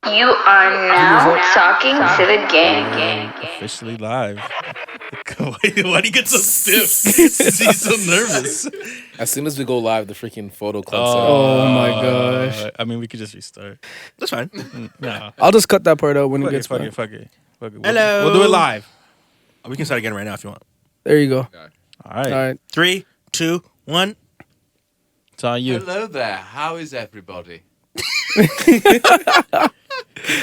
You are now talking to the gang. Officially live. Why do you get so stiff? He's so nervous. As soon as we go live, the freaking photo club. Oh my gosh. I mean, we could just restart. That's fine. Nah. I'll just cut that part out when it gets Fuck back. it. Fuck it. Hello. We'll do it live. We can start again right now if you want. There you go. All right. All right. 3, 2, 1. It's on you. Hello there. How is everybody?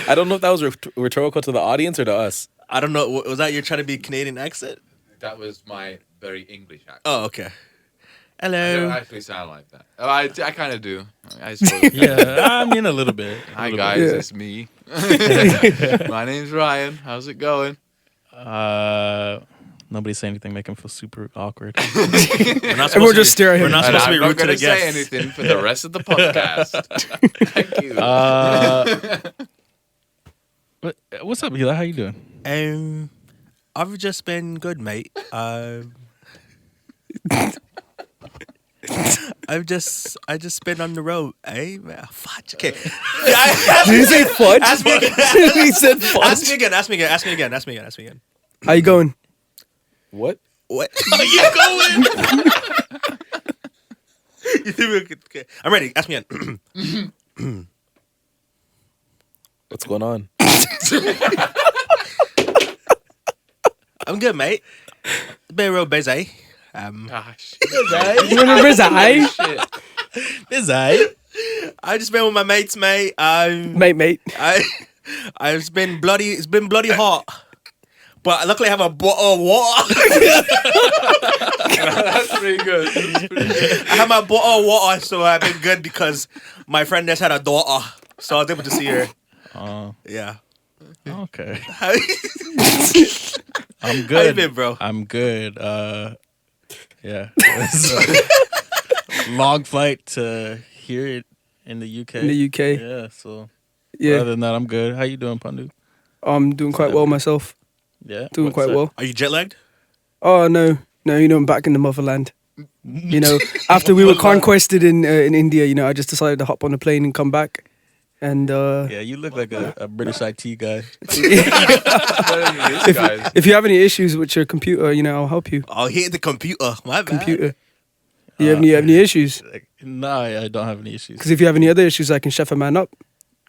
I don't know if that was rhetorical to the audience or to us. I don't know. Was that your trying to be Canadian accent? That was my very English accent. Oh, okay. I don't Hello. actually sound like that. Oh, I kind of do. I suppose. Yeah, I mean a little bit. Hi guys, Yeah. it's me. My name's Ryan. How's it going? Nobody say anything, make him feel super awkward. We're not Everyone just stare at We're him. not And supposed to be I'm not rude to going the to say guests. anything for the rest of the podcast. Thank you. What's up, Eli? How you doing? I've just been good, mate. I just been on the road. Hey, man, fudge. Okay. Did he say fudge? Ask me again. He said fudge. Ask me again. How you going? What? What? Are you going? You think we could- okay. I'm ready. Ask me again. What's going on? I'm good, mate. Been real busy. Gosh. You remember Zai? Shit. Is I? I just been with my mates, mate. Mate. It's been bloody hot. But luckily I have a bottle of water. That's pretty good. I have my bottle of water, so I've been good because my friend just had a daughter. So I was able to see her. Oh, Yeah. okay. How I'm you good. been, bro? I'm good. Yeah. Long flight to here in the UK. In the UK. Yeah, so Yeah. other than that, I'm good. How you doing, Pandu? I'm doing quite well myself. Yeah. Doing What's quite up? well. Are you jet lagged? Oh, no. No, I'm back in the motherland. After we were conquested in India, I just decided to hop on a plane and come back. And Yeah, you look like a British IT guy. if you have any issues with your computer, I'll help you. Oh, he hit the computer. My bad. Computer. Do you have any issues? Nah, I don't have any issues. Because if you have any other issues, I can chef a man up.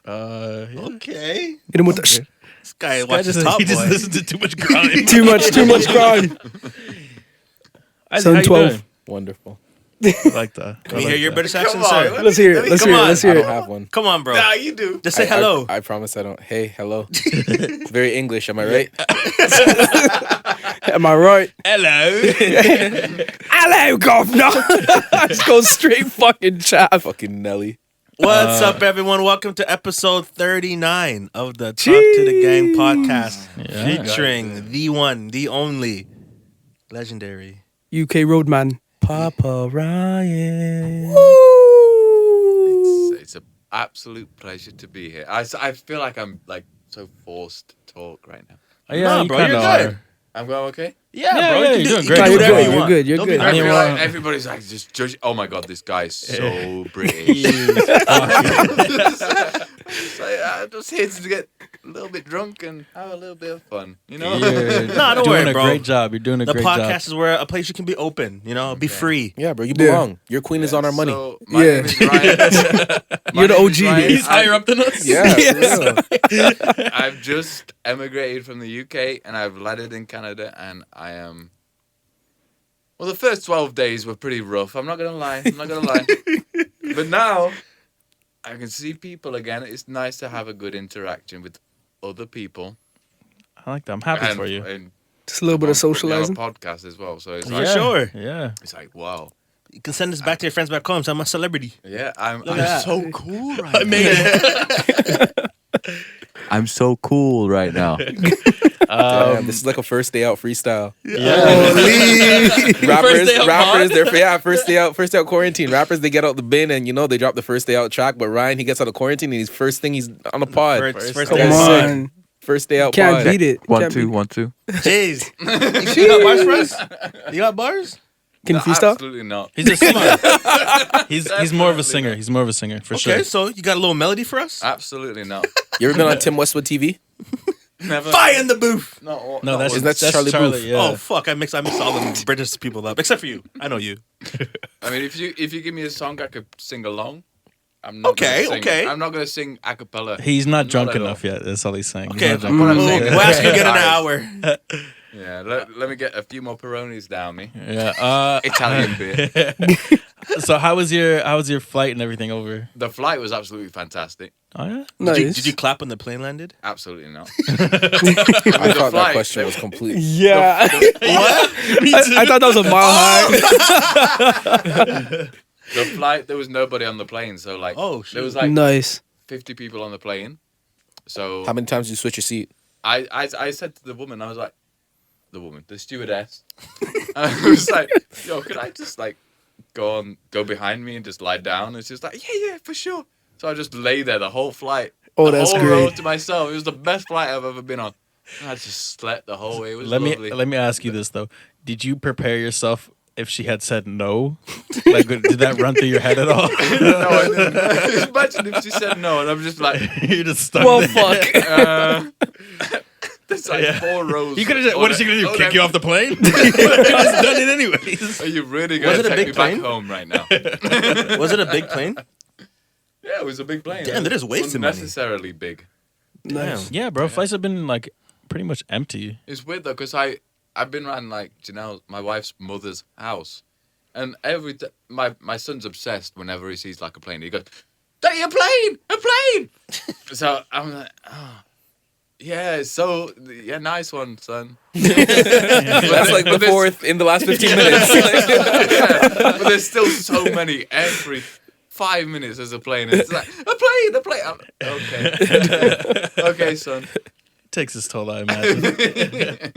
Yeah. Okay. Hit him with the This guy watches Top he just Boy. listens to too much grime. too much crime. How Zone you 12. doing? Wonderful. I like that. Can we hear your British accent, Come on. sir? Let's hear it. Let's Come hear it. on. Let's I hear don't it. have one. Come on, bro. Nah, you do. Just say hello. I promise I don't. Hey, hello. Very English, am I right? Am I right? Hello. Hello, governor. Just go straight fucking chaff. Fucking Nelly. What's up, everyone? Welcome to episode 39 of the Talk to the Gang podcast, Yeah. featuring the one, the only, legendary. UK roadman. Papa Ryan. It's an absolute pleasure to be here. I feel like I'm so forced to talk right now. Oh, yeah, Nah, you bro, kinda you're good. are. I'm going okay? Yeah, Yeah, bro. yeah, you you're can doing do, great. you can do You're whatever good, you you're want. good, you're Don't good. be I feel nervous. like everybody's like just judging. Oh my god, this guy's so British. So, I'm just here to get a little bit drunk and have a little bit of fun, Nah, don't doing worry, a bro. great job. You're doing a The great podcast job. is where a place you can be open, be free. Yeah, bro, you belong. Your queen is on our money. So, my Yeah. name is Ryan. You're the OG. He's higher up than us. Yeah, for real. I've just emigrated from the UK and I've landed in Canada and I am. Well, the first 12 days were pretty rough. I'm not gonna lie. But now I can see people again. It's nice to have a good interaction with other people. I like that. I'm happy for you. And Just a little bit of socializing. On a podcast as well, so it's For like sure. Yeah. it's like wow. You can send this back to your friends back home. So I'm a celebrity. Yeah, I'm at that. so cool right I made it. I'm so cool right now. Damn, this is like a first day out freestyle. First day out rappers, pod? first day out quarantine. Rappers, they get out the bin and they drop the first day out track. But Ryan, he gets out of quarantine and he's on the pod. First Come day out. on. First day out Can't pod. beat it. Can't beat it. 1 2. Jeez. You got bars for us? You got bars? Can you No, freestyle? Absolutely not. He's a singer. he's more of a singer. He's more of a singer for Okay, sure. so you got a little melody for us? Absolutely not. You ever been on Tim Westwood TV? Never. Fire in the booth! No, No, that's Isn't that that's Charlie Charlie. Booth? Yeah. Oh fuck! I mix all the British people up, except for you. I know you. I mean, if you give me a song I could sing along, I'm not. Okay, gonna sing. okay. I'm not gonna sing a cappella. He's not drunk at all. enough yet. That's all he's saying. He's Okay, not drunk what I'm enough. saying. we'll ask you again in an Guys. hour. Yeah, let me get a few more Peronis down me. Yeah. Italian beer. So how was your flight and everything over? The flight was absolutely fantastic. Oh yeah. Nice. Did you clap when the plane landed? Absolutely not. I thought that flight, question they- was complete. Yeah. What? I thought that was a mile high. The flight, there was nobody on the plane, so like, Oh, shit. there was like Nice. 50 people on the plane. So How many times did you switch your seat? I said to the woman, I was like, the stewardess, I was like, yo, could I just like go behind me and just lie down? And she's like, yeah, for sure. So I just lay there the whole flight. Oh, the that's whole great. road to myself. It was the best flight I've ever been on. I just slept the whole way. It was lovely. Let me ask you this though. Did you prepare yourself if she had said no? Like, did that run through your head at all? No, I didn't. Imagine if she said no, and I'm just like, You're just stuck Well, there. fuck. there's like Yeah. 4 rows. You could have. What is she gonna do? Oh, Kick no. you off the plane? You could have done it anyways. Are you really Was going it to a take big me back plane? home right now? Was it a big plane? Yeah, it was a big plane. Damn, that is wasting money. unnecessarily big. Nice. Yeah, bro. Flights have been like pretty much empty. It's weird though, because I've been around like Janelle, my wife's mother's house, and my son's obsessed whenever he sees like a plane. He goes, "Daddy, a plane!" So I'm like, oh, yeah, nice one, son. That's like but the fourth in the last 15 minutes. Yeah, but there's still so many. Every 5 minutes there's a plane. And it's like a plane. I'm like, okay, okay, son. Takes its toll, I imagine.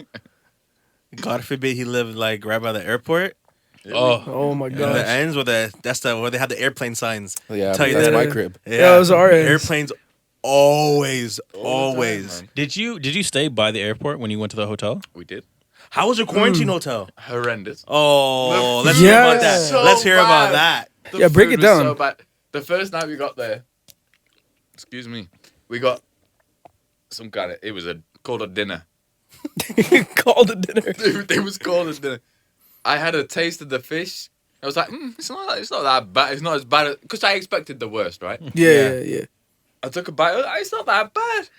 God forbid he lived like right by the airport. Oh, Oh my And gosh. the ends where where they have the airplane signs. Yeah, Tell you that's that. my crib. Yeah, it was our ends. Airplanes always. man. did you stay by the airport when you went to the hotel? We did. How was your quarantine hotel? Horrendous. Oh, let's hear about that. Yes. So Let's hear about bad. that. The Yeah, break food it was down. So bad. The first night we got there, excuse me, we got some kind of, it was called a dinner. Called it dinner. It was called a dinner. I had a taste of the fish. I was like, it's not that bad. It's not as bad because I expected the worst, right? Yeah. I took a bite. It's not that bad.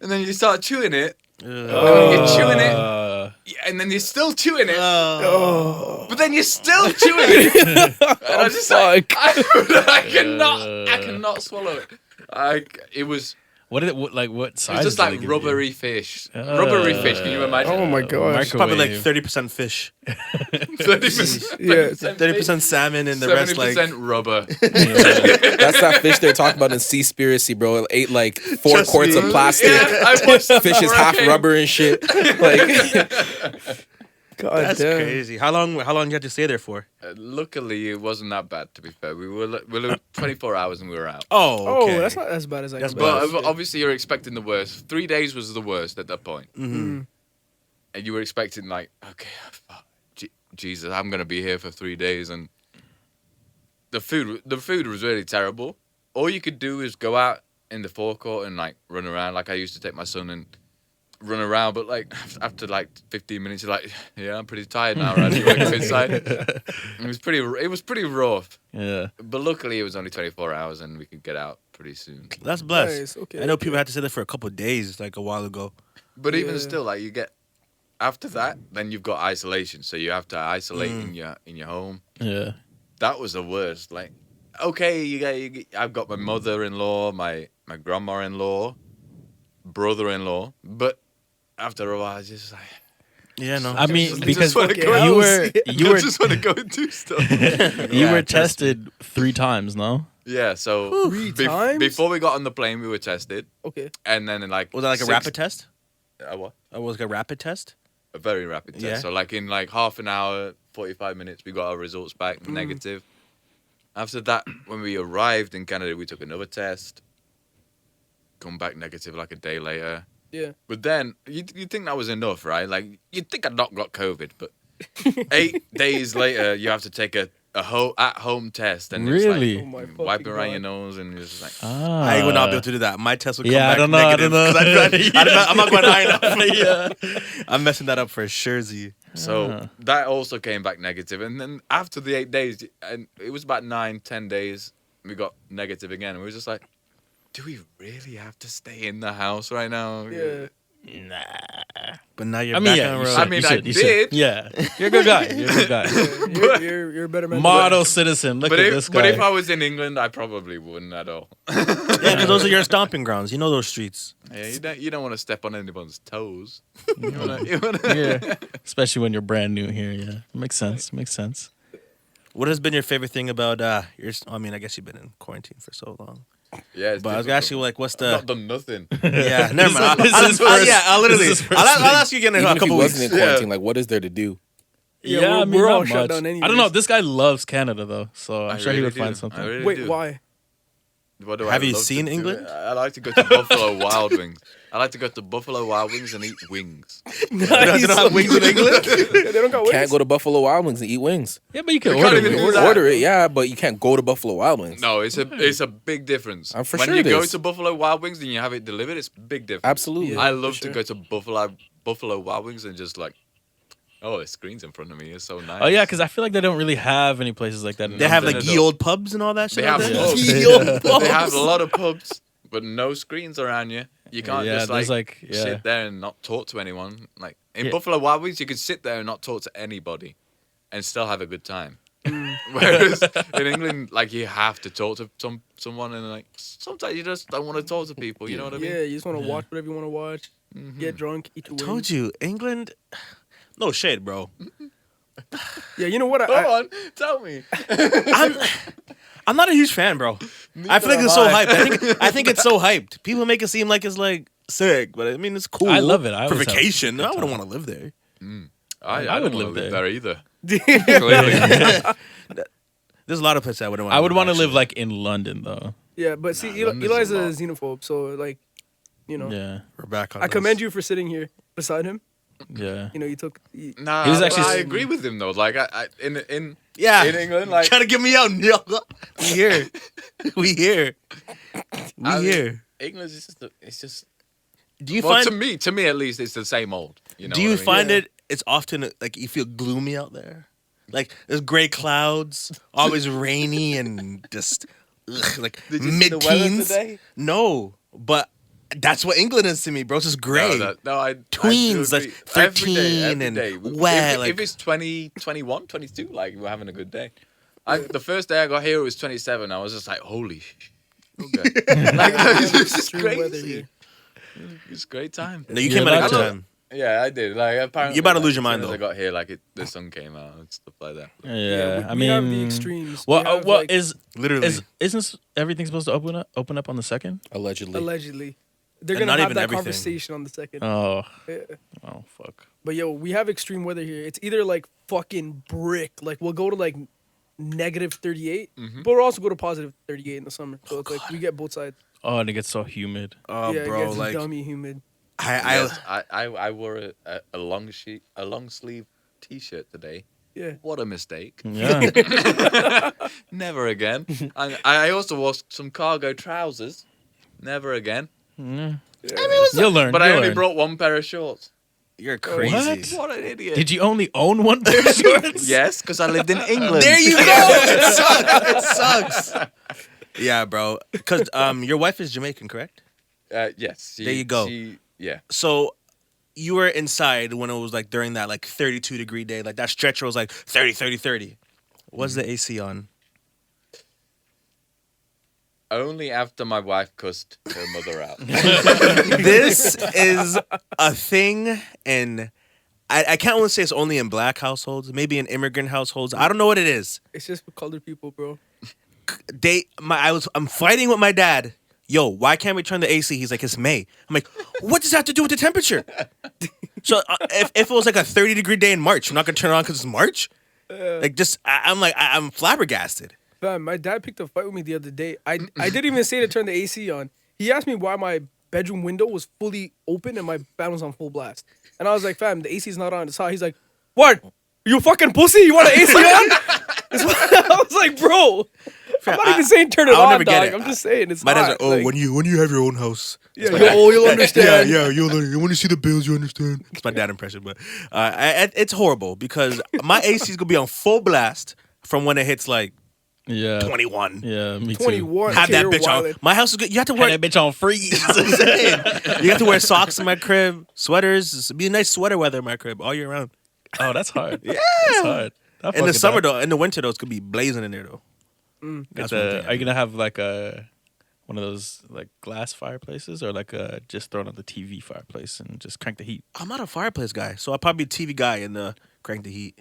And then you start chewing it. Oh. You're chewing it, yeah, and then you're still chewing it. Oh. But then you're still chewing it. And I just like, fuck. I cannot swallow it. It was What did it like? What It size? was just did they like give rubbery fish. Rubbery fish, can you imagine? Oh my gosh. Probably like Microwave. 30% fish, 30%, Yeah. 30% salmon, and the rest like 70% rubber. That's that fish they're talking about in Seaspiracy, bro. It ate like 4 Trust quarts me. of plastic. Yeah, I watched that Fish is before I half came. rubber and shit. Like, God that's damn. crazy. How long did you have to stay there for? Luckily, it wasn't that bad, to be fair. We were 24 hours and we were out. Oh, okay. Oh, that's not as bad as I That's expected. But obviously, you're expecting the worst. 3 days was the worst at that point. Mhm. And you were expecting, like, okay, fuck, Jesus, I'm going to be here for 3 days. And the food was really terrible. All you could do is go out in the forecourt and, like, run around. Like, I used to take my son and run around. But, like, after, like, 15 minutes, you're like, yeah, I'm pretty tired now. Right? You want to go inside. It was pretty rough. Yeah. But luckily, it was only 24 hours and we could get out pretty soon. That's blessed. Nice, okay, I know okay. people had to stay there for a couple of days, like a while ago. But even Yeah. still, like, you get... After that, then you've got isolation. So you have to isolate in your home. Yeah. That was the worst. Like, okay, I've got my mother-in-law, my grandma-in-law, brother-in-law, but after a while, I just like Yeah, no. I mean, just because wanna go you out. were you I were just want to go and do stuff. you were trust me. tested 3 times, no? Yeah, so 3 times? before we got on the plane, we were tested, Okay. and then in like Was that like a rapid test? What? Or was it like a rapid test? A very rapid test. Yeah. So like in like half an hour, 45 minutes, we got our results back negative. After that, when we arrived in Canada, we took another test. Come back negative like a day later. Yeah. But then you'd think that was enough, right? Like you'd think I'd not got COVID, but 8 days later, you have to take a at-home test, and Really? it's Oh my like fucking wiping around God. your nose, and you're just like, I would not be able to do that. My test would come Yeah, I back don't know. I negative. don't know. 'Cause I'm not going high enough. Yeah. I'm messing that up for sure. Z. So that also came back negative. And then after the 8 days, and it was about 9-10 days, we got negative again. And we were just like, do we really have to stay in the house right now? Yeah. But now you're I mean, back yeah, on you the road. should, I mean, you I should, you should. did. Yeah, you're a good guy. You're a good guy. You're a better man. Model citizen. Look But at if, this guy. but if I was in England, I probably wouldn't at all. Yeah, because those are your stomping grounds. You know those streets. Yeah, you don't want to step on anyone's toes. You wanna, Yeah, especially when you're brand new here. Yeah, makes sense. Makes sense. What has been your favorite thing about your? I mean, I guess you've been in quarantine for so long. Yeah, it's But I was difficult. actually like, what's I've the? not done nothing. Yeah, never mind. This is Yeah, I'll this literally. is first I'll thing. ask you again in Even a if he couple wasn't weeks. in quarantine, like, what is there to do? Yeah, we're all not shut much. down I don't know. anyways. This guy loves Canada though, so I'm I sure he really would do. find I something. really Wait, do. why? What do Have I you love to seen do? England? I like to go to Buffalo Wild Wings. I like to go to Buffalo Wild Wings and eat wings. They don't have wings in England. Yeah, they don't got wings. Can't go to Buffalo Wild Wings and eat wings. Yeah, but you can You can't order even wings. do that. Order it, yeah, but you can't go to Buffalo Wild Wings. No, it's a big difference. For when sure you it go is. to Buffalo Wild Wings and you have it delivered, it's a big difference. Absolutely. I love sure. to go to Buffalo Wild Wings and just like, oh, the screen's in front of me. It's so nice. Oh yeah, because I feel like they don't really have any places like that. In They have like Nothing ye at all. old pubs and all that shit. They have out there? pubs. Ye old pubs. They have a lot of pubs, but no screens around you. You can't Yeah, just there's like, like- yeah. sit there and not talk to anyone. Like in Yeah. Buffalo Wild Wings, you can sit there and not talk to anybody, and still have a good time. Whereas in England, like you have to talk to someone, and like sometimes you just don't want to talk to people. You know what I mean? Yeah, you just want to watch whatever you want to watch. Get drunk, eat your Told wings. you, England. No shade, bro. Yeah, you know what? Go on, tell me. I'm not a huge fan, bro. I feel like it's so hyped. I think it's so hyped. People make it seem like it's like sick, but I mean it's cool. I love it. I for always have a vacation. good I wouldn't time. want to live there. I would don't live wanna there. either. I There's a lot of places I wouldn't want. I would want to live actually. like in London though. Yeah, but see, London's Eli's a a lot. xenophobe, so like, you know, Yeah, We're back on. I this. commend you for sitting here beside him. yeah. You know, you took. Nah, He was actually I s- agree with him though. Like I in Yeah, in England, like trying to get me out. Neil. We here. We here. We I mean, here. England is just it's just. Do you Well, find? to me at least, it's the same old. You know. Do you what I mean? find it? It's often like you feel gloomy out there. Like there's gray clouds, always rainy and just like Did you see the weather mid-teens. today? No, but that's what England is to me, bro. It's just gray. I Tweens, do like agree. 13 every and day. wet, If, like- if it's 20, 21, 22, like we're having a good day. The first day I got here, it was 27. I was just like, holy sh. Okay. Like, it's just Extreme weather crazy. here. It's a great time. No, you You're came at a allowed good to- time. Yeah, I did. Like apparently, You're about to like, lose your as mind, soon as though. I got here, like the sun came out and stuff like that. Yeah, we have the mean, extremes. Well, We have, well, like, isn't everything supposed to open up on the second? Allegedly. allegedly, they're And gonna not have even that everything. conversation on the second. Oh, Yeah. oh, fuck. But yo, we have extreme weather here. It's either like fucking brick, like we'll go to like negative 38, but we'll also go to positive 38 in the summer. So it's like we get both sides. Oh, and it gets so humid. Oh, yeah, it bro, gets like dummy humid. Yes, I wore a long sleeve T-shirt today. Yeah. What a mistake. Yeah. Never again. And I also wore some cargo trousers. Never again. You'll learn. But I you'll only learn. bron one pair of shorts. you're crazy. What an idiot. Did you only own one pair of shorts? Yes, because I lived in England. There you go. It sucks. It sucks. Yeah, bro. Because your wife is Jamaican, correct? Yes. There you go. Yeah. So you were inside when it was like during that like 32-degree day, like that stretch where it was like 30, 30, 30. Was the AC on? Only after my wife cussed her mother out. This is a thing, and I can't only say it's only in black households, maybe in immigrant households. I don't know what it is. It's just for colored people, bro. I'm fighting with my dad. Yo, why can't we turn the AC? He's like, it's May. I'm like, what does that have to do with the temperature? So if it was like a 30-degree day in March, you're not gonna turn it on because it's March? I'm flabbergasted. Fam, my dad picked a fight with me the other day. I didn't even say to turn the AC on. He asked me why my bedroom window was fully open and my fan was on full blast. And I was like, fam, the AC's not on. It's hot. He's like, what? You fucking pussy? You want an AC on? I was like, bro. I'm not even saying turn it I'll on, never get dog. it. I'm just saying it's My dad's not. like, when you have your own house. Yeah, you'll understand. Yeah, when you see the bills, you understand. It's my dad impression, but it's horrible because my AC's gonna be on full blast from when it hits like Yeah. 21. Yeah, me too. 21. Have Okay, that you're bitch on. wildin'. My house is good. You have to Had wear. that bitch on freeze. That's what I'm saying. You have to wear socks in my crib, sweaters. It'd be a nice sweater weather in my crib all year round. Oh, that's hard. Yeah. That's hard. I fuck In the with summer that. though, in the winter though, it's gonna be blazing in there though. That's one thing I Are you do. gonna have like one of those like glass fireplaces or like just throw it on the TV fireplace and just crank the heat? I'm not a fireplace guy, so I'll probably be TV guy and crank the heat.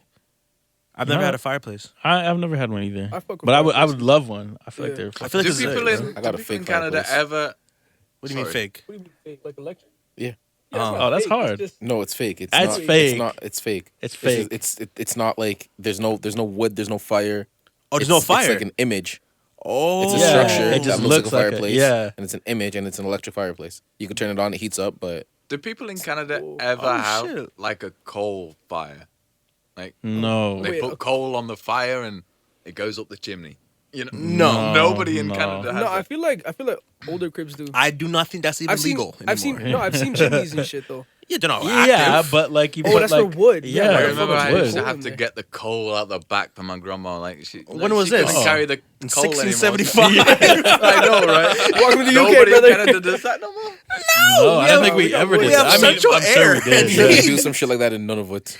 I've never No. had a fireplace. I've never had one either. I fuck with But I would fireplaces. love one. I feel like Yeah. they're. I feel like Do this is people it, in, bro. I got do a people in fake Canada fireplace. ever? What do you mean Sorry. fake? What do you mean fake? Like electric? Yeah. Yeah, it's Oh. not Oh, that's fake, hard. It's just, No, it's fake. It's That's not, fake. It's not. It's fake. It's This is- fake. It's not like there's no wood. There's no fire. Oh, there's no It's fire. like an image. Oh, It's a Yeah, structure it that just looks looks like a like a- fireplace. yeah. And it's an image and it's an electric fireplace. You can turn it on, it heats up, but Do people in Canada ever Oh, have shit. like a coal fire? Like No. they Wait, put coal on the fire and it goes up the chimney. You know, No. nobody in No. Canada has no, I that. feel like older cribs do. I do not think that's even I've seen, legal I've seen, anymore. no, I've seen chimneys and shit though. Yeah, they're not Yeah, active. but like you Oh, put that's like for wood. Yeah, Yeah, I that's remember for I wood. used to Wood have in to there. get the coal out the back for my grandma. Like When was this? couldn't Oh. carry the In coal anymore. 1675. I know, right? Welcome to the UK, Nobody brother. in Canada does that no more. No, I don't think we we got ever wood. did. We have I mean, central I'm sure air. we did. you Yeah. do some shit like that in Nunavut.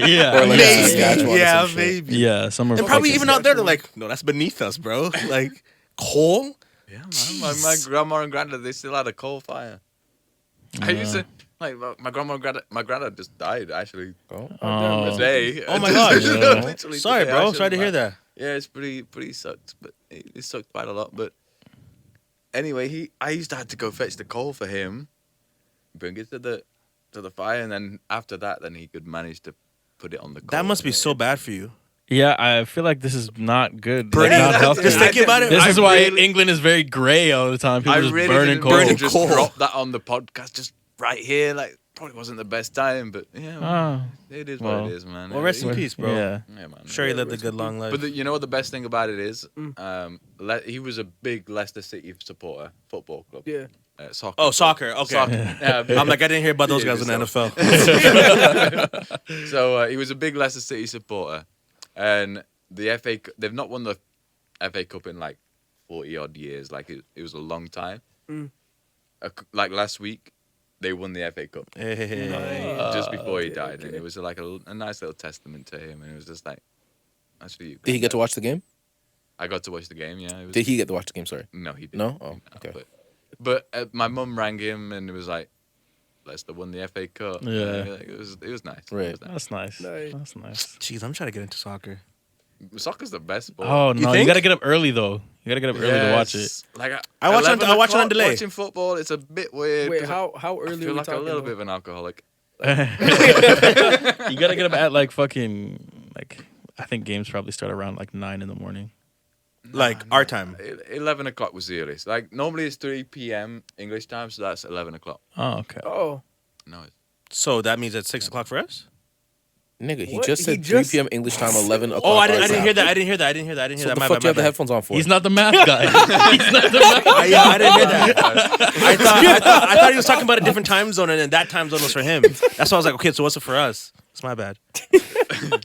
Yeah. Or like yeah. Saskatchewan or Yeah, some shit. maybe. Yeah, some are And probably fucking- even out there, they're like, no, that's beneath us, bro. Like, coal? Yeah, man. My grandma and granddad, they still had a coal fire. I used to like my grandma and granddad. My granddad just died actually Oh. today. Oh my gosh. Literally Sorry, today, bro. actually, Sorry to hear man. that. Yeah, it's pretty sucked, but it sucked quite a lot. But anyway, I used to have to go fetch the coal for him, bring it to the fire, and then after that, then he could manage to put it on the coal. That must be so bad for you. Yeah, I feel like this is not good. Pretty- Like, not healthy. Just thinking about it, This I is why really- England is very gray all the time. People I just really burning didn't coal. want to Burning just coal. drop that on the podcast, just right here. Like, probably wasn't the best time, but yeah, Ah, it is well. what it is, man. Well, rest in Yeah, peace, bro. yeah. yeah, man. Sure, he lived a good long life. But you know what the best thing about it is? He was a big Leicester City supporter, football club. Yeah. Soccer. Oh, soccer. Okay. Soccer. Yeah, I'm like, I didn't hear about those Yeah, guys in the yourself. NFL. So he was a big Leicester City supporter, and the FA. They've not won the FA Cup in like 40 odd years. Like it was a long time. Like last week, they won the FA Cup just before he died, and it was like a nice little testament to him. And it was just like, that's for you. Did he get to watch the game? I got to watch the game. Yeah. It was, Did he get to watch the game? Sorry. No, he didn't. No? Oh, okay. But my mum rang him, and it was like, Leicester won the FA Cup. Yeah. It was nice. Right. It was nice. That's nice. Nice. That's nice. Jeez, I'm trying to get into soccer. Soccer's the best sport. Oh no, you think? gotta get up early though. You gotta get up early to watch it. Yes. Like I watch it on 11 o'clock delay. Watching football, it's a bit weird. Wait, 'cause how I early are feel we like a talking? little though? bit of an alcoholic. You gotta get up at like fucking like I think games probably start around like 9 in the morning. Like our time. 11 o'clock was the earliest. Like normally it's 3 p.m. English time, so that's 11 o'clock. Oh okay. Oh, No, it's So that means it's 6 o'clock for us? Nigga, he What? just He said just- 3 p.m. English time, 11 o'clock. Oh, I our didn't time. hear that. I didn't hear that. I didn't hear that. I didn't So hear what that. the fuck do you have the My bad. headphones on for? He's not the math guy. He's not the math guy. Yeah, I didn't hear that. I thought he was talking about a different time zone, and then that time zone was for him. That's why I was like, okay, so what's it for us? It's my bad.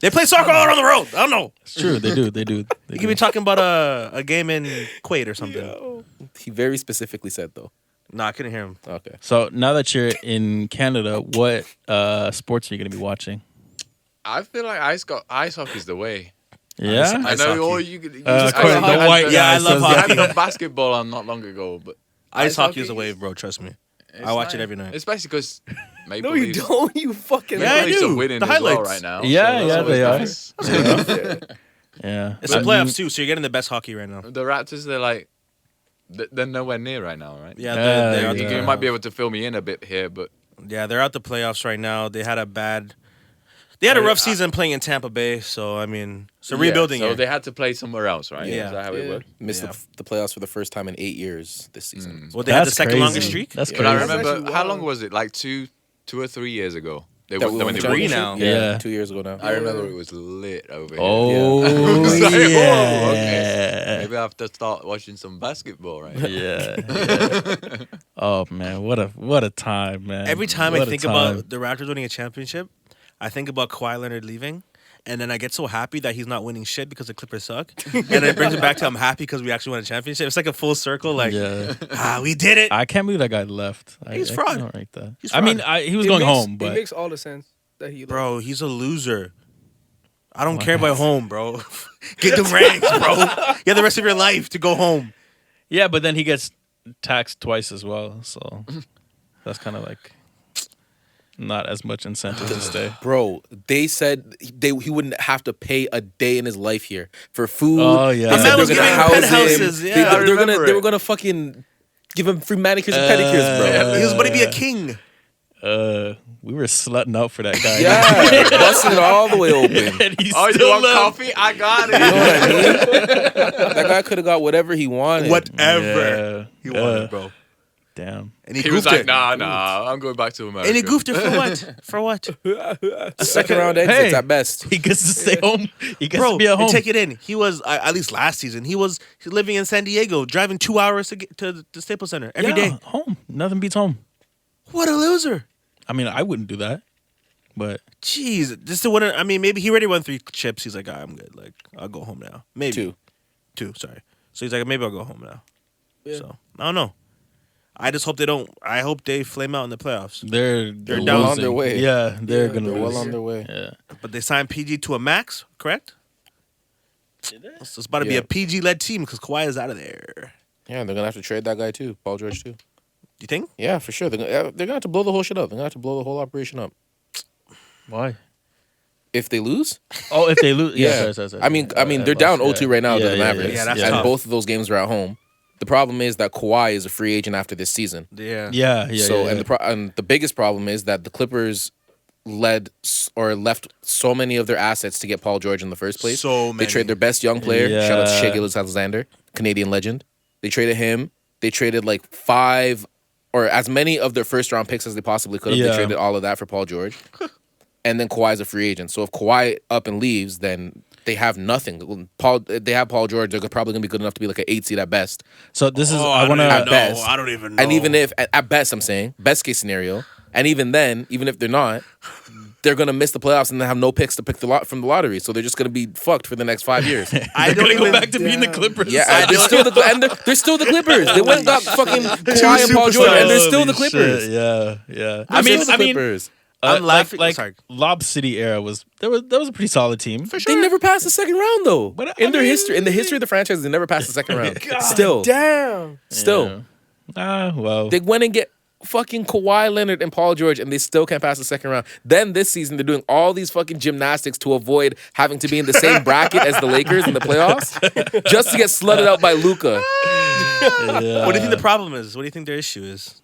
They play soccer all around the world. I don't know. It's true. They do. They do. You They could do. be talking about a game in Kuwait or something. He very specifically said, though. Nah, I couldn't hear him. Okay. So now that you're in Canada, what sports are you gonna be watching? I feel like ice hockey's the way. Yeah. I Ice know hockey. all you could. Of course, the white Yeah, I guy love says hockey. I had the basketball on not long ago, but Ice hockey is a wave, bro. Trust me. it's I watch it nice. every night. Especially because Maple no, you Leafs. don't. You fucking. Yeah, I Maple Leafs do. are winning The as well highlights. right now. Yeah, so yeah, that's they always are. nice. Yeah. It's the I playoffs mean, too, so you're getting the best hockey right now. The Raptors, they're like, they're nowhere near right now, right? Yeah, Yeah, they're out the You might be able to fill me in a bit here, but Yeah, they're out the playoffs right now. They had a rough season playing in Tampa Bay, so I mean, it's a rebuilding So year. they had to play somewhere else, right? Yeah. Is that how it Yeah. worked? Missed Yeah. the playoffs for the first time in 8 years this season. Well, they had the That's second crazy. longest streak. That's But I crazy. remember actually how wild. long was it? Like two or 3 years ago. They That won we when won the they won. championship? now. Yeah. 2 years ago now. I remember it was lit over here. Oh It's like, whoa, yeah. okay. Maybe I have to start watching some basketball right now. Yeah. Oh man, what a time, man. Every time I What a think time. about the Raptors winning a championship, I think about Kawhi Leonard leaving. And then I get so happy that he's not winning shit because the Clippers suck. And then it brings me back to I'm happy because we actually won a championship. It's like a full circle. Like, yeah. we did it. I can't believe that guy left. He's I fraud. don't rate that. He's I mean, fraud. he was It going makes- home, it but makes all the sense that he. Bro, he's a loser. I don't care about home, bro. Get the ranks, bro. You have the rest of your life to go home. yeah, but then he gets taxed twice as well, so that's kind of like not as much incentive to stay. Bro, they said he wouldn't have to pay a day in his life here for food. Oh, yeah. They The said man they was were gonna giving house penthouses, him. yeah, I remember They it. were gonna fucking give him free manicures and pedicures, bro. He was about to be a king. We were slutting out for that guy. Yeah, busting it all the way open. And he Oh, you still want left. coffee? I got You know it. what I mean? That guy could have got whatever he wanted. Whatever Yeah. he wanted, bro. Damn. And He was goofed like, it. nah, I'm going back to America. And he goofed it for what? For what? Second round exits Hey. at best. He gets to stay home. He gets Bro, to be at home. and take it in. He was at least last season. He's living in San Diego, driving 2 hours to get to the Staples Center every day. Yeah, home. Nothing beats home. What a loser! I mean, I wouldn't do that, but Jeez, just to win. I mean, maybe he already won 3 chips. He's like, I'm good. Like, I'll go home now. Maybe 2. Sorry. So he's like, maybe I'll go home now. Yeah. So I don't know. I just hope they don't. I hope they flame out in the playoffs. they're down losing. on their way. Yeah, they're gonna They're lose. well on their way. Yeah. But they signed PG to a max, correct? So it's about to be Yeah. a PG led team because Kawhi is out of there. Yeah, they're gonna have to trade that guy too, Paul George too. You think? Yeah, for sure. They're gonna have to blow the whole shit up. They're gonna have to blow the whole operation up. Why? If they lose, Oh, if they lose, yeah. sorry. I mean, they're down 0-2 right now to the Mavericks, Yeah, that's and tough. both of those games are at home. The problem is that Kawhi is a free agent after this season. Yeah. Yeah. So, yeah. and the biggest problem is that the Clippers left so many of their assets to get Paul George in the first place. So They many. trade their best young player. Shout out to Yeah. Shai Gilgeous-Alexander, Canadian legend. They traded him. They traded like 5 or as many of their first round picks as they possibly could have. Yeah. They traded all of that for Paul George. And then Kawhi's a free agent. So if Kawhi up and leaves, then they have nothing. They have Paul George. They're probably gonna be good enough to be like an 8 seed at best. So this is Oh, I want don't at even to. know. best. I don't even know. And even if at best, I'm saying best case scenario, and even then, even if they're not, they're gonna miss the playoffs and they have no picks to pick from the lottery. So they're just gonna be fucked for the next 5 years. I don't Go even back to being the Clippers. Yeah, they're still they're still the Clippers. They went and got fucking Kawhi and Paul George, and they're still the Holy Clippers. shit, Yeah. They're I mean, still the Clippers. I'm laughing- Like sorry. Lob City era was that was a pretty solid team. They never passed the second round though. But, in I their mean- history, in the history of the franchise, they never passed the second round. Still, Damn. Well. they went and get fucking Kawhi Leonard and Paul George, and they still can't pass the second round. Then this season, they're doing all these fucking gymnastics to avoid having to be in the same bracket as the Lakers in the playoffs, just to get slutted out by Luka. What do you think the problem is? What do you think their issue is?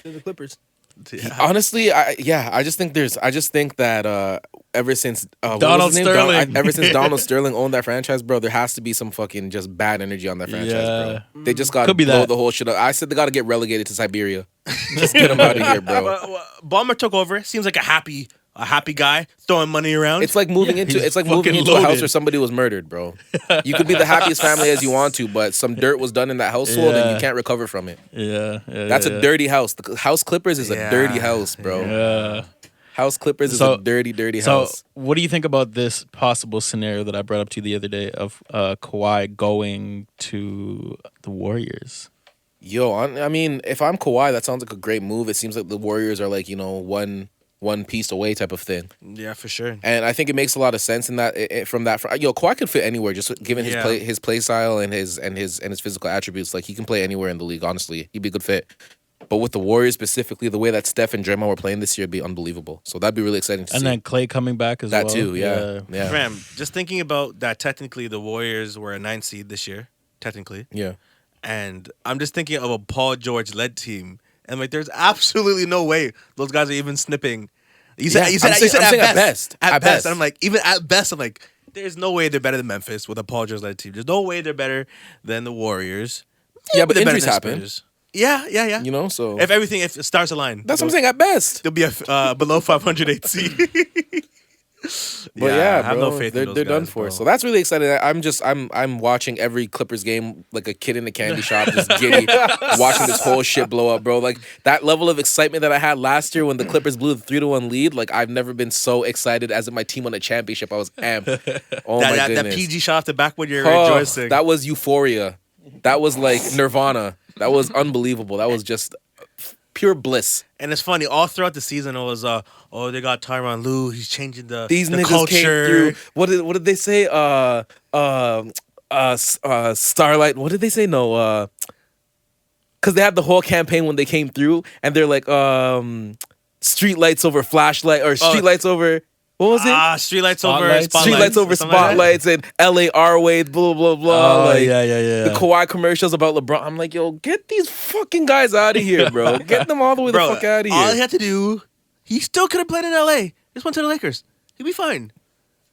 They're the Clippers. Honestly, I just think that ever since what Donald was his name? Sterling. Ever since Donald Sterling owned that franchise, bro, there has to be some fucking just bad energy on that franchise, Yeah. bro. They just got to Could be blow that. the whole shit up. I said they got to get relegated to Siberia. Just get them out of here, bro. Ballmer took over. Seems like a happy guy throwing money around. It's like moving into he's a fucking house loaded. where somebody was murdered, bro. You could be the happiest family as you want to, but some dirt was done in that household and Yeah. you can't recover from it. Yeah. That's a dirty house. The House Clippers is a Yeah. dirty house, bro. Yeah. House Clippers is So- a dirty So, house. what do you think about this possible scenario that I brought up to you the other day of Kawhi going to the Warriors? Yo, I mean, if I'm Kawhi, that sounds like a great move. It seems like the Warriors are like, one piece away type of thing. yeah, for sure. And I think it makes a lot of sense in that from that. Yo, Kawhi could fit anywhere, just given his play style and his physical attributes. Like he can play anywhere in the league. Honestly, he'd be a good fit. But with the Warriors specifically, the way that Steph and Draymond were playing this year would be unbelievable. So that'd be really exciting to And see. then Clay coming back as That well. too, yeah. Fam, just thinking about that, technically the Warriors were a 9 seed this year, technically. Yeah. And I'm just thinking of a Paul George led team. And like there's absolutely no way those guys are even snipping. You said I'm saying at best. At At best. best. And I'm like, even at best, I'm like, there's no way they're better than Memphis with a Paul George led team. There's no way they're better than the Warriors. Yeah, but They're better injuries than happen. Spurs. Yeah. You know, so If the stars align, that's what I'm saying. At best, there'll be a below 500 8C. but yeah, I have bro, no faith in those they're done guys, for. bro. So that's really exciting. I'm watching every Clippers game like a kid in a candy shop, just giddy, watching this whole shit blow up, bro. Like that level of excitement that I had last year when the Clippers blew the 3-1 lead. Like I've never been so excited as if my team won a championship. I was amped. Oh my that goodness. PG shot off the backwood, you're Oh, rejoicing. that was euphoria. That was like Nirvana. That was unbelievable. That was just pure bliss. And it's funny, all throughout the season it was they got Tyronn Lue, he's changing the These the niggas culture. came through. What did they say? Starlight. What did they say? No, because they had the whole campaign when they came through, and they're like, street lights over flashlight, or street lights over. What was it? Streetlights over Spotlights. spotlights. Street lights over something like that. spotlights and LA our way, blah blah blah. Oh, like, yeah. the Kawhi commercials about LeBron. I'm like, yo, get these fucking guys out of here, bro. Get them all the way Bro, the fuck out of all he here. had to do, he still could have played in LA. Just went to the Lakers. He'd be fine.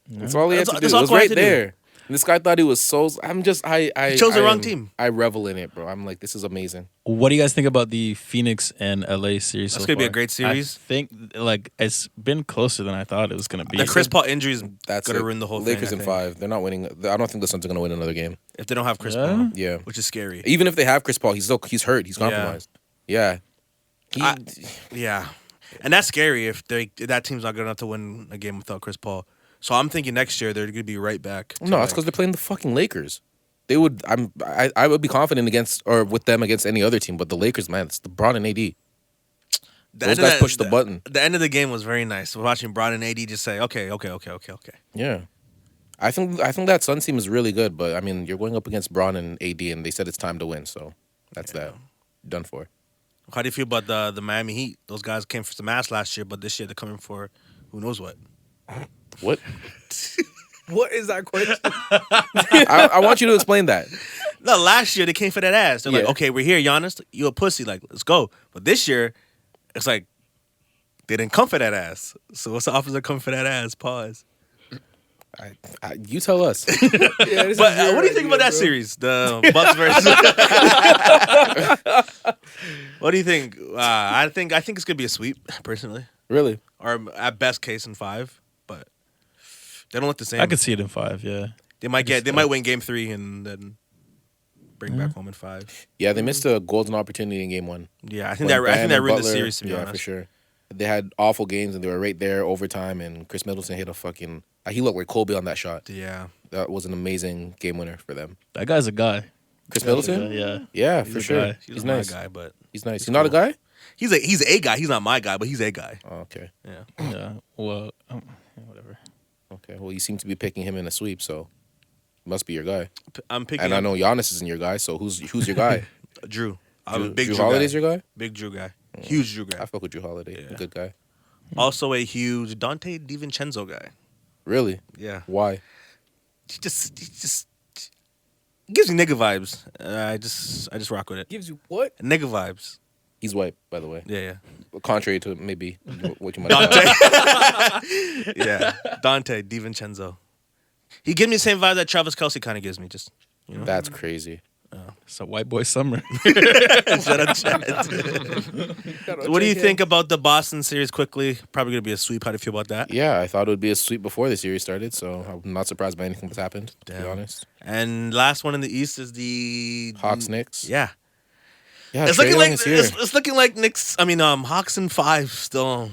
That's all he had to do. That's It all was Kawhi had right to do. there. And this guy thought he was so. I'm just. I chose the I wrong am- team. I revel in it, bro. I'm like, this is amazing. What do you guys think about the Phoenix and LA series? That's so gonna be a far? great series. I think like it's been closer than I thought it was gonna be. The Chris Paul injury is That's gonna it. ruin the whole Lakers thing. in I think. 5. They're not winning. I don't think the Suns are gonna win another game. If they don't have Chris Yeah? Paul, Yeah. which is scary. Even if they have Chris Paul, he's hurt. He's compromised. Yeah. Yeah, and that's scary if that team's not good enough to win a game without Chris Paul. So I'm thinking next year they're gonna be right back. to, No, like- it's because they're playing the fucking Lakers. They would. I would be confident against or with them against any other team, but the Lakers, man, it's LeBron and AD. the Those end of guys that- pushed the button. The end of the game was very nice. Watching Bron and AD just say, okay. Yeah. I think that Suns team is really good, but I mean, you're going up against Bron and AD, and they said it's time to win, so that's that. Done for. How do you feel about the Miami Heat? Those guys came for some ass last year, but this year they're coming for who knows what. What? What is that question? I want you to explain that. No, last year they came for that ass. They're like, Yeah. okay, we're here, Giannis. You a pussy. Like, let's go. But this year, it's like they didn't come for that ass. So what's the opposite of coming for that ass? Pause. You tell us. Yeah, this But is your what do you think idea, about that bro. series? The Bucks versus. What do you think? I think it's gonna be a sweep, personally, Really? or at best case in 5. But they don't look the same. I could see it in 5. Yeah. They might win Game 3 and then bring back home in 5. Yeah, they missed a golden opportunity in game 1. Yeah, I think When that Bam and ruined the Butler- series, to be yeah, honest. for sure. They had awful games, and they were right there overtime, and Chris Middleton hit a fucking... he looked like Kobe on that shot. Yeah. That was an amazing game winner for them. That guy's a guy. Chris Middleton? Yeah. Yeah, He's for a sure. guy. He's He's my nice. guy, but He's nice. He's He's not a cool. guy? he's a guy. He's not my guy, but he's a guy. Oh, okay. Yeah. Yeah. Well, whatever. Okay. Well, you seem to be picking him in a sweep, so must be your guy. I'm picking. And I know Giannis isn't your guy, so who's your guy? Drew. I'm a big Drew Drew Holiday's guy. your guy? Big Drew guy. Huge Drew I guy. fuck with Drew Holiday. Yeah. Good guy. Also a huge Dante DiVincenzo guy. Really? Yeah. Why? He just gives me nigga vibes. I just rock with it. Gives you what? Nigga vibes. He's white, by the way. Yeah. Contrary to maybe what you might Dante. have. Yeah. Dante DiVincenzo. He gives me the same vibe that Travis Kelce kind of gives me. Just That's crazy. It's a white boy summer. Shut up, Chad. Gotta What do you check think about the Boston series quickly? Probably going to be a sweep. How do you feel about that? Yeah, I thought it would be a sweep before the series started, so I'm not surprised by anything that's happened, to be Damn. honest. And last one in the East is the Hawks, Knicks. Yeah. Yeah, It's Trae looking Young like is here. it's looking like Knicks. I mean, Hawks in 5 still.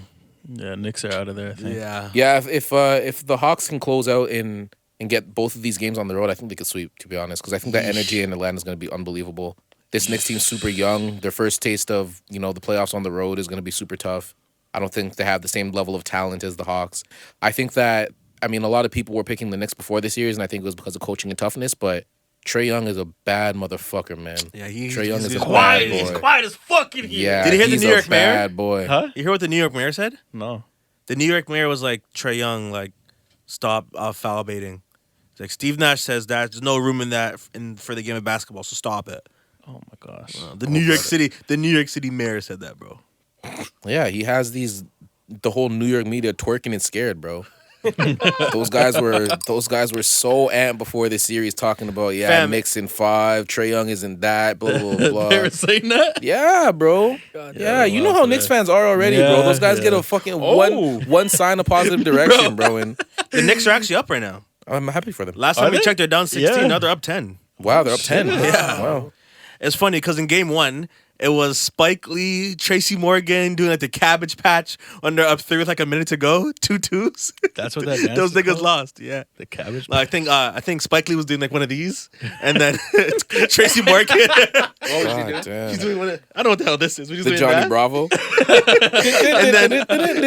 Yeah, Knicks are out of there, I think. Yeah. Yeah, if the Hawks can close out and get both of these games on the road, I think they could sweep, to be honest, because I think that energy in Atlanta is going to be unbelievable. This Knicks team's super young. Their first taste of, the playoffs on the road is going to be super tough. I don't think they have the same level of talent as the Hawks. I think that, a lot of people were picking the Knicks before the series, and I think it was because of coaching and toughness, but Trae Young is a bad motherfucker, man. Yeah, Trae Young is a quiet. bad boy. He's quiet as fuck in here. Yeah, Did you hear the he's New York a mayor? bad boy. Huh? You hear what the New York mayor said? No. The New York mayor was like, Trae Young, like, stop foul baiting. It's like, Steve Nash says that there's no room in that for the game of basketball, so stop it. Oh my gosh. The New York City mayor said that, bro. Yeah, he has the whole New York media twerking and scared, bro. Those guys were so amped before this series talking about Knicks in 5, Trae Young isn't that, blah blah blah. They were saying that. Yeah, bro. God, Yeah, you know wow, how yeah. Knicks fans are already, bro. Yeah, Those guys yeah. get a fucking Oh. one sign of positive direction, bro. And The Knicks are actually up right now. I'm happy for them. Last Are time we they? checked, they're down 16. Yeah. Now they're up 10. Wow, they're up 10. Yeah. Wow. It's funny because in game 1, it was Spike Lee, Tracy Morgan doing like the cabbage patch when they're up 3 with like a minute to go. 2-2s. That's what that dance Those is niggas called? lost. Yeah. The cabbage. I think Spike Lee was doing like one of these, and then Tracy Morgan. God damn. He's doing one. I don't know what the hell this is. We're just The doing Johnny that. Bravo.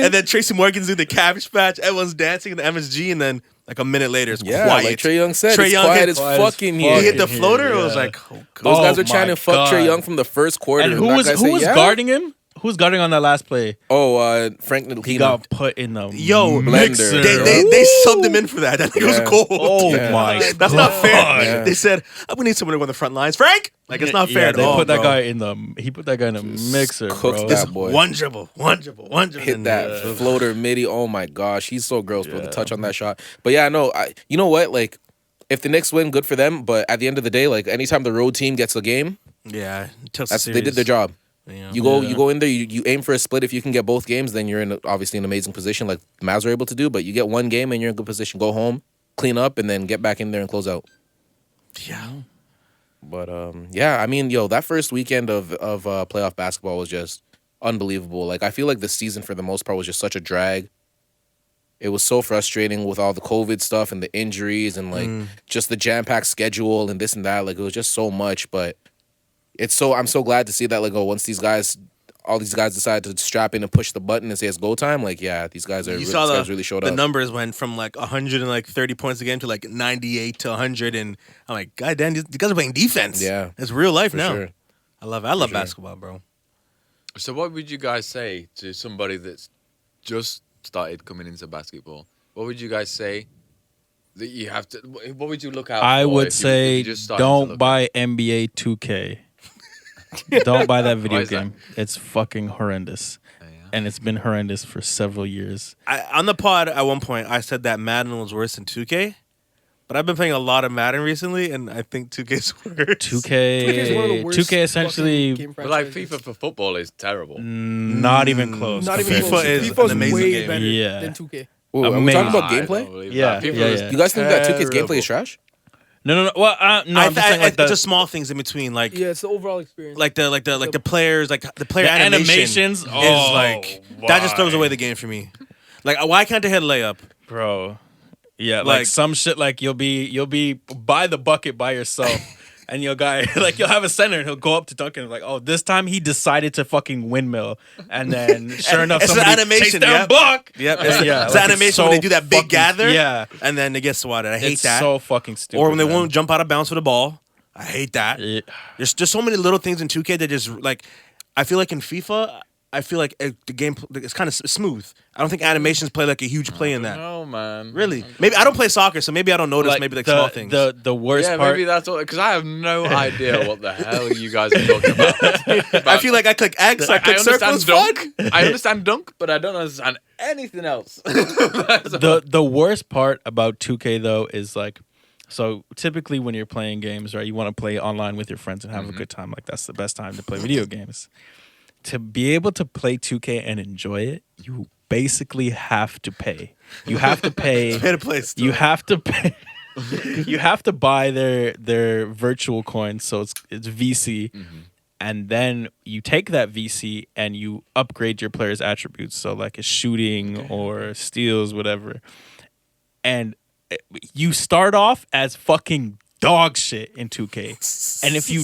and then Tracy Morgan's doing the cabbage patch. Everyone's dancing in the MSG, and then like a minute later, it's Yeah, quiet. like Trae Young said, Trae it's Young quiet hit- as quiet as fucking fuck. here. He hit the Here, floater. It yeah. was like, Those Oh guys are my trying to fuck God. Trae Young from the first quarter. And who that was guy said, yeah? guarding him? Who was guarding on that last play? Oh, Frank He Ntilikina. got put in the Yo, mixer. blender. they subbed him in for that. That thing was Yeah. cold. Oh Yeah. my! That's not fair. Yeah. They said, we need someone to go on the front lines. Frank, like it's not fair Yeah, at they all. put that bro. guy in the. He put that guy in a mixer, cooked bro. that boy. One dribble. Hit and, that floater midi. Oh my gosh, he's so gross, bro. The touch on that shot. But yeah, no, you know what? Like, if the Knicks win, good for them. But at the end of the day, like, anytime the road team gets a game, Yeah, they did their job. Yeah. You go in there, you aim for a split. If you can get both games, then you're in obviously an amazing position, like the Mavs are able to do. But you get one game and you're in a good position. Go home, clean up, and then get back in there and close out. Yeah. But yeah, I mean, that first weekend of playoff basketball was just unbelievable. Like, I feel like the season for the most part was just such a drag. It was so frustrating with all the COVID stuff and the injuries and like just the jam-packed schedule and this and that. Like, it was just so much. But I'm so glad to see that, like, once all these guys decide to strap in and push the button and say it's go time, like, yeah, these guys really showed the up. numbers went from like 130 points a game to like 98 to 100, and I'm like, God damn, these guys are playing defense. Yeah. It's real life For now. sure. I love it. I love sure. basketball, bro. So what would you guys say to somebody that's just started coming into basketball? What would you guys say that you have to? What would you look out for? I would if say you just started to don't look buy NBA 2K. Don't buy that video Why is that? game. It's fucking horrendous. at- Yeah. And it's been horrendous for several years. On the pod at one point, I said that Madden was worse than 2K, but I've been playing a lot of Madden recently, and I think 2K's worse. 2K, 2K is one of the worst 2K fucking essentially game But like franchises. FIFA for football is terrible. not even close. Not even FIFA close. is FIFA's an amazing way game. better Yeah. than 2K. Ooh, are we Amazing. talking about I don't gameplay? believe Yeah, that. FIFA yeah, is yeah. You guys think that 2K's terrible. gameplay is trash? No. Well, no, I'm just saying like it's just the small things in between, like Yeah, it's the overall experience. the players, like the player animations. is Oh, like that just throws why? away the game for me. Like, why can't they hit a layup? Bro. Yeah, like Like- some shit like you'll be by the bucket by yourself. And your guy, like, you'll have a center and he'll go up to dunk and like, oh, this time he decided to fucking windmill. And then, sure enough, It's an somebody animation, takes their yep. block. Yep, And it's, yeah, it's like, animation so when they do that big fucking- gather, Yeah. and then it gets swatted. I hate It's that. so fucking stupid. Or when they man. won't jump out of bounds for the ball. I hate that. Yeah. There's just so many little things in 2K that just like. I feel like in FIFA, I feel like the game it's kind of smooth. I don't think animations play like a huge play in that. No, man. Really? Maybe I don't play soccer, so maybe I don't notice. Maybe like the, small things. The worst Yeah, part. maybe that's all. Because I have no idea what the hell you guys are talking about. I feel like I click X, I click circle. understand It's fun. dunk. I understand dunk, but I don't understand anything else. the worst part about 2K though is like, so typically when you're playing games, right, you want to play online with your friends and have a good time. Like, that's the best time to play video games. To be able to play 2K and enjoy it, you basically have to pay. You have to pay. Pay to play still. You have to pay. You have to buy their virtual coins, so it's VC, and then you take that VC and you upgrade your player's attributes, so like a shooting or steals, whatever. And you start off as fucking dog shit in 2K, and if you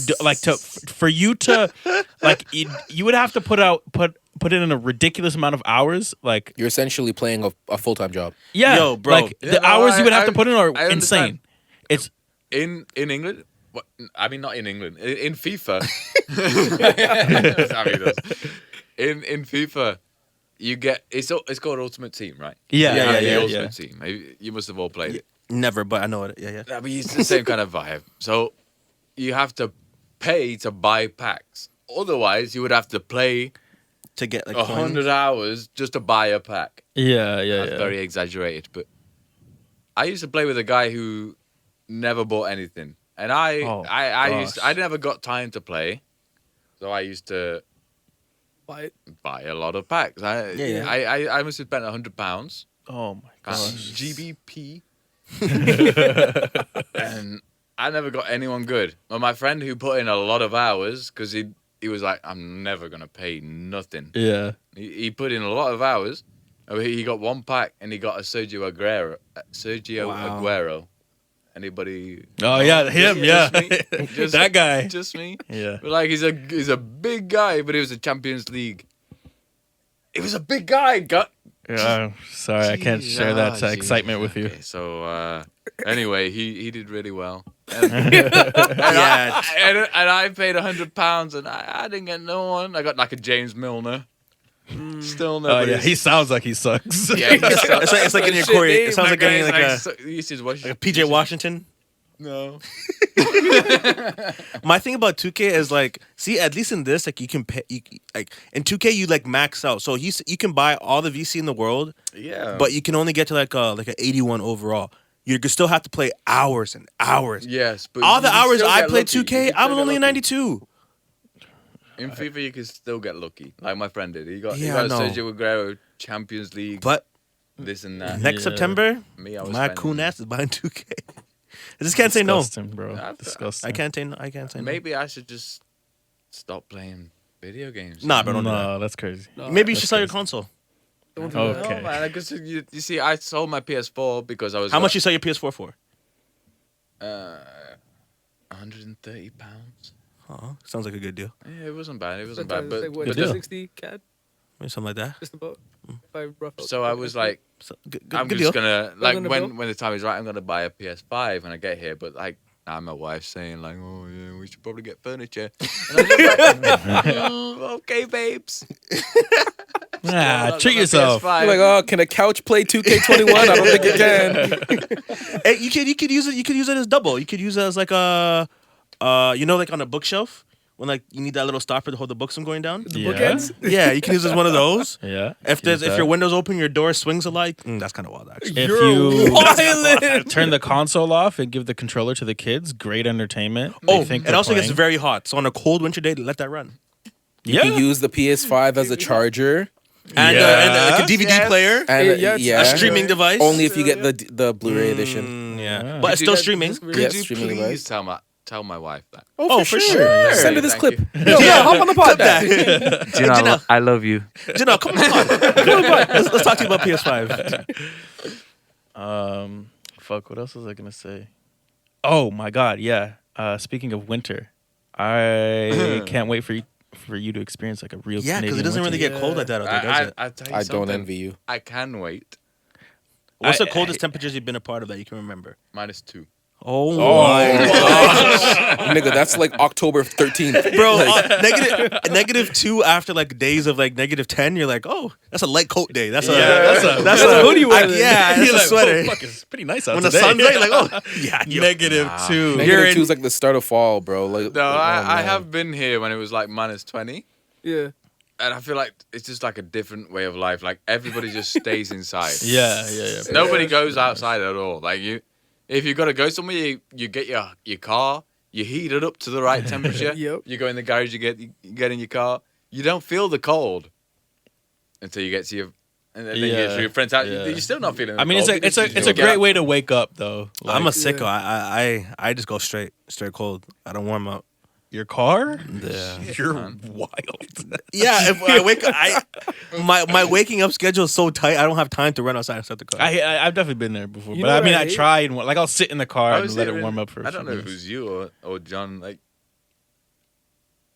for you to like, you would have to put in a ridiculous amount of hours, like. You're essentially playing a full-time job. Yeah, Yo, bro. like Yeah, the no, hours you would have I- to put in are I understand. insane. It's in England. What, I mean, not in England. In FIFA. Sammy does. In FIFA, you get it's called Ultimate Team, right? yeah, Yeah, You have yeah, the Ultimate Team. Maybe you must have all played it. Never, but I know it. Yeah. I mean, it's the same kind of vibe. So you have to pay to buy packs. Otherwise, you would have to play To get like 100 hours just to buy a pack. yeah. That's very exaggerated, but I used to play with a guy who never bought anything, and I never got time to play, so I used to buy a lot of packs. I must have spent £100. Oh my gosh. GBP. And I never got anyone good. Well, my friend who put in a lot of hours, because he was like, I'm never going to pay nothing. Yeah. He put in a lot of hours. He got one pack and he got a Sergio Aguero. Anybody? Oh yeah, him. Just Yeah, me? Just- that guy. Just me. Yeah. But like he's a big guy, but he was a Champions League. He was a big guy. Sorry, I can't share that excitement with you. Okay, so anyway, he did really well. And, Yeah. and I paid £100 and I didn't get no one. I got like a James Milner. Still Oh nobody. yeah, he sounds like he sucks. Yeah, It's like getting your Corey. It sounds like getting like a PJ Washington. No. My thing about 2K is like, see, at least in this, like you can pay, like in 2K you like max out, so you can buy all the VC in the world, Yeah. but you can only get to like an 81 overall. You could still have to play hours and hours. Yes, but All you the can hours still I get played lucky. 2K, You can I was still only get a lucky. 92. In FIFA, you can still get lucky, like my friend did. He got Yeah, I know. Sergio Aguero Champions League, But this and that. next September, Me, I was my spending- coon ass is buying 2K. I just can't say no. Disgusting, bro. Disgusting. I can't say no. I can't say no. Maybe I should just stop playing video games. Nah, bro, don't do that. No, that's crazy. Maybe you should sell your console. Don't do Okay. No, man. Because you see, I sold my PS4 because I was. How much you sell your PS4 for? £130. Oh, sounds like a good deal. Yeah, it wasn't bad. It that. wasn't bad. Sometimes it's But, like, what, Good deal. 60 CAD? Maybe something like that. Just about. If I rough out so the I was like, So, good I'm good just deal. gonna like gonna when build? the time is right, I'm gonna buy a PS5 when I get here. But like now my wife's saying like, oh yeah, we should probably get furniture. And I'm just like, okay, babes. Nah, Not treat my yourself. PS5. You're like, oh, can a couch play 2K21? I don't think it can. Hey, you could use it. You could use it as double. You could use it as like a, like on a bookshelf when like you need that little stopper to hold the books from going down. The Yeah. bookends? Yeah, you can use it as one of those. Yeah. If your window's open, your door swings alike. That's kind of wild, actually. If You're you violent. turn the console off and give the controller to the kids, great entertainment. Oh, They think it they're also gets playing. very hot. So on a cold winter day, let that run. Yeah. You use the PS5 as a charger And, like a DVD Yes. player, and Yeah, a streaming device. only if you get the Blu-ray edition. Yeah, but it's still streaming. Could Yeah, you streaming please device. tell my wife that? Oh, for sure. Yeah. Send her this Thank clip. you. Yo, hop on the pod. Gina, I love you. Janelle, come on. Let's talk to you about PS5. Fuck. What else was I gonna say? Oh my god. Yeah. Speaking of winter, I can't wait for you to experience like a real. Yeah, because Canadian it doesn't really winter. get cold like that out there, does it? I tell you I don't something. envy you. I can wait. What's the coldest temperatures you've been a part of that you can remember? -2. Oh my god, Nigga, that's like October 13th. bro! -2 after like days of like -10. You're like, oh, that's a light coat day. That's a that's a hoodie weather. Yeah, that's You're a like, sweater. "Oh, fuck, it's pretty nice out When the today." sun's out, you're like, oh, yeah, yo. -2. Negative 2 is like the start of fall, bro. Like, No, oh, I man. have been here when it was like -20. Yeah. And I feel like it's just like a different way of life. Like everybody just stays inside. Yeah. Nobody goes outside at all. Like if you got to go somewhere, you get your car, you heat it up to the right temperature. Yep. You go in the garage, you get in your car. You don't feel the cold until you get to your and then you get to your friend's house. Yeah. You're still not feeling. The I mean, cold it's because a you great get- way to wake up though. I'm a Like, sicko. I just go straight cold. I don't warm up. your car. Yeah. You're wild. Yeah, if I wake up, my waking up schedule is so tight. I don't have time to run outside and start the car. I've definitely been there before, You but know I what mean, I I hate? try and like I'll sit in the car I and was let it here warm in- up for. I don't know if it minutes. was you or John. Like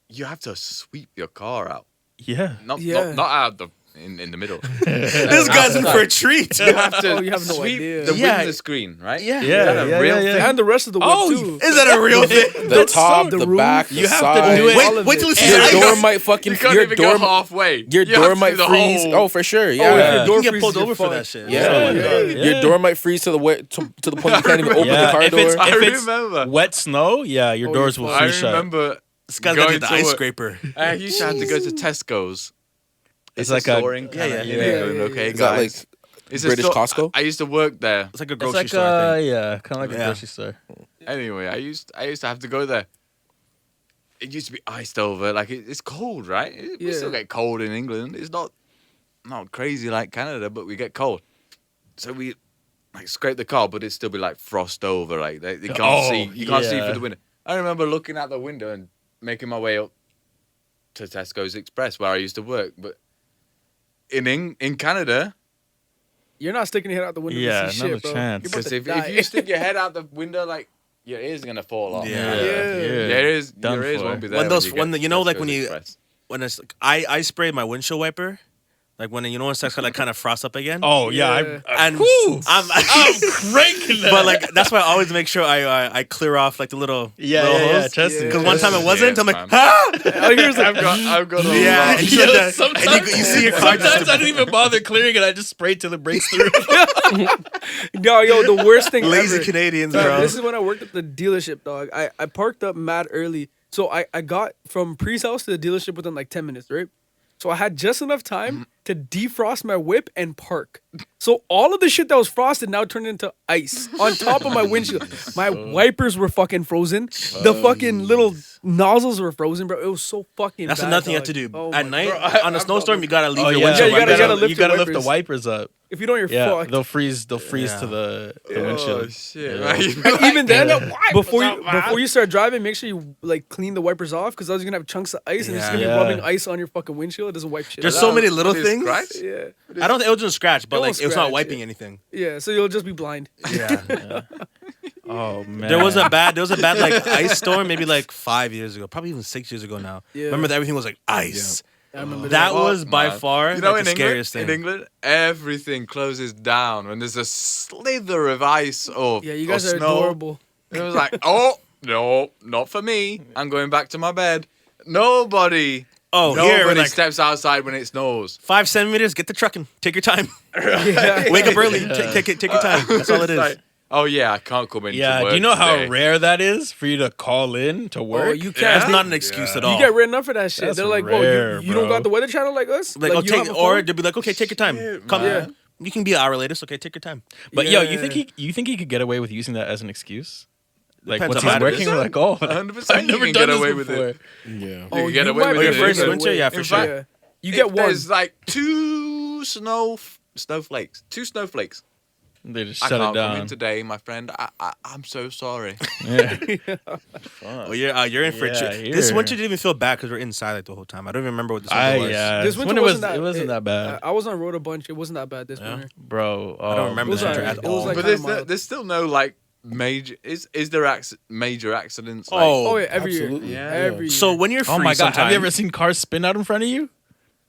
you have to sweep your car out. Yeah. Not Yeah. not out in the middle. This guy's in for a treat. You have to Oh, you have no sweep idea. the Yeah. window screen, right? Yeah. Is that a real thing? And the rest of the whip, Oh, too. Is that a real thing? The That's top, so- the the roof. back, the You have to side. do it. all of Wait till it. you see Your the door ice. might fucking You can't your even door go halfway. your You have door to might do the freeze. whole- Oh, for sure. Oh, if Yeah. your door You get freezes, pulled you're over for fucked. that shit. Yeah. Oh, yeah. Your door might freeze to the way to the point you can't even open Yeah, the car if door. it's- I if it's remember. wet snow, yeah, your Oh, doors you're will fine. I freeze shut. remember. This guy's got going the to ice work. scraper. I used to have to go to Tesco's. It's a like a- store in Canada, yeah, in England, yeah. okay, Is that guys. It's British a store, Costco? I used to work there. It's like a It's grocery like store. I think. yeah, kind of like a Yeah. grocery store. Anyway, I used to have to go there. It used to be iced over. Like it's cold, right? We Yeah. still get cold in England. It's not crazy like Canada, but we get cold. So we like scrape the car, but it'd still be like frost over. Like you can't see. You can't see yeah. through the window. I remember looking out the window and making my way up to Tesco's Express where I used to work. But in Canada, You're not sticking your head out the window Yeah, to see not shit, a bro. chance. You're about because to if die. you stick your head out the window, like your ears are gonna fall off. Yeah. Your ears Done your ears for. won't be there. When those- you when get the- you know, like, Tesco's when you- Express. When it's like, I spray my windshield wiper, like when it starts to like kind of frost up again. Oh yeah, Yeah. and I'm cranking that. but like that's why I always make sure I clear off like the little yeah, little yeah, yeah, holes. trust Yeah. Because one time it Yes, wasn't. I'm like, man. ah! Oh, here's I've got a Yeah, lot. and you, Yo, said that, sometimes, and you see your car just sometimes I don't even bother clearing it. I just spray till it breaks through. Yo, the worst thing lazy ever. Canadians, Dog, bro. this is when I worked at the dealership, dog. I parked up mad early. So I got from Pre's house to the dealership within like 10 minutes, right? So I had just enough time to defrost my whip and park. So all of the shit that was frosted now turned into ice on top of my windshield. My wipers were fucking frozen. The fucking little nozzles were frozen, bro. It was so fucking That's bad, another thing you have dog. to do Oh at my night God. on a snowstorm. You gotta leave Oh your yeah, windshield you gotta- wiper. you gotta lift you gotta your lift the wipers. wipers up. If you don't, you're Yeah, fucked. they'll freeze to Yeah. the Oh windshield. shit! Yeah. Right? And even then, before up, you man? before you start driving, make sure you like clean the wipers off because otherwise you're gonna have chunks of ice and it's gonna be Yeah. rubbing ice on your fucking windshield. It doesn't wipe shit. There's out. so many little What is things. scratch? Yeah, I don't think it was scratch, but It like won't it was not scratch, wiping yeah. anything. yeah. So you'll just be blind. Yeah. Oh man, There was a bad like ice storm maybe like 5 years ago, probably even 6 years ago now. Yeah. Remember that everything was like ice. I remember That Fuck, was by man. far You know, like, in the England, scariest thing. in England, everything closes down when there's a slither of ice or Yeah, you guys or are snow. adorable. It was like, oh no, not for me. I'm going back to my bed. Nobody Oh, here we're Nobody like steps outside when it snows. 5 centimeters. Get the trucking. Take your time. Yeah. Wake up early. Take your time. That's all it is. Like, oh yeah, I can't come into Yeah, work do you know how today. rare that is for you to call in to work? Oh, you can't. That's not an excuse at all. You get written up for that shit. That's They're like, rare, whoa, you don't bro. got the weather channel like us? Like, you oh, don't have take, a or phone? they'll be like, okay, take your time. Shit, Come. man. You can be an hour later. So okay, take your time. But Yeah. yo, you think he could get away with using that as an excuse? Like Depends once on he's how it working, is. we're like, oh, 100% I've you never can done get this away with before. it. Yeah. You get away might with be it. your first get winter, away. yeah, for In sure. fact, Yeah. You if get one. There's like two snowflakes. They just I shut can't it come in down. today, my friend. I'm so sorry. Yeah. Well, you're in for it. Yeah, This here. winter didn't even feel bad because we're inside like the whole time. I don't even remember what this winter was. Yeah, This winter it wasn't that. it wasn't that bad, I was on road a bunch. It wasn't that bad this winter. bro. I don't remember It was this winter alright. at It was all. like- But kinda mild. there's still no like major. Is there major accidents? Like, Oh yeah, every Absolutely. year. Yeah. Every year. So when you're free, Oh my god, have you ever sometimes- seen cars spin out in front of you?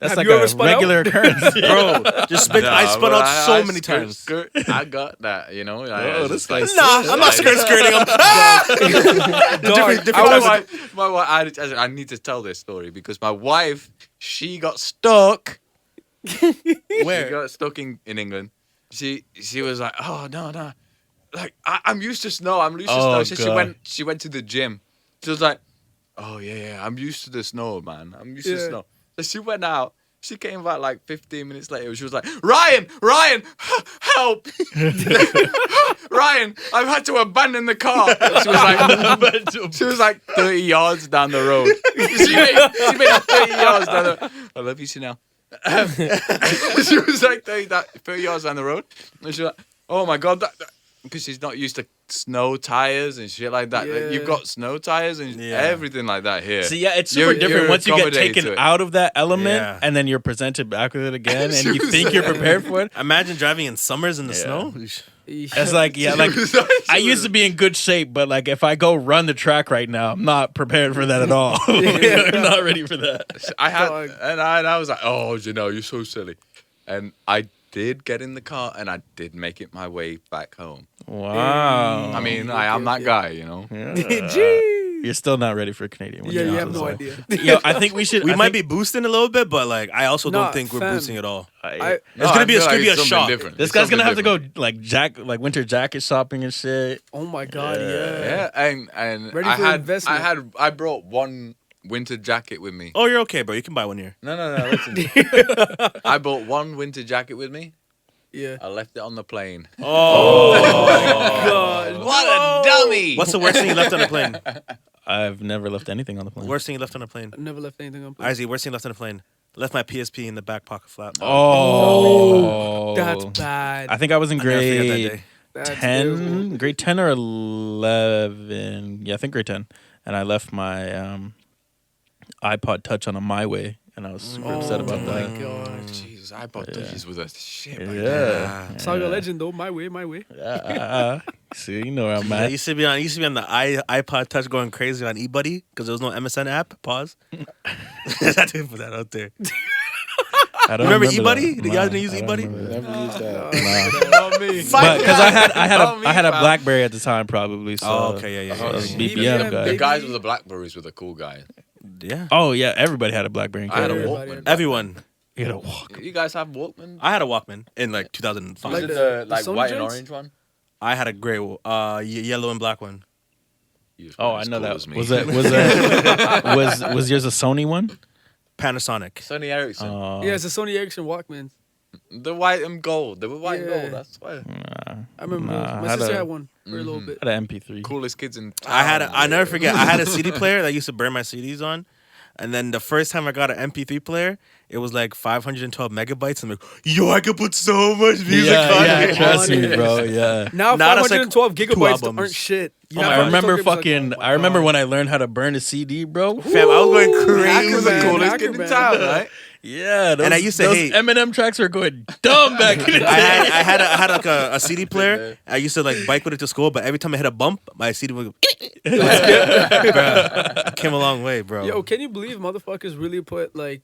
That's Have like you ever a spun out? regular occurrence. bro, just spin. I Nah, spun but out I- so I many skirt- times. I got that, you know. Oh, this guy's Nah, I'm not skirting. I'm Dog, different I types was- My wife, I need to tell this story because my wife, she got stuck. She Where? got stuck in England. She was like, oh no, like I'm used to snow. I'm used to Oh, snow. So God. she went to the gym. She was like, oh yeah, I'm used to the snow, man. I'm used to Yeah. snow. So she went out. She came back like 15 minutes later. She was like, Ryan, help! Ryan, I've had to abandon the car. She was like 30 yards down the road. She made it 30 yards down the road. I love you, Chanel. She was like 30 yards down the road. And she was like, oh my God. Because she's not used to snow tires and shit like that. Like, Yeah. you've got snow tires and Yeah. everything like that here. So yeah, it's super You're different once you get accommodated taken to it. out of that element Yeah. and then you're presented back with it again and She you was think you're like- prepared for it. Imagine driving in summers in the snow. It's like like I used to be in good shape, but like if I go run the track right now, I'm not prepared for that at all. I'm not ready for that. I had, Dog. and I was like, oh, you're so silly. And I did get in the car and I did make it my way back home. Wow. I mean, I am that guy, you know. You're still not ready for a Canadian winter. Yeah, you have so- no idea. Yo, I think we should. We I might think- be boosting a little bit, but like I also Nah, don't think we're fam. boosting at all. I, It's gonna be a something shock. different. This It's guy's gonna have something to different. go like winter jacket shopping and shit. oh my God, yeah. Yeah, and Ready I for had investment. I brought one winter jacket with me. Oh, you're okay, bro. You can buy one here. No, listen. I brought one winter jacket with me. Yeah. I left it on the plane. Oh, God. What a dummy! what's the worst thing you left on a plane? I've never left anything on the plane. Worst thing you left on a plane? I never left anything on plane. Izzy, worst thing you left on a plane? Left my PSP in the back pocket flap. Oh, That's bad. I think I was in I'll never forget that grade day. That's 10, terrible. grade 10 or 11. Yeah, I think grade 10. And I left my iPod Touch on a My Way, and I was super upset about Oh my that. god. Jesus, I bought touches with a shit. Yeah. Saga legend though. My way. See, you know where I'm I at. used to be on the iPod Touch going crazy on eBuddy because there was no MSN app. Pause. I had to put that out there. I don't Remember that. eBuddy? Did y'all Nah, use I don't eBuddy? remember that. Never used that. Not me. But because Not me, I had a fam. BlackBerry at the time, probably. So, Oh, okay, yeah. so I was a BBM, BBM guy. The guys with the Blackberries were the cool guys. Yeah. Oh yeah, everybody had a BlackBerry. in I had a Canada. Walkman. Everyone. You had a walk. You guys have Walkman? I had a Walkman in like 2005. Was Like it the the Sony white and joints? orange one? I had a gray, yellow and black one. You was Oh, not I as know cool that. as me. Was yours a Sony one? Panasonic. Sony Ericsson. Yeah, it's a Sony Ericsson Walkman. The white and gold. They were white and Yeah. gold, that's why. I remember Nah, those. I My had sister a- had one for a little bit. I had an MP3. Coolest kids in town. I never forget. I had a CD player that I used to burn my CDs on. And then the first time I got an MP3 player, it was like 512 megabytes. I'm like, yo, I could put so much music on Yeah, here. trust me, bro. Yeah. Now Nah, that's like 512 two gigabytes albums. aren't shit. You Oh, have I 512 remember gigabytes, like, fucking. oh my I remember God. when I learned how to burn a CD, bro. Fam, I was going He crazy. was the man, coolest hacker kid in man. town, right? Yeah, those, And I used to those hate- Eminem tracks were going dumb back in the day. I had like a CD player. I used to like bike with it to school, but every time I hit a bump, my CD would go. Bruh, came a long way, bro. Yo, can you believe motherfuckers really put like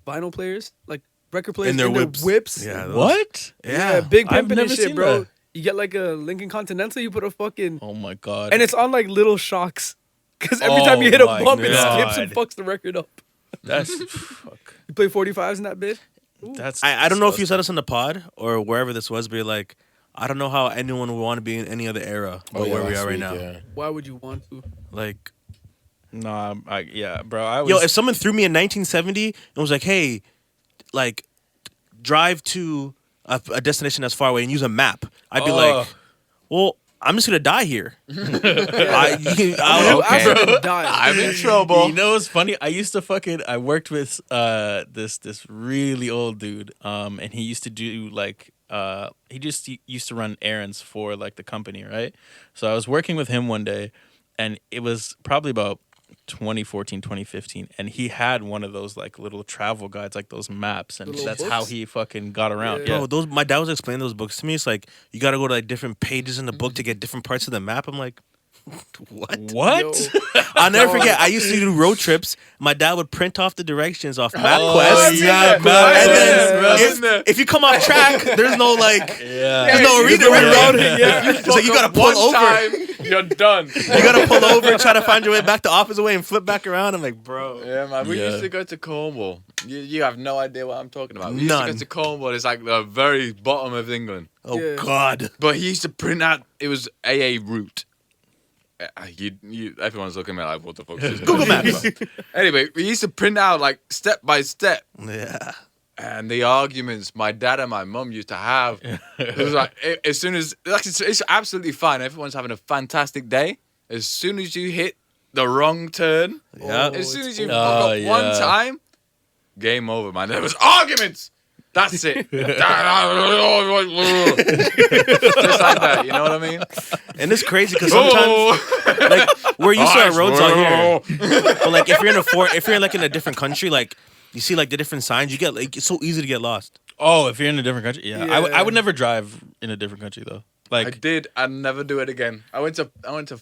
vinyl players, like record players In their whips. Yeah, those- What? Yeah, big I've pimpin' and never shit, seen bro. that. You get like a Lincoln Continental, you put a fucking Oh my god. and it's on like little shocks. Because every Oh time you hit a my bump, it God. skips and fucks the record up. that's fuck. You play 45s in that bitch? That's. I don't know if you said this on the pod or wherever this was, but you're like, I don't know how anyone would want to be in any other era but where we are right now. Yeah. Why would you want to? Like, Nah, yeah, bro. I was. yo, if someone threw me in 1970 and was like, hey, like, drive to a destination that's far away and use a map, I'd be like, well, I'm just gonna die here. I You okay. actually die. I'm in trouble. You know what's funny? I worked with this really old dude, and he used to do like he just used to run errands for like the company, right? So I was working with him one day, and it was probably about 2014, 2015, and he had one of those like little travel guides, like those maps, and Little that's books? how he fucking got around. Yeah. Yeah. Bro, my dad was explaining those books to me. It's like you got to go to like different pages in the book to get different parts of the map. I'm like, what? What? Yo. I'll never forget. I used to do road trips. My dad would print off the directions off MapQuest. Oh, yeah, and then MapQuest. if you come off track, there's no like, Yeah. there's no rerouting. Yeah. So you gotta pull over. Time, you're done. You gotta pull over, try to find your way back the opposite way, and flip back around. I'm like, bro. Yeah, man. We Yeah. used to go to Cornwall. You have no idea what I'm talking about. We used None. to go to Cornwall. It's like the very bottom of England. Oh Yeah. God. But he used to print out. It was AA route. Everyone's looking at me like, what the fuck is this? Google Maps. Anyway, we used to print out like step by step. Yeah. And the arguments my dad and my mum used to have, it was like, as soon as, like, it's absolutely fine. Everyone's having a fantastic day. As soon as you hit the wrong turn, Yeah. as soon as you fuck Oh, up one yeah. time, game over, man. There was arguments. That's it. Just like that, you know what I mean? And it's crazy because sometimes, like, we're used to our roads out here, but like if you're like in a different country, like you see like the different signs, you get like it's so easy to get lost. Oh, if you're in a different country, yeah. I Yeah. would never drive in a different country though. I Like, did. I'd never do it again. I went to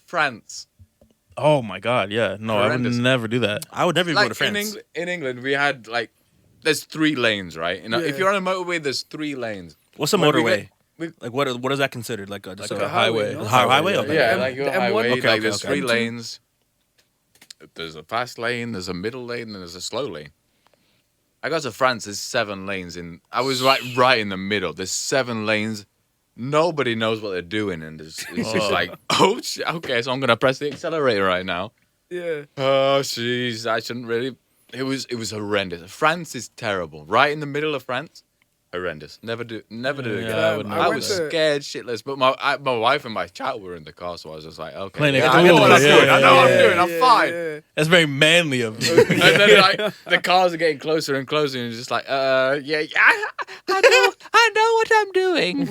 France. oh my god, yeah. No, I would Horrendous. never do that. I would never even go to Like France. in England, we had like there's 3 lanes, right? You know, if Yeah. you're on a motorway, there's 3 lanes. What's a When we motorway? get- Like what is that considered? Like a, just Like a a highway. no? highway? Yeah. Okay. Yeah, M- like your the M1? highway. Okay, like okay, there's okay. 3 lanes. There's a fast lane, there's a middle lane, and there's a slow lane. I got to France. There's 7 lanes in. I was right in the middle. There's 7 lanes. Nobody knows what they're doing, and it's just like, oh, shit, okay, so I'm gonna press the accelerator right now. Yeah. Oh, jeez, I shouldn't really. It was horrendous. France is terrible. Right in the middle of France, horrendous. Never do it again. Yeah, I would I never was do that. scared shitless, but my wife and my child were in the car, so I was just like, okay, Playing it I know cool, what I'm yeah, doing. I know what I'm yeah, doing. I'm fine. That's very manly of you. And then like the cars are getting closer and closer, and it's just like, I know what I'm doing.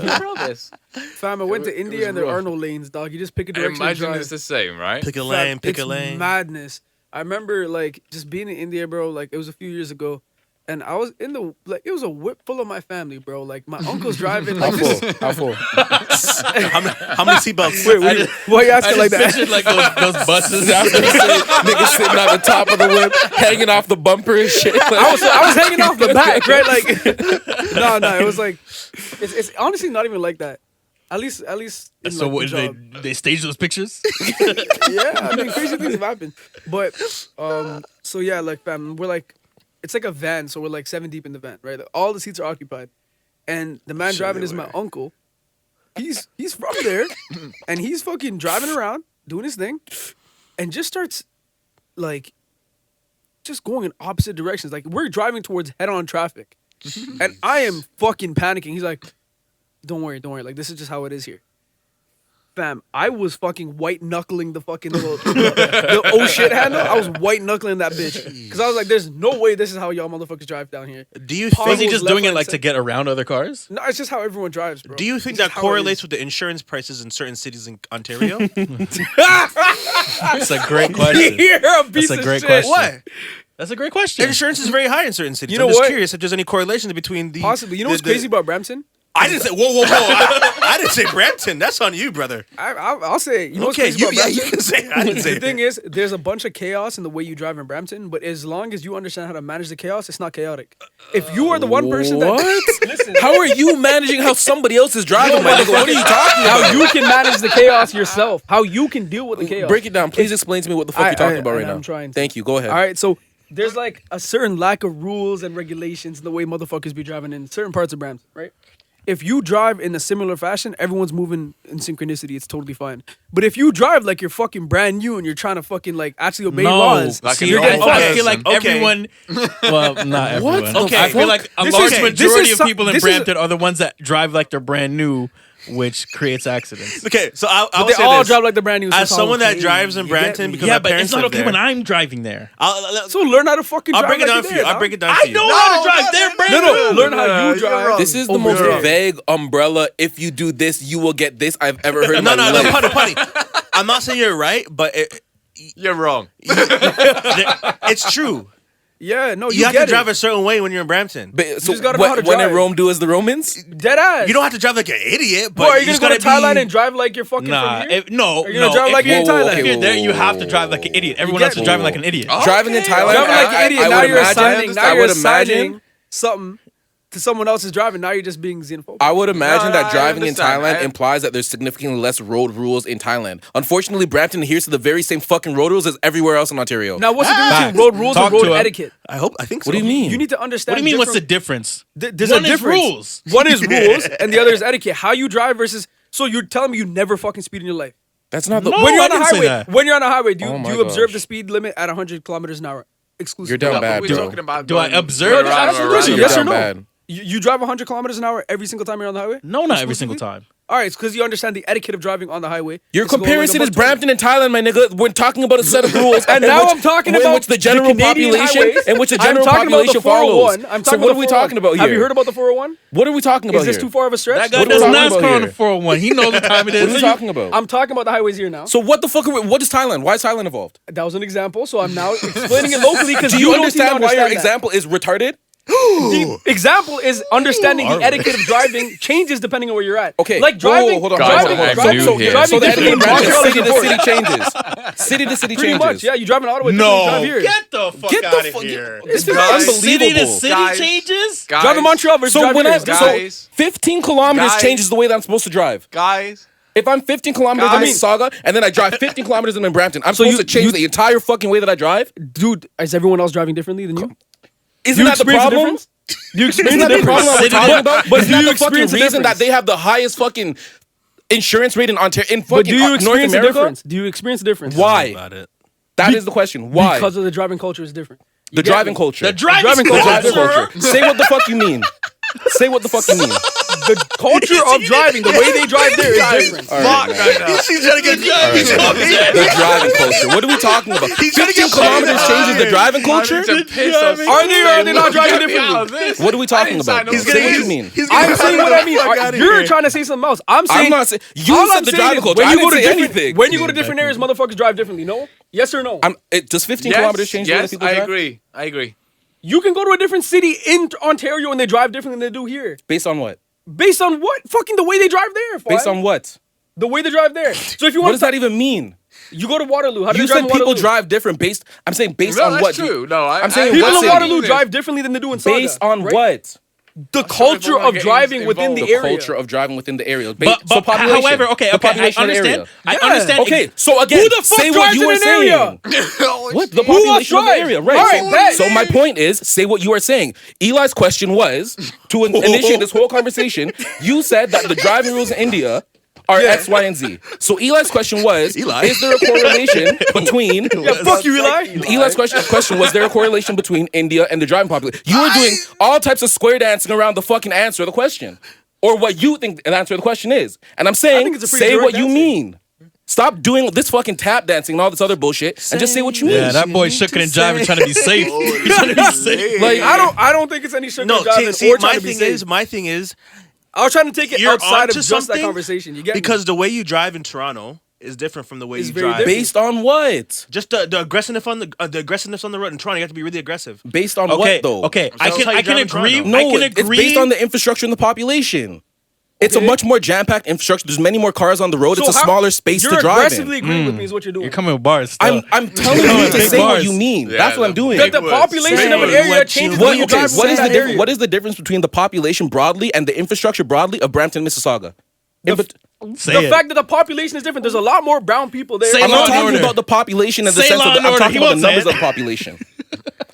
I promise. Fam, I went to It was India and there rough. are no lanes, dog. You just pick a I direction and imagine drive. it's the same, right? Pick a Fam, lane, pick a it's lane. madness. I remember like just being in India, bro. Like it was a few years ago, and I was in the like it was a whip full of my family, bro. Like my uncle's driving. How Like full? this. How full? How many seatbelts? Wait, why you asking like that? Pictured like those buses. Niggas sitting on the top of the whip, hanging off the bumper and shit. I was hanging off the back, right? Like, no, it was like, it's honestly not even like that. At least. In, So like, what, the job. they stage those pictures? Yeah, I mean, crazy things have happened. But, so yeah, like, fam, we're like, it's like a van, so we're like 7 deep in the van, right? All the seats are occupied, and the man driving is my uncle. He's from there, and he's fucking driving around doing his thing, and just starts like just going in opposite directions. Like we're driving towards head-on traffic, and I am fucking panicking. He's like, "Don't worry. Like this is just how it is here." Fam, I was fucking white knuckling the fucking little the oh shit handle. I was white knuckling that bitch because I was like, "There's no way this is how y'all motherfuckers drive down here." Do you Was he think? just left, doing it right, like to center. get around other cars? No, it's just how everyone drives, bro. Do you think It's that just how it correlates is. with the insurance prices in certain cities in Ontario? That's a great question. You're a piece That's a of great shit. question. What? That's a great question. Insurance is very high in certain cities. You know I'm just what? curious if there's any correlation between the Possibly. You know what's crazy about Brampton? I didn't say. Whoa! I didn't say Brampton. That's on you, brother. I'll say it. You know what's Okay, crazy about Brampton? you can say it. I didn't say The thing it. is, there's a bunch of chaos in the way you drive in Brampton, but as long as you understand how to manage the chaos, it's not chaotic. If you are the one person that listen, How are you managing how somebody else is driving, my nigga? What are you talking about? how you can manage the chaos yourself, how you can deal with the chaos. Break it down. Please explain to me what the fuck you're talking about right now. I'm trying to. Thank you. Go ahead. All right, so there's like a certain lack of rules and regulations in the way motherfuckers be driving in certain parts of Brampton, right? If you drive in a similar fashion, everyone's moving in synchronicity. It's totally fine. But if you drive like you're fucking brand new and you're trying to fucking like actually obey laws, Like see, an I old feel like person. everyone. Well, not everyone. the Okay. I feel like a This large is- majority this is of people in this is- Brampton are the ones that drive like they're brand new, which creates accidents. Okay, so I'll but they say all this. drive like they're brand new. so As it's all someone that okay. drives in You get Brampton, me? because Yeah, my but parents it's not live okay there. when I'm driving there. So learn how to fucking I'll drive. break it like down you for you. did, I'll dog. break it down I for you. know how to drive. They're brand No, new. learn how you you're drive. wrong. This is the Oh, most bro. vague umbrella. If you do this, you will get this I've ever heard in No, my no, life. Putty. I'm not saying you're right, but You're wrong. it's true. Yeah, no, You have get to drive it. a certain way when you're in Brampton. But, so just gotta know how to when in drive. Rome, do as the Romans. Dead ass. You don't have to drive like an idiot, but Boy, are you just gonna go to gotta Thailand be... and drive like you're fucking Nah, from here? no, Are you gonna no. drive If like you're in you're- Thailand? If you're there, you Whoa, have to whoa, drive like an idiot. Everyone else is get- driving like an idiot. Driving in Thailand, Driving like an idiot. I Now would you're imagine. assigning. Now I you're would imagine. assigning something to someone else's driving. Now you're just being xenophobic. I would imagine No, that I driving in understand. Thailand implies that there's significantly less road rules in Thailand. Unfortunately, Brampton adheres to the very same fucking road rules as everywhere else in Ontario. Now, what's the difference Facts. between road rules Talk and road to him. etiquette? I think so. What do you mean? You need to understand. What do you mean? What's the different- difference? There's One a is difference. rules. One is rules, and the other is etiquette. How you drive versus. So you're telling me you never fucking speed in your life? That's not the. No. When you're I on the didn't say highway, that. when you're on a highway, do you, Oh my do you observe gosh. the speed limit at 100 kilometers an hour? Exclusively. You're down No, but bad, we're bro. talking about Do I going observe? around and Absolutely. around and Yes or down no? bad. You drive 100 kilometers an hour every single time you're on the highway? No, not every single time. All right, it's because you understand the etiquette of driving on the highway. You're It's going comparing like cities above 20. Brampton and Thailand, my nigga. We're talking about a set of rules, And in now which- I'm talking in about which the general Canadian population, highways. in which the I'm general talking about the population follows. 401. I'm So talking what about are we the talking about here? Have you heard about the 401? What are we talking about Is this here? too far of a stretch? That guy What are does we talking about NASCAR on here? the 401. He knows what time it What are we is. talking about? I'm talking about the highways here now. So what the fuck? What is Thailand? Why is Thailand involved? That was an example, so I'm now explaining it locally because Do you understand why your that. example is retarded? The example is understanding the etiquette of driving changes depending on where you're at. Okay, like driving, hold on, driving, hold on. driving, I'm so new here. driving So the etiquette differently in in Brampton, Montreal city is to city important. changes. City to city Pretty changes. much, yeah. You drive an Ottawa, different drive here. Get the fuck Get the out of fuck- here. It's Guys, City to unbelievable. city Guys. changes? Guys, Driving Montreal versus So driving when I here. Guys. so 15 kilometers Guys. changes the way that I'm supposed to drive. guys, If I'm 15 kilometers in Guys. Mississauga and then I drive 15 kilometers in Brampton, I'm supposed to change the entire fucking way that I drive. Dude, is everyone else driving differently than you? Isn't that the problem? Do you experience Isn't that the problem that we're talking about? But Isn't do that you the fucking experience a reason that difference? they have the highest fucking insurance rate in Ontario in But fucking do you North experience a America? difference? Do you experience a difference? Why? About it. That is the question. Why? Because of the driving culture is different. You The get driving me? culture. The driving The driving culture. culture. Say what the fuck you mean. Say what the fuck you mean. The culture of driving, the way they drive there is different. All right, man. He's trying to get The driving culture. What are we talking about? 15 kilometers changes the driving culture? Are they or are they not driving differently? What are we talking about? Say what you mean. I'm saying what I mean. You're trying to say something else. I'm not saying. You all said I'm the saying driving is culture. I didn't say anything. when you go to different areas, motherfuckers drive differently. No? Yes or no? Does 15 kilometers change the way that people drive? I agree. You can go to a different city in Ontario and they drive differently than they do here. Based on what? Based on what? Fucking the way they drive there. Based on what? The way they drive there. So if you What want does that even mean? you go to Waterloo. How do You they drive said in people Waterloo? drive different based. I'm saying based No, on that's what? true. No, I'm saying People what in city? Waterloo drive differently than they do in Saga. Based on right? what? The culture of driving within the The area. culture of driving within the area. But population. however, The okay, I population of the understand. area. I Yeah. understand. Okay, so again, Who the fuck say what drives you in were an saying. area? What? The Who else population of the drives? area, right? All right, bet. So my point is, say what you are saying. Eli's question was, to initiate this whole conversation, you said that the driving rules in India are X, Y, and Z. So Eli's question was, Eli. is there a correlation between... Yeah, fuck you, Eli. Eli's question was there a correlation between India and the driving population? You were doing all types of square dancing around the fucking answer of the question. Or what you think an answer of the question is. And I'm saying, think it's a pretty say what direct you answer. mean. Stop doing this fucking tap dancing and all this other bullshit and just say what you mean. Yeah, that boy shooking and jiving trying to be safe. He's trying to be safe. Like, I don't think it's any sugar No, driving see, or trying to be safe. my thing is, I was trying to take it you're outside of onto just that something conversation. You get me? because the way you drive in Toronto is different from the way It's you very drive. different. based on what? Just the aggressiveness on the aggressiveness on the road in Toronto. You have to be really aggressive. Based on Okay, what though? okay. that's how I you can drive in agree. Toronto. No, I can it's agree. based on the infrastructure and the population. It's a Okay. much more jam-packed infrastructure. There's many more cars on the road. So it's a how- smaller space to You're drive aggressively in. agreeing with me is what you're doing. You're coming with bars. I'm telling you to Big say what bars. you mean. Yeah, That's what I'm the doing. big that the words. population Say of an what area you changes mean. when you drive What is within that area. what is the difference between the population broadly and the infrastructure broadly of Brampton, Mississauga? Say The it. fact that the population is different. There's a lot more brown people there. Say I'm Law not and talking Order. about the population in the Say sense Law of and I'm Order. talking He about the won't say numbers it. of the population.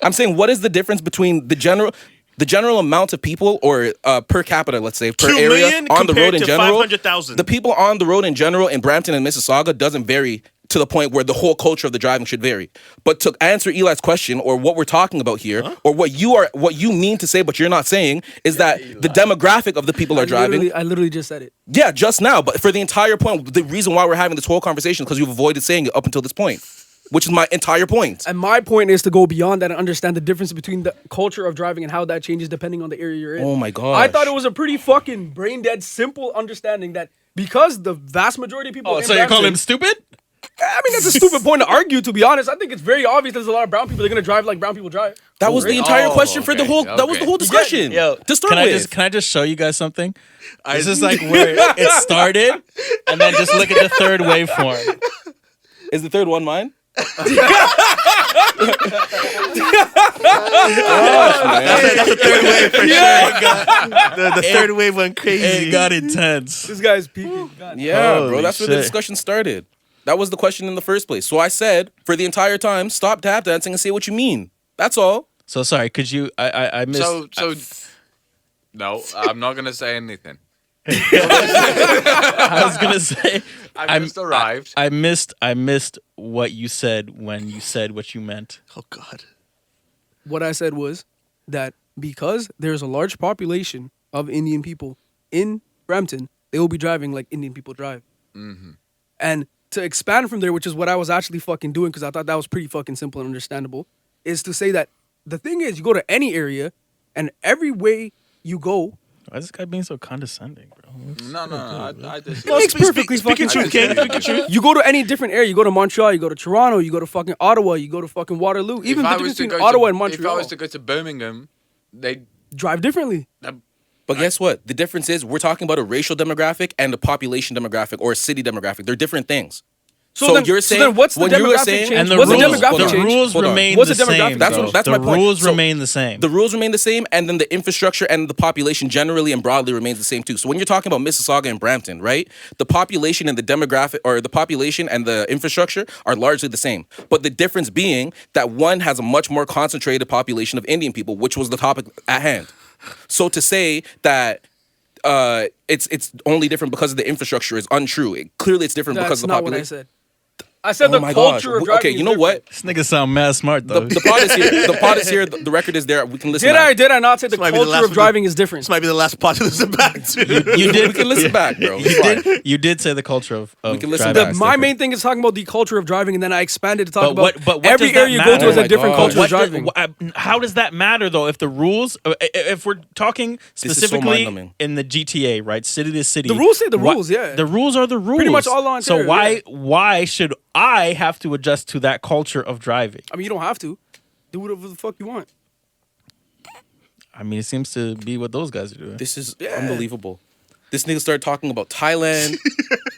I'm saying what is the difference between the general amount of people or per capita, let's say, per 2 area million on the road compared in to general. 500,000. The people on the road in general in Brampton and Mississauga doesn't vary to the point where the whole culture of the driving should vary. But to answer Eli's question or what we're talking about here, or what you mean to say but you're not saying, is that the demographic of the people are driving. I literally just said it. Yeah, just now. But for the entire point, the reason why we're having this whole conversation is because you've avoided saying it up until this point, which is my entire point. And my point is to go beyond that and understand the difference between the culture of driving and how that changes depending on the area you're in. Oh my gosh. I thought it was a pretty fucking brain dead simple understanding that because the vast majority of people Oh, in so you call Brampton- him stupid? I mean, that's a stupid point to argue, to be honest. I think it's very obvious there's a lot of brown people that are going to drive like brown people drive. That was the entire Oh, question for the okay, whole. That was the okay. whole discussion. To start with. Can I just show you guys something? This is like where it started, and then just look at the third waveform. Is the third one mine? That's the third wave for sure. The third wave went crazy. It got intense. This guy's peeking. God. Yeah, bro. Holy That's where the shit. discussion started. That was the question in the first place. So I said for the entire time, stop tap dancing and say what you mean. That's all. So sorry. Could you? I missed. So no, I'm not gonna say anything. I was gonna say. I just arrived. I missed what you said when you said what you meant. Oh God. What I said was that because there's a large population of Indian people in Brampton, they will be driving like Indian people drive. Mm-hmm. And to expand from there, which is what I was actually fucking doing because I thought that was pretty fucking simple and understandable, is to say that the thing is you go to any area and every way you go, Why is this guy being so condescending, bro? No, I disagree. No, it's perfectly speaking fucking truth, King. Speaking truth. you go to any different area, you go to Montreal, you go to Toronto, you go to fucking Ottawa, you go to fucking Waterloo, even the difference between Ottawa and If I Montreal, was to go to Birmingham, they drive differently. But guess what? The difference is we're talking about a racial demographic and a population demographic or a city demographic. They're different things. So then, you're saying then what's the when you were demographic saying- change? And the What's rules, the demographic the change? rules Hold on. remain What's the the demographic? same. That's though. what- that's the my point. rules So- remain the same. The rules remain the same, and then the infrastructure and the population generally and broadly remains the same too. So when you're talking about Mississauga and Brampton, right? The population and the demographic, or the population and the infrastructure are largely the same. But the difference being that one has a much more concentrated population of Indian people, which was the topic at hand. So to say that it's only different because of the infrastructure is untrue. Clearly, it's different because That's of the not what I population. said. I said the culture of driving. Okay, you know what? This nigga sound mad smart though. The pod is here. The pod is here. The record is there. We can listen. Did I not say the might be the culture last of one driving is different? This might be the last pod to listen back to. You did. We can listen back, bro. You did say the culture of We can listen driving. back. My main thing is talking about the culture of driving, and then I expanded to talk But about what every does that area you go matter? to is Oh a my different God. culture of driving. How does that matter though? If the rules, if we're talking is so specifically mind-numbing. in the GTA, right, city to city, The rules say the what- rules, yeah. the rules are the rules. Pretty much all on So Ontario, why should I have to adjust to that culture of driving? I mean, you don't have to. Do whatever the fuck you want. I mean, it seems to be what those guys are doing. This is unbelievable. This nigga started talking about Thailand.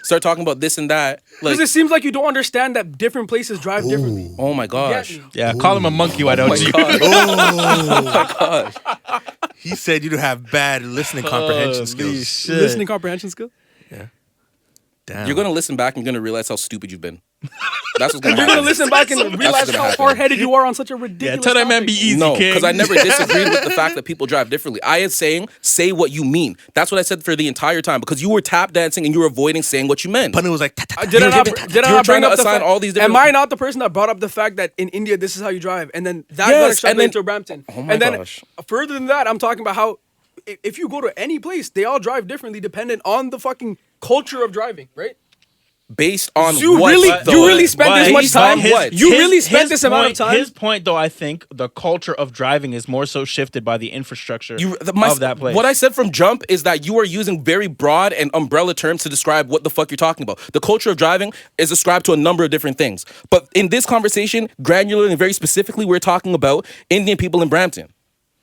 Start talking about this and that. Like, Because it seems like you don't understand that different places drive differently. oh my You gosh. get me? Yeah, call him a monkey. Why Oh don't my you? god. Oh my gosh. He said you have bad listening comprehension skills. Shit. Listening comprehension skill. Damn. You're gonna listen back and you're gonna realize how stupid you've been. That's what's gonna You're happen. gonna listen back and realize gonna how happen. hard-headed you are on such a Yeah, ridiculous. tell that man topic. be easy, No, king. because I never disagreed with the fact that people drive differently. I am saying, say what you mean. That's what I said for the entire time because you were tap dancing and you were avoiding saying what you meant. Punny was like, "Ta, ta, ta." Did I You not, were did I trying not bring to up the assign fact? all these different- Am I not the person that brought up the fact that in India this is how you drive, and then that Yes, got and then- extrapolated to Brampton? Oh my and then gosh. further than that, I'm talking about how if you go to any place, they all drive differently dependent on the fucking culture of driving, right? Based on You what? really- though? you really spent this much Based on time? what? You really spent this amount of time? His point, though, I think the culture of driving is more so shifted by the infrastructure of that place. What I said from jump is that you are using very broad and umbrella terms to describe what the fuck you're talking about. The culture of driving is ascribed to a number of different things. But in this conversation, granularly and very specifically, we're talking about Indian people in Brampton,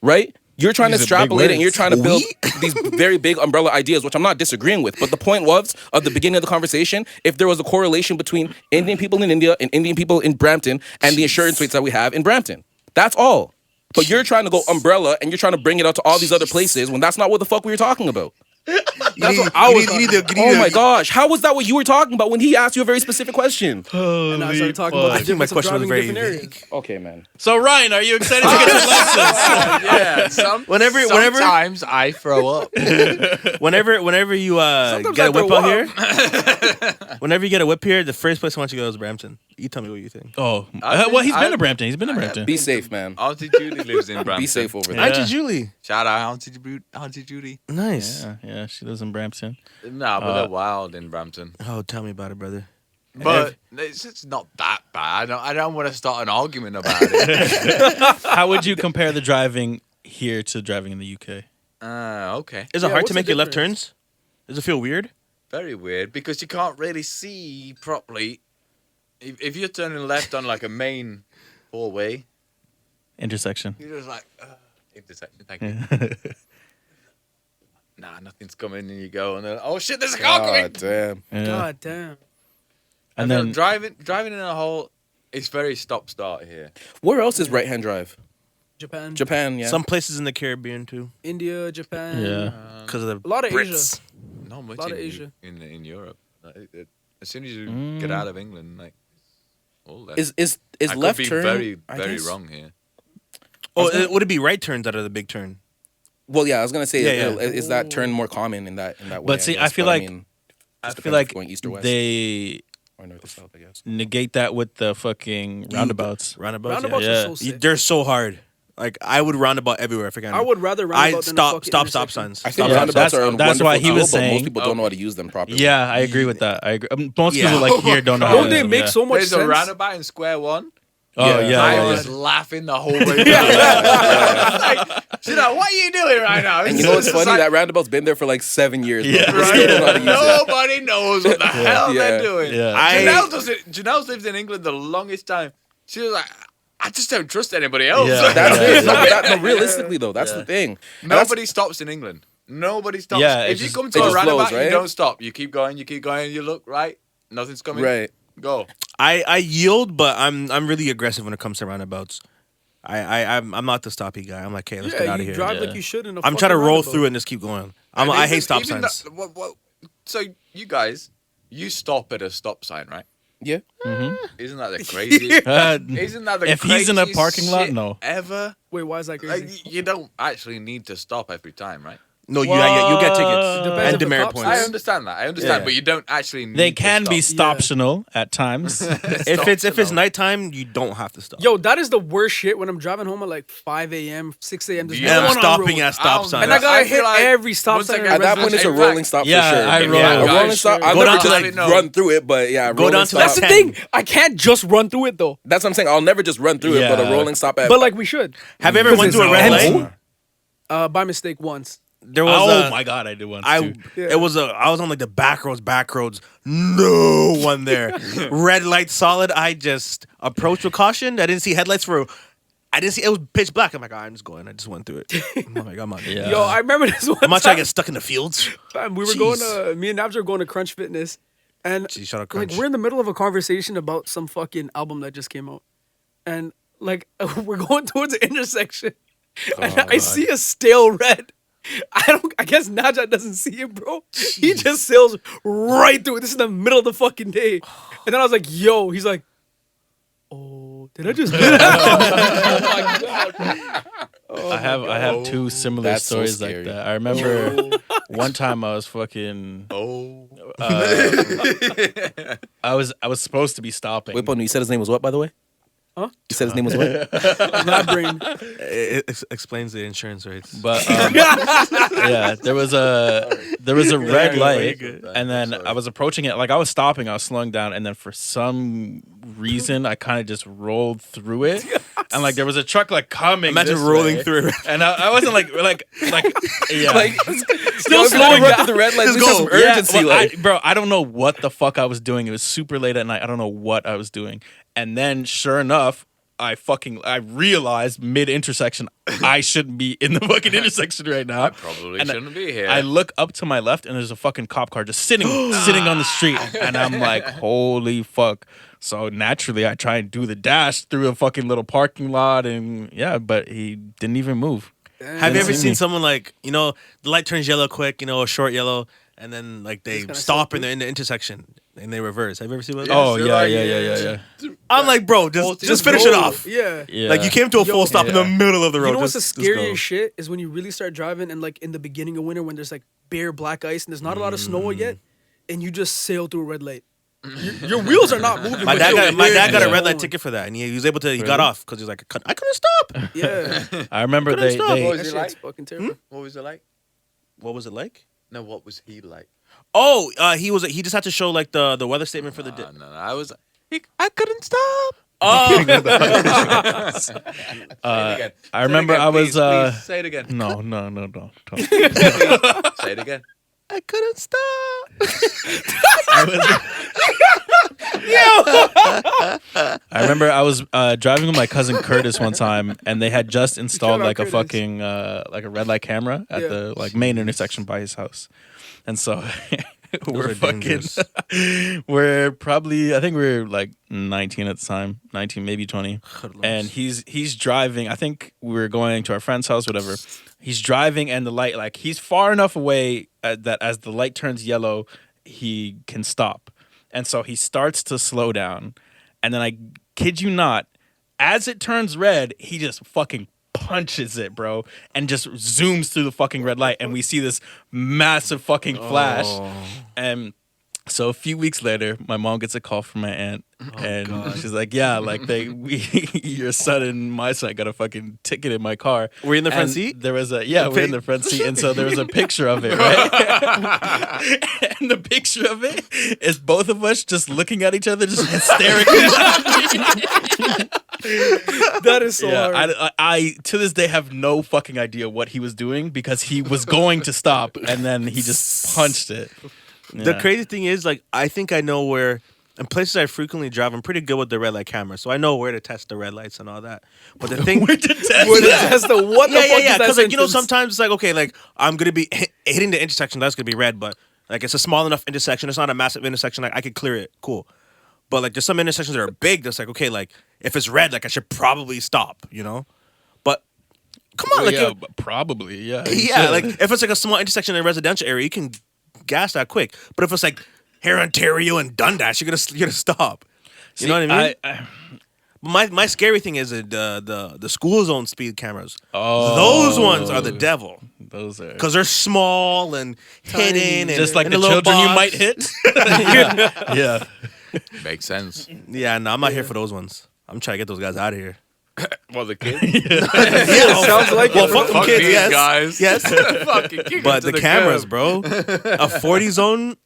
right? You're trying to These are big extrapolate it and you're words. trying to build these very big umbrella ideas, which I'm not disagreeing with. But the point was, at the beginning of the conversation, if there was a correlation between Indian people in India and Indian people in Brampton and the insurance rates that we have in Brampton. That's all. But you're trying to go umbrella and you're trying to bring it out to all these other places when that's not what the fuck we were talking about. That's what I was. Oh my gosh. How was that what you were talking about when he asked you a very specific question? And I started talking about the I think my difference of question was driving very in different areas. vague. Okay, man. So Ryan, are you excited to get your license? Yeah. Whenever- Sometimes I throw up. Whenever you Sometimes get I a whip throw out here, whenever you get a whip here, the first place I want you to go is Brampton. You tell me what you think. Oh, I well, he's think been I- to Brampton. He's been to Brampton. Be safe, man. Auntie Judy lives in Brampton. Be safe over there. Yeah. Auntie Julie. Shout out Auntie Judy. Nice. Yeah, she lives in Brampton. Nah, but they're wild in Brampton. Oh, tell me about it, brother. But it's just not that bad. I don't want to start an argument about it. How would you compare the driving here to driving in the UK? Okay. Is it Yeah, hard what's to the make your left difference? turns? Does it feel weird? Very weird because you can't really see properly. If you're turning left on like a main four-way, Intersection. you're just like, intersection, thank you. Nah, nothing's coming, and you go, and then, oh shit, there's a car coming. God damn. Yeah. God damn. And I feel then driving in a hole, it's very stop-start here. Where else is right-hand drive? Japan, Japan, yeah. Some places in the Caribbean too, India, Japan. Yeah. because of the A lot of Brits. Asia. Not much Lot of in, Asia. in Europe. As soon as you get out of England, like all that. Is I left could be turn very I very guess? wrong here. Oh, would it be right turns that are the big turn? Well, yeah, I was gonna say, Yeah, yeah. is that turn more common in that way? But see, guess. I feel But like- mean, I just feel depends if like going east or west they or north or south, I guess. negate that with the fucking roundabouts. Roundabouts. Roundabouts Yeah. are so Yeah. sick. They're so hard. Like I would roundabout everywhere if I can. I would rather roundabout than a stop fucking stop intersection. signs. I think Yeah, roundabouts are a that's why he wonderful was tool, but saying- most people don't know how to use them properly. Yeah, I agree with that. I agree. Most Yeah. people like here don't know. how Don't to they use them, make yeah. so much There's sense? a roundabout in Square One. Oh Yeah. yeah, I yeah, was yeah. laughing the whole way down. Like, what are you doing right now? And you know what's funny? That roundabout's been there for like 7 years. Yeah. Bro. We still don't know how to use it. Nobody knows what the hell Yeah. they're doing. Yeah. Janelle lives in England the longest time. She was like, I just don't trust anybody else. Yeah. That's Yeah. it. No, but no, realistically though, that's the thing. And that's- Nobody stops in England. Nobody stops. Yeah, if it's you just- come it to a just roundabout, flows, right? you don't stop. You keep going, you look right. Nothing's coming. Right. Go. I yield, but I'm really aggressive when it comes to roundabouts. I'm not the stoppy guy. I'm like, hey, let's get Yeah, out of you here. drive Yeah. like you should in a I'm trying to fucking roll roundabout. through it and just keep going. I And hate even- stop even signs. so you guys, you stop at a stop sign, right? Yeah. Isn't that the crazy? Isn't that the If he's in a craziest parking lot, shit no. ever? Wait, why is that crazy? Like, you don't actually need to stop every time, right? No, you get tickets Depends and if the demerit cops- points. I understand that. I understand, Yeah. but you don't actually. Need They to can be stop. stoptional at times. If it's nighttime, you don't have to stop. Yo, that is the worst shit when I'm driving home at like 5 a.m., 6 a.m. There's Yeah. no And I'm one on stopping road. at stop I'll- signs. And I gotta I hit feel like every stop once I sign. get in At that point, it's a residential. rolling stop Yeah, for sure. I Yeah, roll. a Guys, rolling stop. I'll go never down to, just like, run through it, but yeah, Go rolling down to, stop. like, That's the 10. thing. I can't just run through it though. That's what I'm saying. I'll never just run through it, but a Yeah. rolling stop at. But like we should. Have you ever went Because through a it's red empty. light? By mistake once. There was Oh a, my god, I did once I too. Yeah. it was I was on like the back roads. No one there. Red light solid. I just approached with caution. I didn't see headlights for. I didn't see it was pitch black. I'm like, I just went through it. I'm like, I'm not. Yeah. Yo, I remember this one I'm not trying to time. get stuck in the fields. We were going to me and Nabs were going to Crunch Fitness, and Jeez, shout out like Crunch. we're in the middle of a conversation about some fucking album that just came out, and like we're going towards the intersection, and I see a stale red. I guess Najat doesn't see it, bro. He just sails right through it. This is the middle of the fucking day, and then I was like, "Yo," he's like, "Oh, did I just?" do that?" I have two similar That's so stories like scary. that. I remember one time I was fucking Oh. I was supposed to be stopping. Wait, Pony, you said his name was what, by the way? Huh? You said his name was what? My brain. It explains the insurance rates. But yeah, there was a red light, and then I was approaching it. Like I was stopping, I was slowing down, and then for some reason I kind of just rolled through it, and like there was a truck like coming. Imagine this rolling way, through it. and I wasn't like yeah. Like, Still if you're gonna slowing run down. through the red light, Just there's some go. urgency. well, like, bro, I don't know what the fuck I was doing. It was super late at night. I don't know what I was doing. And then, sure enough, I realized mid intersection I shouldn't be in the fucking intersection right now. I probably And shouldn't be here. I look up to my left and there's a fucking cop car just sitting on the street, and I'm like, holy fuck. So naturally, I try and do the dash through a fucking little parking lot, and yeah, but he didn't even move. Have you ever see seen me. someone like, the light turns yellow quick, a short yellow, and then like they kinda stop slow in the intersection and they reverse? Have you ever seen one? Oh so yeah, like, yeah. I'm like, bro, just finish go. it off. Yeah. Yeah. Like you came to a full stop in the middle of the road. You know what's the Just go. scariest shit is when you really start driving and like in the beginning of winter when there's like bare black ice and there's not a lot of snow yet, and you just sail through a red light. Your wheels are not moving. My but dad you're got a Yeah. red light going. ticket for that, and he was able to. He got off because he was like, I couldn't stop. Yeah, I remember Couldn't stop. What they was that he shit's like? fucking terrible. What was it like? What was it like? No, what was he like? Oh, he just had to show like the weather statement for the day. No, I couldn't stop. Oh, Again. I remember Say it again, I was please say it again. no. Say it again. I couldn't stop. I remember I was driving with my cousin Curtis one time, and they had just installed Shout out like a Curtis. fucking like a red light camera at Yeah. the like main intersection by his house, and so we're are fucking dangerous. we're probably I think we're like 19 at the time, 19 maybe 20, and he's driving. I think we were going to our friend's house, whatever. He's driving, and the light like he's far enough away that as the light turns yellow, he can stop. And so he starts to slow down. And then I kid you not, as it turns red, he just fucking punches it, bro. And just zooms through the fucking red light. And we see this massive fucking flash. And so a few weeks later, my mom gets a call from my aunt. And she's like, yeah, like your son and my son got a fucking ticket in my car. Were you in the front And seat? There was we're in the front seat. And so there was a picture of it, right? And the picture of it is both of us just looking at each other, just hysterically laughing. That is so Yeah, hard. I to this day have no fucking idea what he was doing because he was going to stop and then he just punched it. The Yeah. crazy thing is, like, I think I know where. In places I frequently drive, I'm pretty good with the red light camera, so I know where to test the red lights and all that. But the thing, Where to test Where the that? test the what the fuck is that because like sentence? sometimes it's like okay, like I'm gonna be hitting the intersection, that's gonna be red, but like it's a small enough intersection, it's not a massive intersection, like I could clear it, cool. But like there's some intersections that are big, that's like okay, like if it's red, like I should probably stop, But come on, Oh, like yeah, probably, yeah. you yeah, should. like if it's like a small intersection in a residential area, you can gas that quick. But if it's like here Ontario and Dundas, you're gonna stop. You know what I mean? My scary thing is the school zone speed cameras. Oh. Those ones are the devil. Those are Because they're small and hidden, and just like in the a little children you box. might hit. Yeah. Makes sense. Yeah, no, I'm not here for those ones. I'm trying to get those guys out of here. Well, the kids. Yeah, sounds like well, it. fuck them Fuck kids, these yes, guys. yes. Fucking kick But them the to cameras, curb. bro, a 40 zone,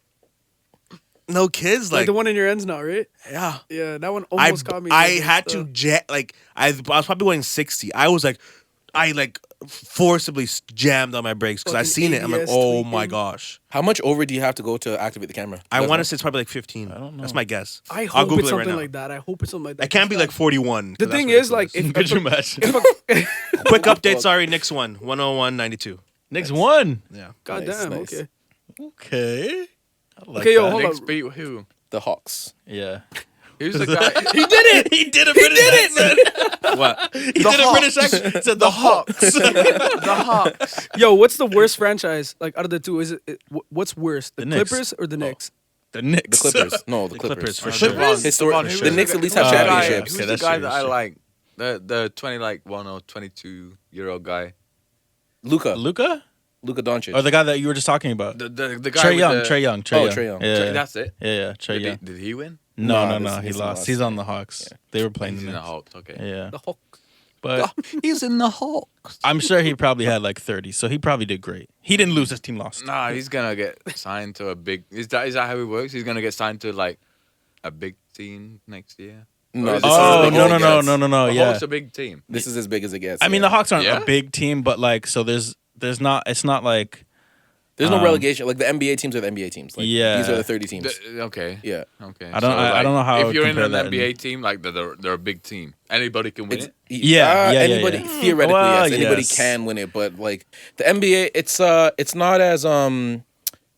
no kids, Like like the one in your ends now, right? yeah. Yeah, that one I almost caught me. had to like I was probably going 60. I was like, I like forcibly jammed on my brakes because I Fucking seen it. I'm like, ABS oh my tweaking. gosh. How much over do you have to go to activate the camera? I You guys want know? to say it's probably like 15. I don't know. That's my guess. I I'll hope Google it's it right something now. like that. I hope it's something like that. It can't be like 41. The thing is, like, if Could you imagine? quick update. Sorry, Knicks won 101-92. Next one. Yeah. God Nice, damn. nice. Okay. Okay. I like Okay, yo, that. hold Knicks on. beat who? The Hawks. Yeah. Who's the guy? He did it. He did a British accent. What? He did a British accent. He said the Hawks. The Hawks. Yo, what's the worst franchise? Like out of the two, is what's worse, the The Knicks. Clippers or the Knicks? The Knicks. The Clippers. No, the Clippers, Clippers. for Sure. sure. Historic. Who's The Knicks at least have who's the guy- championships. Who's Okay, the that's guy true, that that's I true. like? The 21 or 22-year-old guy. Luka. Luca? Luka Doncic. Or the guy that you were just talking about? The guy Trey with Young. the- Trey Young. Oh, Young. Trae Young. Yeah. That's it. Yeah. Trey Did he, Young. did he win? No, No, he he's lost. lost. He's on the Hawks. They were playing He's the in the Knicks. Hawks. Okay. Yeah. The Hawks. But He's in the Hawks. I'm sure he probably had like 30, so he probably did great. He didn't lose, his team lost. Nah, he's gonna get signed to a big. Is that how it works? He's gonna get signed to like a big team next year. No, Or this is is it- as Oh, big no, as no, it no, gets. no, no, no, The yeah. Hawks a big team. This is as big as it gets. I mean, yeah. the Hawks aren't Yeah? a big team, but like, so there's not, it's not like, There's no relegation. Like the NBA teams are the NBA teams. Like, Yeah. These are the 30 teams. Okay. Yeah. Okay. I don't know how I If would you're in compare an that NBA team, like they're a big team. Anybody can win It's, it. Yeah, yeah, anybody yeah. theoretically, Well, yes, anybody yes. can win it, but like the NBA, it's not as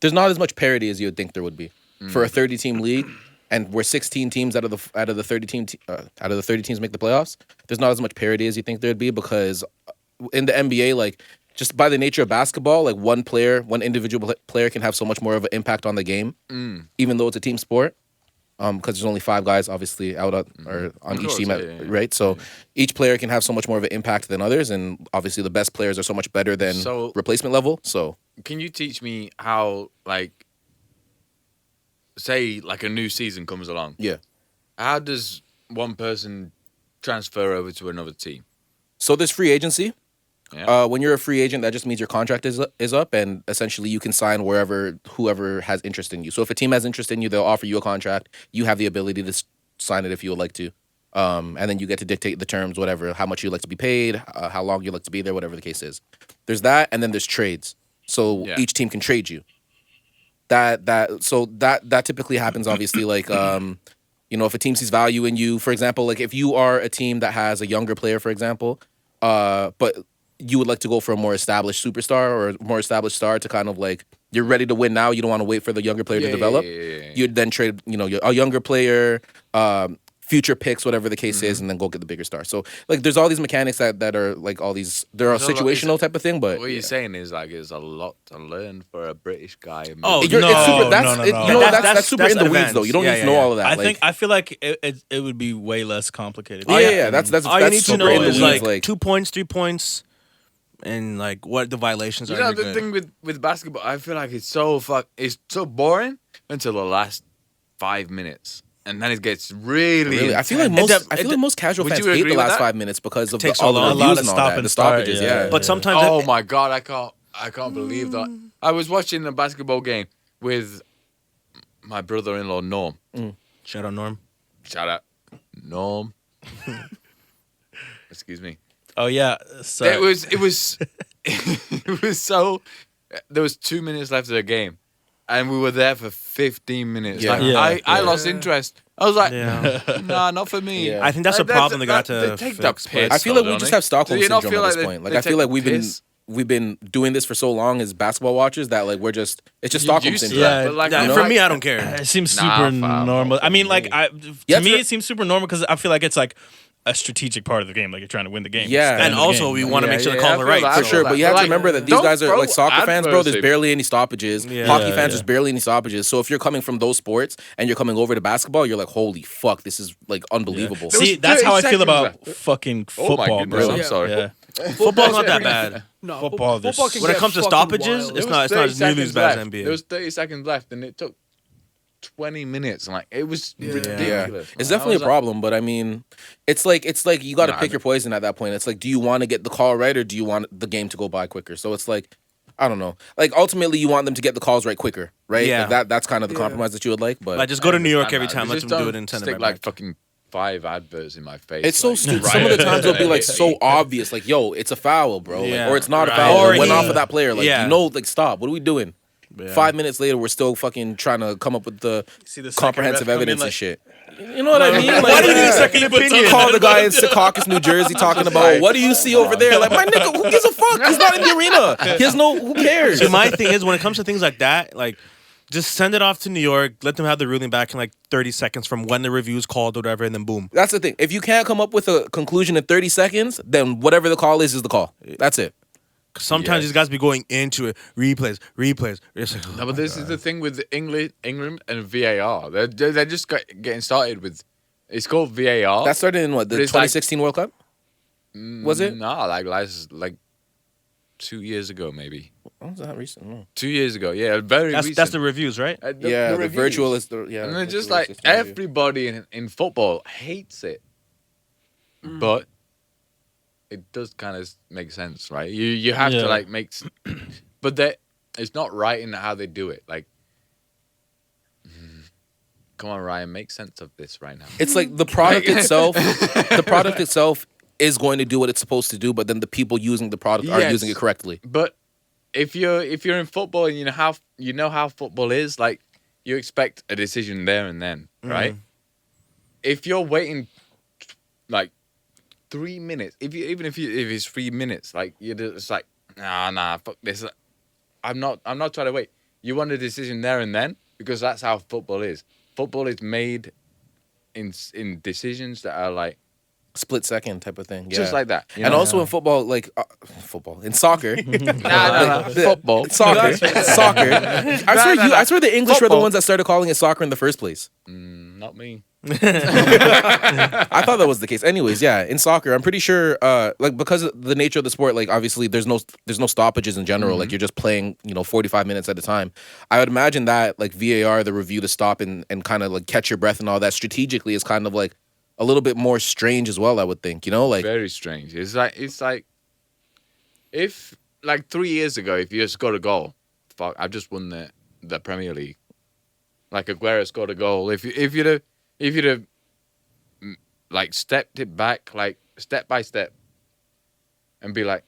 there's not as much parity as you would think there would be for a 30 team league, and where 16 teams out of the 30 teams make the playoffs. There's not as much parity as you think there'd be because in the NBA, like just by the nature of basketball, like one individual player can have so much more of an impact on the game, even though it's a team sport. Because there's only 5 guys, obviously, out or on Of each course, team, yeah. right? So each player can have so much more of an impact than others, and obviously the best players are so much better than So- replacement level. So Can you teach me how, like, say, like a new season comes along? yeah, How does one person transfer over to another team? so there's free agency. Yeah. When you're a free agent, that just means your contract is up, and essentially you can sign whoever has interest in you. So if a team has interest in you, they'll offer you a contract. You have the ability to sign it if you would like to, and then you get to dictate the terms, whatever, how much you like to be paid, how long you like to be there, whatever the case is. There's that, and then there's trades. So Yeah. each team can trade you. That typically happens. Obviously, like if a team sees value in you, for example, like if you are a team that has a younger player, for example, but you would like to go for a more established superstar or a more established star to kind of like you're ready to win now. You don't want to wait for the younger player to develop. Yeah. You'd then trade, a younger player, future picks, whatever the case is, and then go get the bigger star. So like, there's all these mechanics that are like all these. They're a So, like, situational type of thing, but What you're saying is like there's a lot to learn for a British guy. Oh, It's super, No. that's super That's in the weeds advanced. though. You don't Yeah, need to yeah, know yeah. all of that. I feel like it would be way less complicated. Yeah, that's All you need to super know in the is weeds. like 2 points, 3 points, and like what the violations You are. know you're the good. thing with basketball, I feel like it's so boring until the last 5 minutes, and then it gets really. I feel like most casual Would fans you hate agree the with last that? 5 minutes because of Takes all so the long. A lot reviews of and all stop that. and The start, stoppages, yeah. yeah. But sometimes Oh my god, I can't believe that. I was watching a basketball game with my brother-in-law Norm. shout out Norm. Shout out Norm. Excuse me. Oh yeah. So It was it was so. There was 2 minutes left of the game, and we were there for 15 minutes. Yeah. Like, Yeah. I lost interest. I was like, Yeah. nah, not for me. Yeah. I think that's a problem they got to They take fix, the but- piss. I feel like though, we don't just they? have Stockholm Do you not syndrome feel at this like point. they Like I feel take like the we've been doing this for so long as basketball watchers that like it's just You Stockholm used to syndrome. Yeah, but like, Yeah, I'm for like- me, I don't care. it seems Nah, super fam. normal. I mean, like Yeah, to me, it's- it seems super normal because I feel like it's like a strategic part of the game. Like you're trying to win the game. Yeah. Stay in And the also, game. we want to make sure the I calls are feel right. that, For I sure, feel but you have that. to remember that these Don't guys are throw like soccer fans, bro. There's adversity. barely any stoppages. Yeah. Hockey Yeah, fans, yeah. there's barely any stoppages. So if you're coming from those sports and you're coming over to basketball, you're like, holy fuck, this is like unbelievable. There was See, that's 30 how I feel seconds about left. fucking Oh my football, goodness, bro. I'm sorry. Yeah. Football's not that bad. No, Football, this- football can When it get comes to fucking stoppages, wild. it's There was not 30 as nearly as seconds bad as left. NBA. There was 30 seconds left, and it took 20 minutes. Like it was ridiculous. Yeah, man. it's I definitely a was like, problem. But I mean, it's like you got to Nah, pick your poison at that point. It's like, do you want to get the call right or do you want the game to go by quicker? So it's like, I don't know. Like ultimately, you want them to get the calls right quicker, right? Yeah. Like that's kind of the compromise that you would like. But Like, just go to New York I every know, time. Let just them do don't it in 10 stick like fucking 5 adverts in my face. it's so like, stupid. right Some of the times it'll be like away. so obvious, like, yo, it's a foul, bro. Yeah. Like, or it's not a Right. foul. Or It went he- off of that player. Like, Yeah. you know, like, stop. What are we doing? Yeah. 5 minutes later, we're still fucking trying to come up with the See the second comprehensive ref come in, evidence like- and shit. You know what I mean? Like, Why do you need a yeah. second opinion? Call the guy in Secaucus, New Jersey, talking about what do you see over there? Like, my nigga, who gives a fuck? He's not in the arena. He has no. Who cares? See, my thing is when it comes to things like that, like just send it off to New York, let them have the ruling back in like 30 seconds from when the review's called or whatever, and then boom. That's the thing. If you can't come up with a conclusion in 30 seconds, then whatever the call is the call. That's it. 'Cause sometimes Yes. these guys be going into it, replays. It's like, No, but this is the thing with England and VAR. They're just getting started with. It's called VAR. That started in what, the But it's like- 2016 World Cup? Was it? No, like 2 years ago, maybe. Oh, was that recent? No. 2 years ago, yeah, very recent. that's the reviews, right? Yeah, the reviews. virtual is the yeah. And then the just virtual like system review. everybody in football hates it, but it does kind of make sense, right? You have Yeah. to like make, but that it's not right in how they do it. Like, come on, Ryan, make sense of this right now. It's like the product itself. The product itself is going to do what it's supposed to do, but then the people using the product are Yes. using it correctly. But if you're in football and you know how football is, like you expect a decision there and then, right? If you're waiting like 3 minutes, if it's 3 minutes, like you're just like nah, fuck this. I'm not trying to wait. You want a decision there and then because that's how football is. Football is made in decisions that are like Split second type of thing. Yeah. just like that. you And know? also in football, like in soccer, nah, football. soccer. I swear the English were the Football. ones that started calling it soccer in the first place. Not me. I thought that was the case. Anyways, yeah, in soccer, I'm pretty sure, like because of the nature of the sport, like obviously there's no stoppages in general. Like you're just playing, 45 minutes at a time. I would imagine that like VAR, the review to stop and kind of like catch your breath and all that strategically is kind of like a little bit more strange as well. I would think, like Very strange. It's like if like 3 years ago, if you just scored a goal, fuck, I've just won the Premier League. Like Aguero scored a goal. If you'd have like stepped it back like step by step, and be like,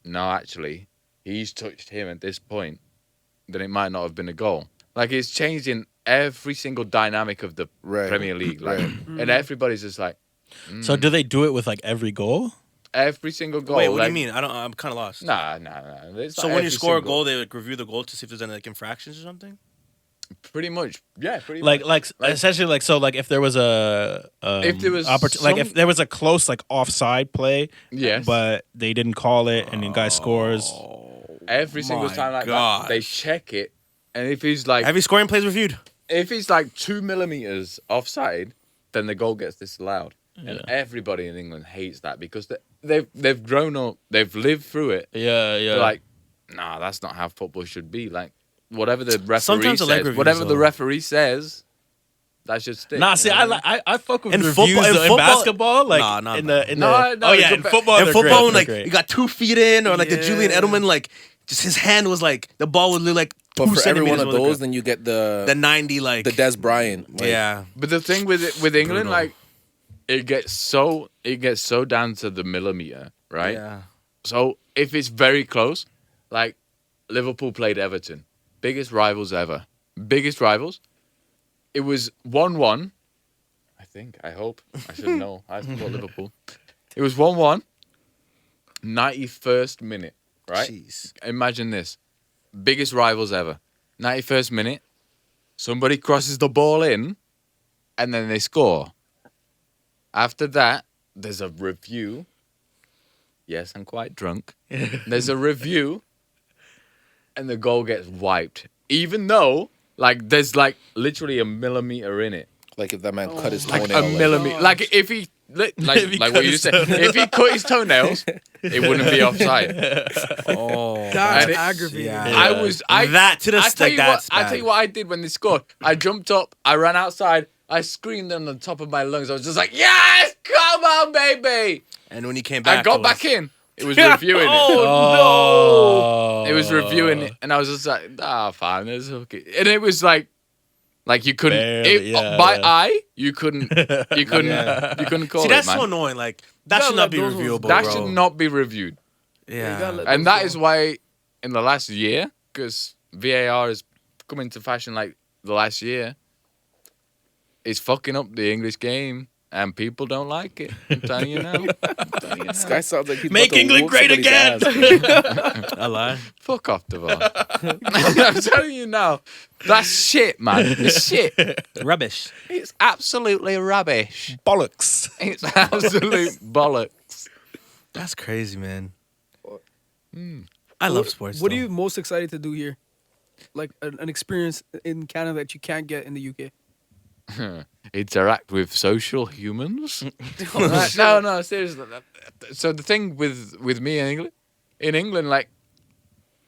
no, actually, he's touched him at this point, then it might not have been a goal. Like it's changed in every single dynamic of the Right. Premier League. Like, Right. and everybody's just like So do they do it with like every goal? every single goal. Wait, what do like, you mean? I'm kind of lost. Nah. It's So not when you every score a single- goal, they like review the goal to see if there's any like infractions or something. pretty much, yeah, pretty Like much. essentially like so like if there was a If there was like if some- there was a close like offside play, Yes. but they didn't call it and the guy scores. every single my time like gosh. that, they check it, and if he's like Every scoring plays reviewed. if he's like 2 millimeters offside, then the goal gets disallowed. And everybody in England hates that because they've grown up, they've lived through it. Yeah, yeah. They're like, nah, that's not how football should be. Like whatever the referee Sometimes I like says, reviews, whatever the though. referee says, that should stick. Nah, see, you know what I mean? I fuck with In reviews football- in in football- basketball, like Nah, not in bad. the in No, the no, oh yeah, it's in good- football, And they're football, great, when, like they're great. you got 2 feet in, or like the Julian Yeah. Edelman, like just his hand was like the ball would look like 2 but for every one centimeters of when it those, got- then you get the 90 like the Des Bryant. Like, yeah. But the thing with England, Brutal. like it gets so down to the millimeter, right? Yeah. So if it's very close, like Liverpool played Everton, biggest rivals ever, biggest rivals. It was 1-1. I hope. I should know. I support Liverpool. It was 1-1. 91st minute, right? Jeez. Imagine this. Biggest rivals ever. 91st minute. Somebody crosses the ball in, and then they score. After that, there's a review. Yes, I'm quite drunk. There's a review, and the goal gets wiped. Even though, there's literally a millimeter in it. Like if that man cut his Like toenail. a millimeter. Like if he Like If he what cut you his said. toenails. If he cut his toenails, it wouldn't be offside. Oh, That's And it- aggravating. yeah. I tell you that's what. I tell you what I did when they scored. I jumped up. I ran outside. I screamed on the top of my lungs. I was just like, "Yes, come on, baby!" And when you came back, I got it was- back in. It was reviewing it. Oh, It was reviewing it, and I was just like, fine, it's okay. And it was like you couldn't Barely, yeah, by yeah. eye, you couldn't call See, it, that's man. so annoying. Like that gotta should not let be those ones- reviewable, That bro. should not be reviewed, Yeah. gotta let- and that is why in the last year, because VAR has come into fashion like the last year, it's fucking up the English game. And people don't like it. I'm telling you now. This guy sounds like he's Make about to England whoop great somebody's again. ass, bro. I lie. Fuck off, Devar. I'm telling you now. That's shit, man. It's shit. Rubbish. It's absolutely rubbish. bollocks. It's absolute bollocks. That's crazy, man. I love sports. What are though. you most excited to do here? Like an experience in Canada that you can't get in the UK. Interact with social humans? No, seriously. So the thing with me in England, like,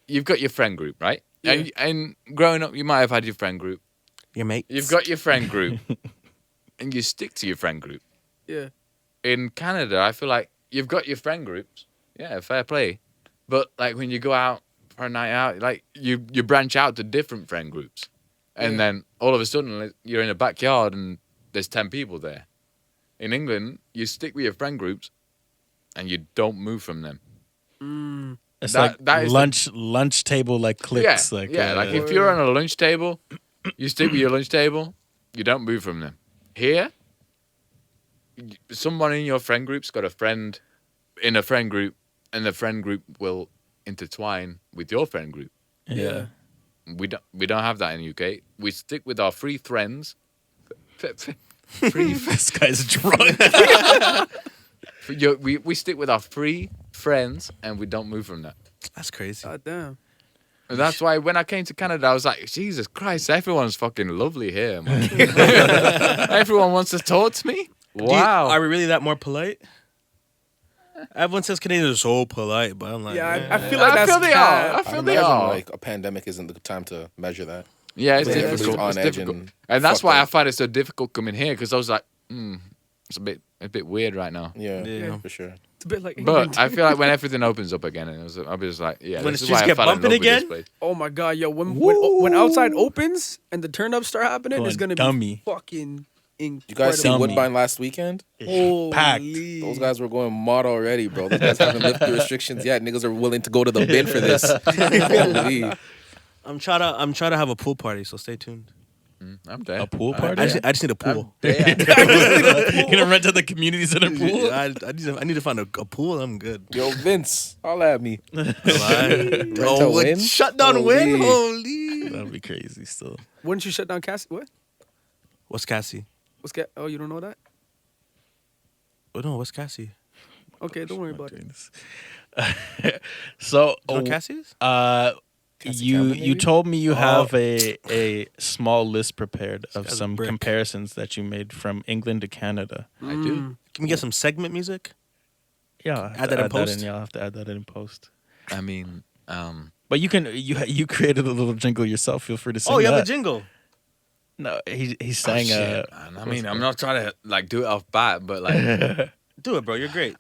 you've got your friend group, right? Yeah. And growing up, you might have had your friend group. Your mate? You've got your friend group, and you stick to your friend group. Yeah. In Canada, I feel like you've got your friend groups. Yeah, fair play. But like when you go out for a night out, like you branch out to different friend groups. And Yeah. then all of a sudden like, you're in a backyard and there's 10 people there. In England, you stick with your friend groups and you don't move from them. It's That like is lunch table like clicks. Yeah, like like if you're on a lunch table, you stick with your lunch table, you don't move from them. Here, someone in your friend group's got a friend in a friend group, and the friend group will intertwine with your friend group. yeah. We don't have that in the UK. We stick with our free friends. This guy's drunk. We stick with our free friends, and we don't move from that. That's crazy. God damn. And that's why when I came to Canada, I was like, Jesus Christ, everyone's fucking lovely here, man. Everyone wants to talk to me. Wow. Are we really that more polite? Everyone says Canadians are so polite, but I'm like, Yeah, man. I feel like that's they cap. are. I I'd feel they imagine are. like a pandemic isn't the time to measure that. Yeah, it's Yeah, difficult. everybody's on It's edge difficult. and And that's fucked why I up. find it so difficult coming here, because I was like, it's a bit weird right now. Yeah, Yeah. for sure. It's a bit like England. But I feel like when everything opens up again, and I'll be just like, yeah, When this the is why streets I get fell in bumping love with this again? place. Oh my god, yo, when outside opens and the turn ups start happening, it's Going gonna dummy. be fucking incredible. You guys see Dummy. Woodbine last weekend? Packed. Holy. Those guys were going mod already, bro. Those guys haven't lifted the restrictions yet. Niggas are willing to go to the bin for this. Holy. I'm trying to have a pool party, so stay tuned. I'm dead. A pool I'm party? I dead. just need a pool. You're gonna rent out the community center pool? Yeah, I need to find a pool. I'm good. Yo, Vince, holla at me. Oh, win? shut down win? Holy. Holy. That'd be crazy still. Wouldn't you shut down Cassie? What? What's Cassie? Oh, you don't know that? Oh, no, what's Cassie? Okay, don't worry about it. So Do you know what Cassie is? Cassie you Campbell, you maybe? told me you have a small list prepared of guy's a some brick. comparisons that you made from England to Canada. I do. Can we get some segment music? Yeah, I'll have Add to that in post? Yeah, I'll have to add that in post. I mean, But you can you created a little jingle yourself. Feel free to sing Oh, you that. have a jingle. No, he sang. shit, man. I mean, I'm not trying to like do it off bat, but like, Do it, bro. You're great.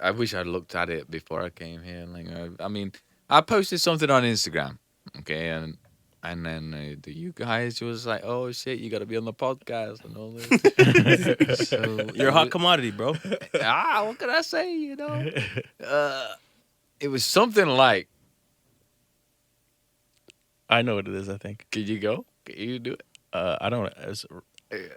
I wish I'd looked at it before I came here. Like, I mean, I posted something on Instagram, okay, and then you guys was like, oh shit, you got to be on the podcast and all this. So You're a hot commodity, bro. what can I say? You know, it was something like, I know what it is. I think. can you go? Can you do it? I don't. It's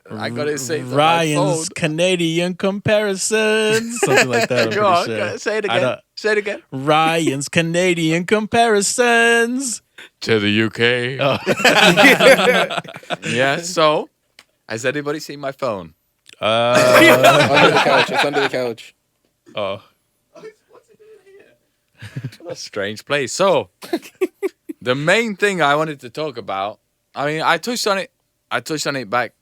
I got it saved on my Ryan's phone. Canadian comparisons, something like that. I'm Go on, pretty sure. say it I again. don't- Say it again. Ryan's Canadian comparisons. To the UK. Oh. Yeah. So, has anybody seen my phone? Under the couch. It's under the couch. Oh. What a strange place. So, the main thing I wanted to talk about, I mean, I touched on it back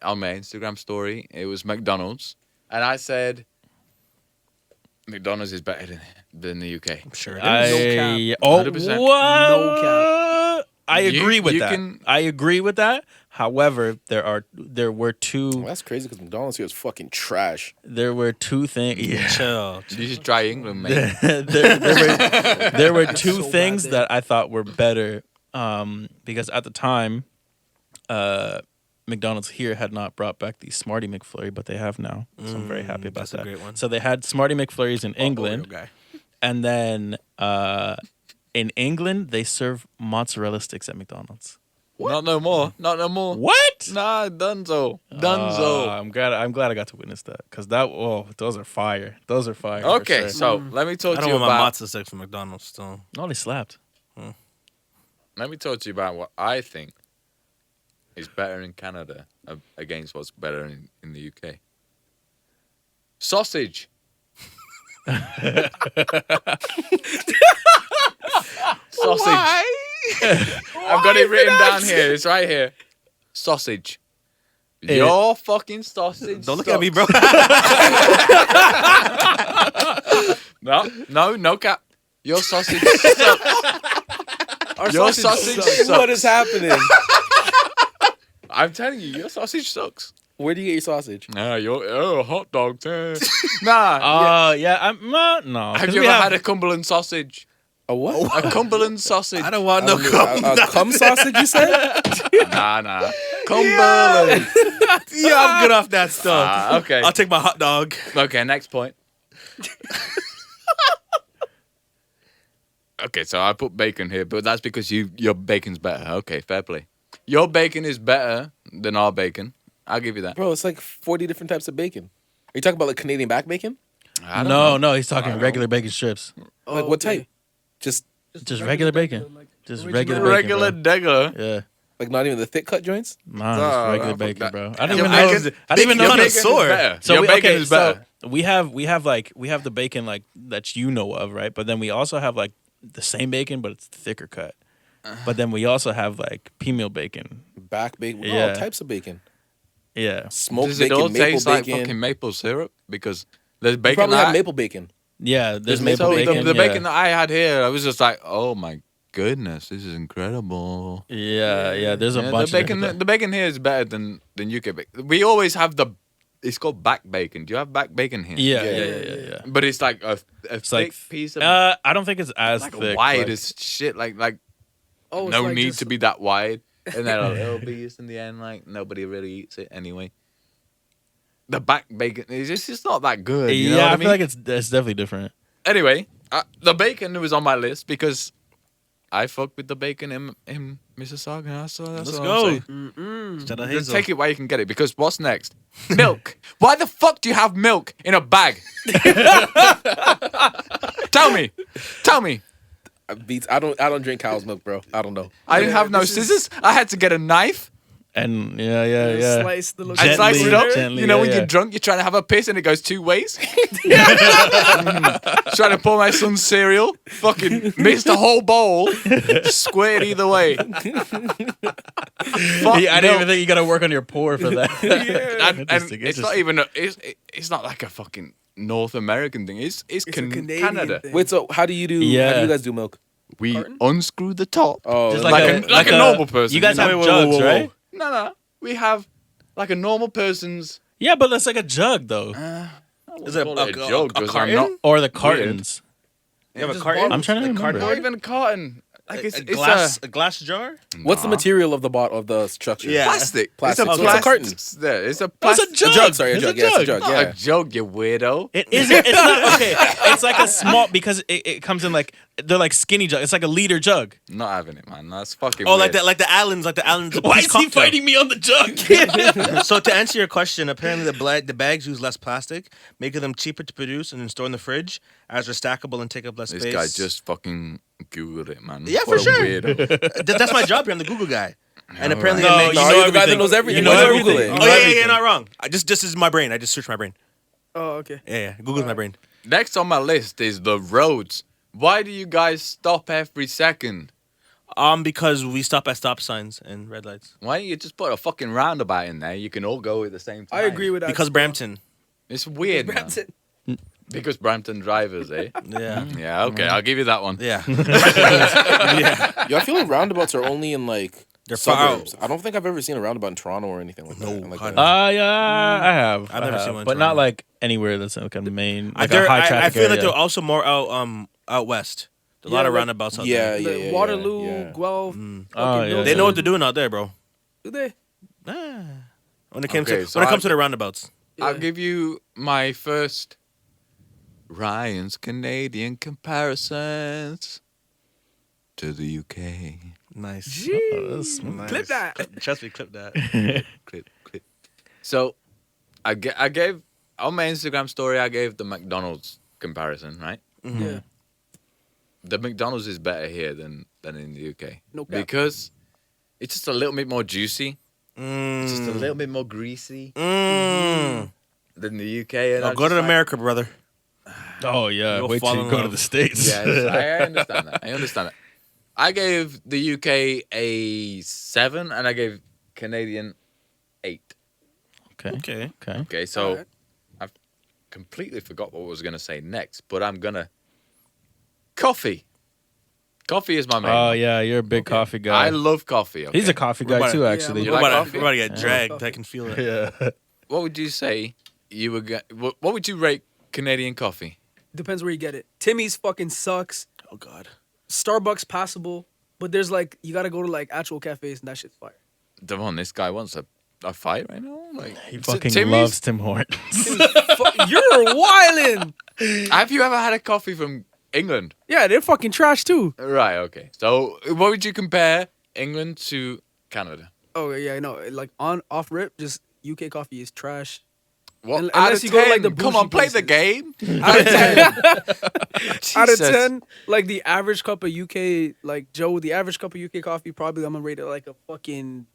on my Instagram story. It was McDonald's, and I said McDonald's is better than the UK. I'm sure it is. I No cap. 100%. what? No I You- agree with you that. can- I agree with that. However, there were two Well, that's crazy because McDonald's here is fucking trash. things. Yeah. Chill. You should try England, mate. there were two So bad things there. that I thought were better because at the time McDonald's here had not brought back the Smarty McFlurry, but they have now. So I'm very happy about that's a that. great one. So they had Smarty McFlurries in England, Oreo guy. and then in England they serve mozzarella sticks at McDonald's. Not no more. Not no more. What? Nah, Dunzo. I'm glad I got to witness that because those are fire. Those are fire. for Okay, sure. so let me talk I to don't you want my about. matzo sticks from McDonald's still. No, they slapped. Let me talk to you about what I think is better in Canada against what's better in the UK. Sausage. Sausage. I've got it written down here. It's right here. Sausage. Your fucking sausage. Don't look at me, bro. No cap. Your sausage sucks. Our Your sausage sucks. sucks. What is happening? I'm telling you, your sausage sucks. Where do you get your sausage? Nah, hot dog. Nah. No. Have 'cause you we ever had a Cumberland sausage? A what? A Cumberland sausage. I don't want no cum. A cum sausage, you said? Nah. Cumberland. Yeah, I'm good off that stuff. Okay. I'll take my hot dog. Okay, next point. Okay, so I put bacon here, but that's because your bacon's better. Okay, fair play. Your bacon is better than our bacon. I'll give you that. Bro, it's like 40 different types of bacon. Are you talking about like Canadian back bacon? I don't know. No, he's talking regular bacon strips. Like what type? Just Just regular bacon. like Just original. regular bacon. Regular bro. degger. Yeah. like not even the thick cut joints? Nah, Nah, just regular fuck bacon, that. bro. I didn't Your even know. bacon- I didn't even know. your that- bacon is connoisseur. better. So Your bacon okay, is better. so we have the bacon like that you know of, right? But then we also have like the same bacon, but it's thicker cut. But then we also have like pea-meal bacon. Back bacon? Yeah. All types of bacon. Yeah. Smoked Does it bacon, all maple taste like bacon. fucking maple syrup? Because there's You bacon probably that have maple bacon. Yeah, there's There's maple so bacon. the yeah. bacon that I had here, I was just like, oh my goodness, this is incredible. Yeah, there's a Yeah, bunch the of bacon. different- The bacon here is better than UK bacon. We always have it's called back bacon. Do you have back bacon here? Yeah. But it's like a It's thick like piece of I don't think it's as like thick. wide like- as shit. Like Oh, it's no like need just- to be that wide. And then a little piece in the end. Like nobody really eats it anyway. The back bacon is just not that good. You know yeah, what I I mean? feel like it's definitely different. Anyway, the bacon was on my list because I fuck with the bacon in Mississauga. So that's Let's all go. I'm saying. Shout out Just Hazel. take it while you can get it because what's next? Milk. Why the fuck do you have milk in a bag? Tell me. Beats. I don't drink cow's milk, bro. I don't know. I didn't have no this is- scissors. I had to get a knife And yeah. Slice the little and slice it up. Gently, You know, yeah, when yeah. you're drunk, you're trying to have a piss and it goes two ways. Trying to pour my son's cereal. Fucking missed the whole bowl. Squared either way. Fuck I didn't milk. even think you gotta work on your pour for that. And Interesting, it's not even it's not like a fucking North American thing. It's a Canadian Canada. thing. Wait, so how do you do? How Yeah. do you guys do milk? We Carton? unscrew the top. Oh, Just like a normal person, You guys you know? have Wait, jugs, whoa. right? No. We have like a normal person's. Yeah, but that's like a jug though, Is it call a it a joke, 'cause I'm carton? not- or the cartons. You have a Just carton? I'm trying to A remember. Not carton? even a carton. Like it's a glass jar? what's the Nah. material of the structure? Yeah. plastic. Plastic. It's a So it's a plastic. carton. Yeah, it's a That's plastic. a jug. A jug, sorry, a It's jug. Yeah, it's a jug. Not Yeah. a joke, you weirdo. It isn't. It's not okay. It's like a small because it comes in like they're like skinny jug. It's like a liter jug. Not having it, man. That's fucking. Oh, weird. like the Allens. Why is he fighting me on the jug? So to answer your question, apparently the bags use less plastic, making them cheaper to produce and then store in the fridge, as they're stackable and take up less This space. guy just fucking googled it, man. Yeah, What for a sure. weirdo. That's my job here. I'm the Google guy. And apparently No, it makes... No, you you're know the guy that everything. knows everything. You know Why everything. Google it? You Oh, know yeah, everything. not wrong. This is my brain. I just searched my brain. Oh, okay. Yeah. Google's my brain. Next on my list is the roads. Why do you guys stop every second? Because we stop at stop signs and red lights. Why don't you just put a fucking roundabout in there? You can all go at the same time. I agree with that. Because Brampton. It's weird, man. Brampton. Because Brampton drivers, eh? Yeah. Yeah, okay, I'll give you that one. Yeah. Yo, I feel like roundabouts are only in like They're far suburbs. I don't think I've ever seen a roundabout in Toronto or anything like that. No, And, like, God, Yeah, I have. I've never seen one in but not Toronto. like anywhere that's like a main, like There- a high I traffic feel like area. they're also more out west. There's a lot Yeah, of like- roundabouts out yeah, there. yeah, The yeah, Waterloo, yeah. Guelph. Oh, yeah, They know what they're doing out there, bro. Do they? When it comes Okay, to so when it comes I- to the roundabouts. I'll give you my first Ryan's Canadian comparisons to the UK. Nice. Oh, that's smooth. Nice. Clip that. Trust me, clip that. Clip. So, I gave on my Instagram story. I gave the McDonald's comparison, right? Yeah. The McDonald's is better here than in the UK. No cap. Because it's just a little bit more juicy. It's just a Mm. little bit more greasy Mm. than the UK. And Oh, I'm go to just like, America, brother. Oh yeah, You'll wait till fall you in go to love. the States. Yes, I understand that. I understand that. I gave the UK a 7 and I gave Canadian 8. Okay. Okay. Okay. Okay, so Alright. I've completely forgot what I was going to say next, but I'm going to... Coffee. Coffee is my main. Oh one. yeah, you're a big coffee guy. I love coffee. Okay? He's a coffee We're guy about too, to- actually. You We're like about, coffee? we're about to get Yeah. dragged. I can feel it. Yeah. What would you say you were... What would you rate Canadian coffee? Depends where you get it. Timmy's fucking sucks. Oh God. Starbucks passable, but there's like you gotta go to like actual cafes and that shit's fire. Devon, this guy wants a fight right now? Like, He fucking Timmy's- loves Tim Hortons. You're wildin'. Have you ever had a coffee from England? Yeah, they're fucking trash too. Right, okay. So, what would you compare England to Canada? Oh yeah, I know. Like off rip, just UK coffee is trash. What? Unless Out of you go to, like, 10? the Come on, bougie play the places. game. Out of 10. Out of Jesus. 10, like the average cup of UK, like Joe, the average cup of UK coffee, probably I'm gonna rate it like a fucking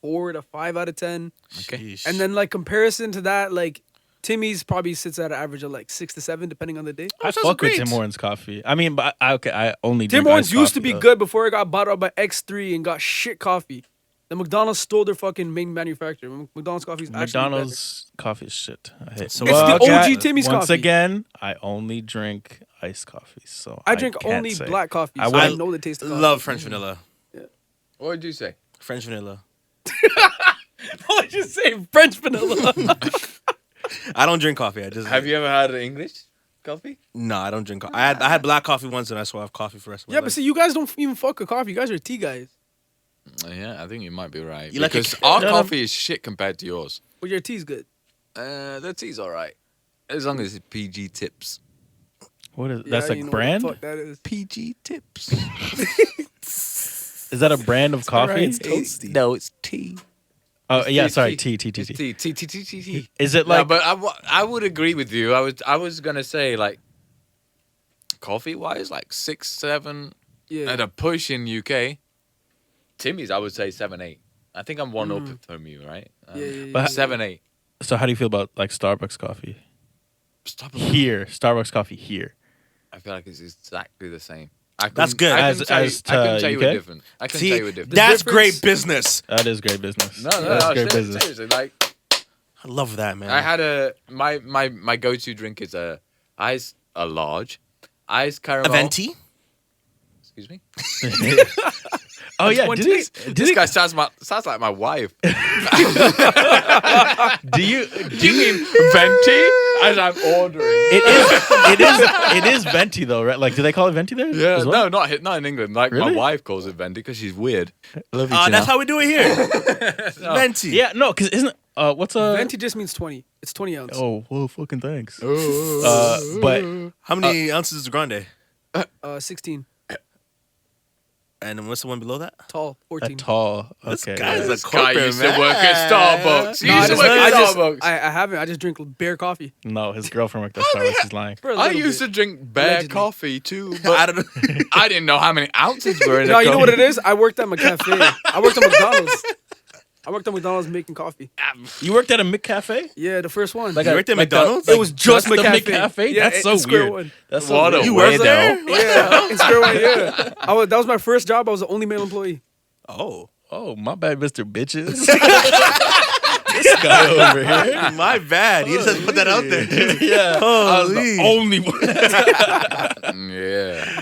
4 to 5 out of 10. Okay. Sheesh. And then like comparison to that, like Timmy's probably sits at an average of like 6 to 7, depending on the day. I sounds fuck with great. Tim Hortons coffee. I mean, but I only Tim drink Hortons iced used to coffee, be though. good before it got bought up by X3 and got shit coffee. The McDonald's stole their fucking main manufacturer. McDonald's coffee is actually better. McDonald's coffee is shit. I hate. So It's the okay, OG Timmy's once coffee. again, I only drink iced coffee. So I drink can't only say. black coffee, I so I wouldn't- know the taste of coffee. Love French vanilla. What would you say? French vanilla. What did you say? French vanilla. I don't drink coffee. I just Have you ever had English coffee? No, I don't drink coffee. I had black coffee once, and I swore I have coffee for the rest of my Yeah, life. but see, you guys don't even fuck with coffee. You guys are tea guys. Yeah, I think you might be right. You like a because ca- our No, no. coffee is shit compared to yours. But your tea's good. The tea's all right. As long as it's PG tips. What is Yeah, that's you like know what brand? the fuck that is. PG tips. Is that a brand of coffee? toasty. No, it's tea. Oh yeah, It's sorry, tea. tea. It's tea. Is it No, like but I would agree with you. I was gonna say like coffee wise, like 6, 7 Yeah. at a push in UK. Timmy's, I would say 7, 8. I think I'm one up from you, right? Yeah. But- 7, 8. so? How do you feel about like Starbucks coffee Stop. here? Starbucks coffee here. I feel like it's exactly the same. That's good. I As- couldn't tell you- as I couldn't to tell you UK? a different. I couldn't See, tell you a different. that's difference- great business. That is great business. No, That's great seriously, business. seriously, like I love that, man. I had my go-to drink is a large iced a caramel. venti. Excuse me. Oh yeah, one did taste. it? This guy sounds like my wife. Do you? Do you mean venti? As I'm ordering. It is venti though, right? Like, do they call it venti there? Yeah, as well? no, not in England. Like my Really? wife calls it venti because she's weird. Love you, That's Tina. how we do it here. Venti. Yeah, no, because isn't what's a Venti just means 20. It's 20 ounce. Oh, well, fucking thanks. Oh. But How many ounces is grande? 16. And what's the one below that? Tall. a 14. tall. This Okay. guy's This a guy corporate used to work at man. Starbucks. He No, used to work at Starbucks. I haven't. I just drink bare coffee. No, his girlfriend worked at Starbucks. He's lying. For a I little used bit. to drink bare Allegedly. coffee too, I but don't know. I didn't know how many ounces were in No, it. you know what it is? I worked at my cafe. I worked at McDonald's. I worked at McDonald's making coffee. You worked at a McCafe? Yeah, the first one. Like You a- worked at like the- McDonald's? It was just the McCafe. McCafe? Yeah, That's so in Square weird. One. That's so What a weird. You worked weirdo. there? Yeah, in Square One. Yeah, that was my first job. I was the only male employee. Oh. Oh, my bad, Mr. Bitches. This guy over here. My bad. You just put that out there. Yeah. I was Holy. the only one. Yeah.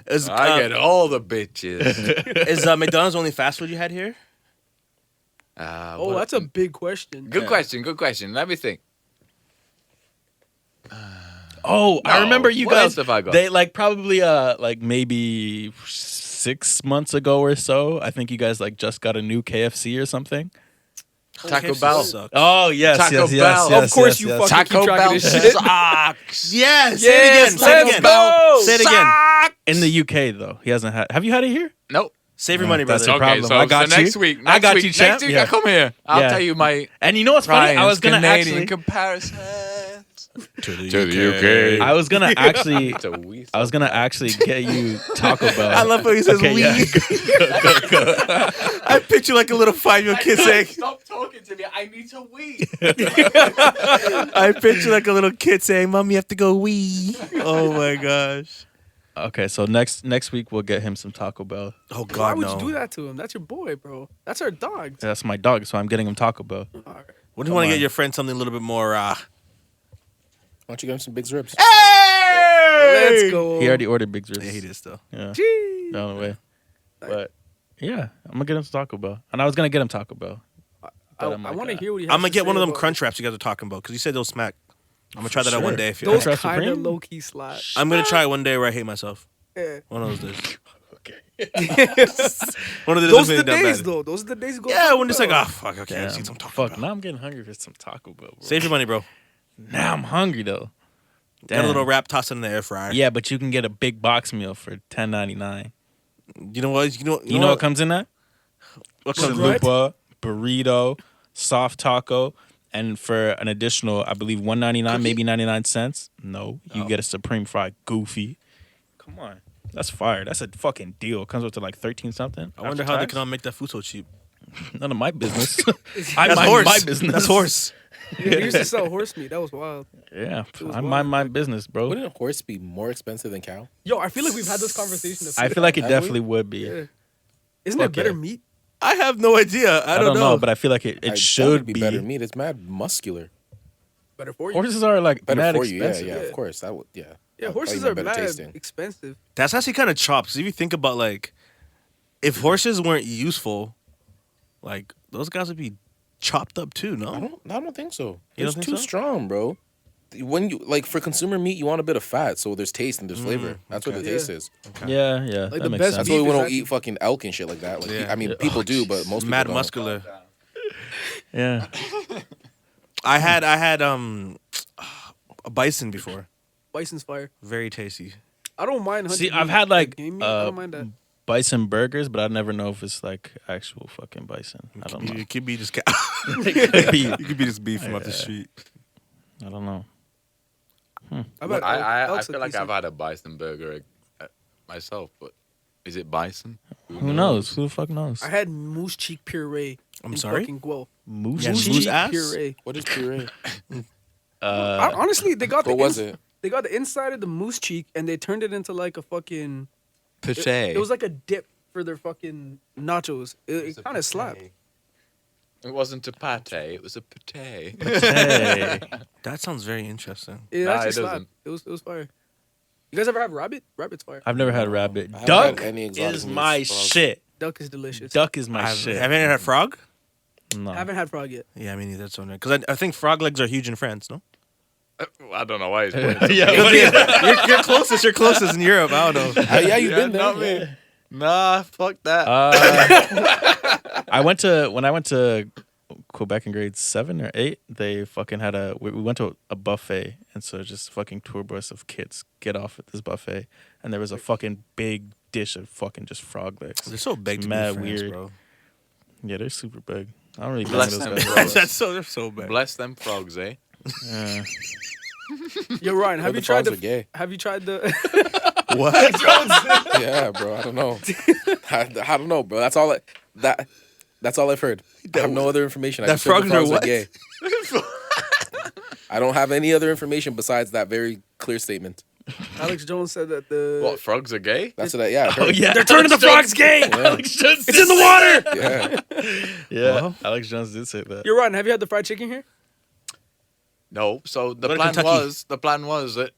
Is I get all the bitches. McDonald's only fast food you had here? Oh, that's a big question. good question. Good question. Let me think. Oh, I No. remember you What guys. else have I got? They like probably like maybe 6 months ago or so. I think you guys like just got a new KFC or something. Taco Bell. Sucks. Oh yes, Taco yes, yes, Bell. yes, Of course yes, you yes. fucking Taco keep track Bell of this shit. sucks. Yes. Say Yes, it again. Say it let's again. go. Say it again. In the UK though, he hasn't had. Have you had it here? Nope. Save your money, That's brother. the Okay, problem. so, I got so you. next week. I got you, Next champ. week Yeah. I come here. I'll Yeah. tell you my And you know what's funny? I was gonna Canadian actually. comparisons To the UK. I was gonna actually. So we I was gonna actually get you Taco Bell. I love how he says Okay, we. yeah. I picture like a little 5-year-old kid saying. Stop talking to me. I need to wee. I picture like a little kid saying, "Mom, you have to go wee." Oh my gosh. Okay, so next week we'll get him some Taco Bell. Oh Why God, would no. you do that to him? That's your boy, bro. That's our dog. That's my dog, so I'm getting him Taco Bell. All right. Wouldn't you want to on. get your friend something a little bit more? Why don't you get him some big ribs? Hey! Let's go. He already ordered Big Ribs. Yeah, he did still. Yeah, Jeez. down the way. But yeah, I'm gonna get him some Taco Bell, and I was gonna get him Taco Bell. I I'm like, want to hear what he has I'm gonna to get say one of them about- crunch wraps you guys are talking about because you said they'll smack. I'm gonna try that out Sure. one day. If you Those Crunch kind of Supreme? low key slap. I'm gonna try it one day where I hate myself. Yeah. One of those days. Okay. One of the Those are really the that days, bad. though. Those are the days. you go Yeah, Taco when it's like, Bell. oh fuck, okay, let's eat some Taco Fuck, Bell. now I'm getting hungry for some Taco Bell, bro. Save your money, bro. Now I'm hungry though. Got a Damn. little wrap, toss it in the air fryer. Yeah, but you can get a big box meal for $10.99. You know what? You know what comes in that? What comes What? Chalupa, burrito, soft taco, and for an additional, I believe $1.99, maybe 99 cents. No, you get a supreme fry. Goofy. Come on, that's fire. That's a fucking deal. Comes up to like 13 something. I wonder how they can all make that food so cheap. None of my business. That's I mind horse. my business. That's horse. Yeah, he used to sell horse meat. That was wild. Yeah, was I mind wild. my business, bro. Wouldn't a horse be more expensive than cow? Yo, I feel like we've had this conversation. I feel like it Have we? definitely would be. Yeah. Isn't there Okay. better meat? I have no idea. I don't know. but I feel like it That should would be. better meat. It's mad muscular. Better for you. Horses are like Better mad for you. expensive. Yeah, Yeah. of course. That would. Yeah. Yeah, I horses thought you are meant mad better tasting. expensive. That's actually kind of chopped. Because if you think about like, if horses weren't useful, like those guys would be chopped up too. No, I don't think so. You don't It's think too so? strong, bro. When you like for consumer meat, you want a bit of fat, so there's taste and there's flavor. That's what the okay. taste Yeah. is. Yeah, Like that the makes best sense. That's why we beef is don't actually- eat fucking elk and shit like that. Like, Yeah. I mean, Yeah. people do, but most mad people don't. muscular. Yeah. I had a bison before. Bison's fire. Very tasty. I don't mind hunting. See, I've meat, had like game meat. I don't mind that. bison burgers, but I never know if it's like actual fucking bison. I don't know. You could be just It could be. you could be just beef from off the street. I don't know. I, bet I elk's feel a like decent- I've had a bison burger myself, but is it bison? Who knows? Who the fuck knows? I had moose cheek puree. I'm in sorry? Fucking Guelph. Moose Yeah, cheek? moose ass? Puree. What is puree? Honestly, they got the What was it? They got the inside of the moose cheek and they turned it into like a fucking. Pate. It was like a dip for their fucking nachos. It kind of slapped. It wasn't a pate. It was a pate. Hey. That sounds very interesting. It Nah, actually it slapped. doesn't. It was fire. You guys ever have rabbit? Rabbit's fire. I've never had rabbit. I haven't Duck had any exotic is meats, my but I was- shit. Duck is delicious. Duck is my shit. Haven't you had frog? No. I haven't had frog yet. Yeah, I mean that's so nice. Because I think frog legs are huge in France. No. I don't know why it's You're closest. You're closest in Europe. I don't know. Yeah, you've been there. Not me. Nah, fuck that. I went to Quebec in grade 7 or 8. They fucking had we went to a buffet, and so just fucking tour bus of kids get off at this buffet, and there was a fucking big dish of fucking just frog legs. They're so big to Mad be France, weird. bro. Yeah, they're super big. I don't really Bless think them, those bro. guys. They're so big. Bless them frogs, eh? Yeah. Yo, Ryan, have The you tried frogs are gay. Have you tried the? What? Yeah, bro. I don't know. I don't know, bro. That's all. That's all I've heard. I have no other information. I that just heard the frogs are frogs gay. I don't have any other information besides that very clear statement. Alex Jones said that the What, frogs are gay? That's what. Yeah. I Oh heard. yeah, they're turning the frogs gay. Alex Jones It's in the water. Yeah. Yeah, Well. Alex Jones did say that. You're right. Have you had the fried chicken here? No. So the Go to plan Kentucky. was that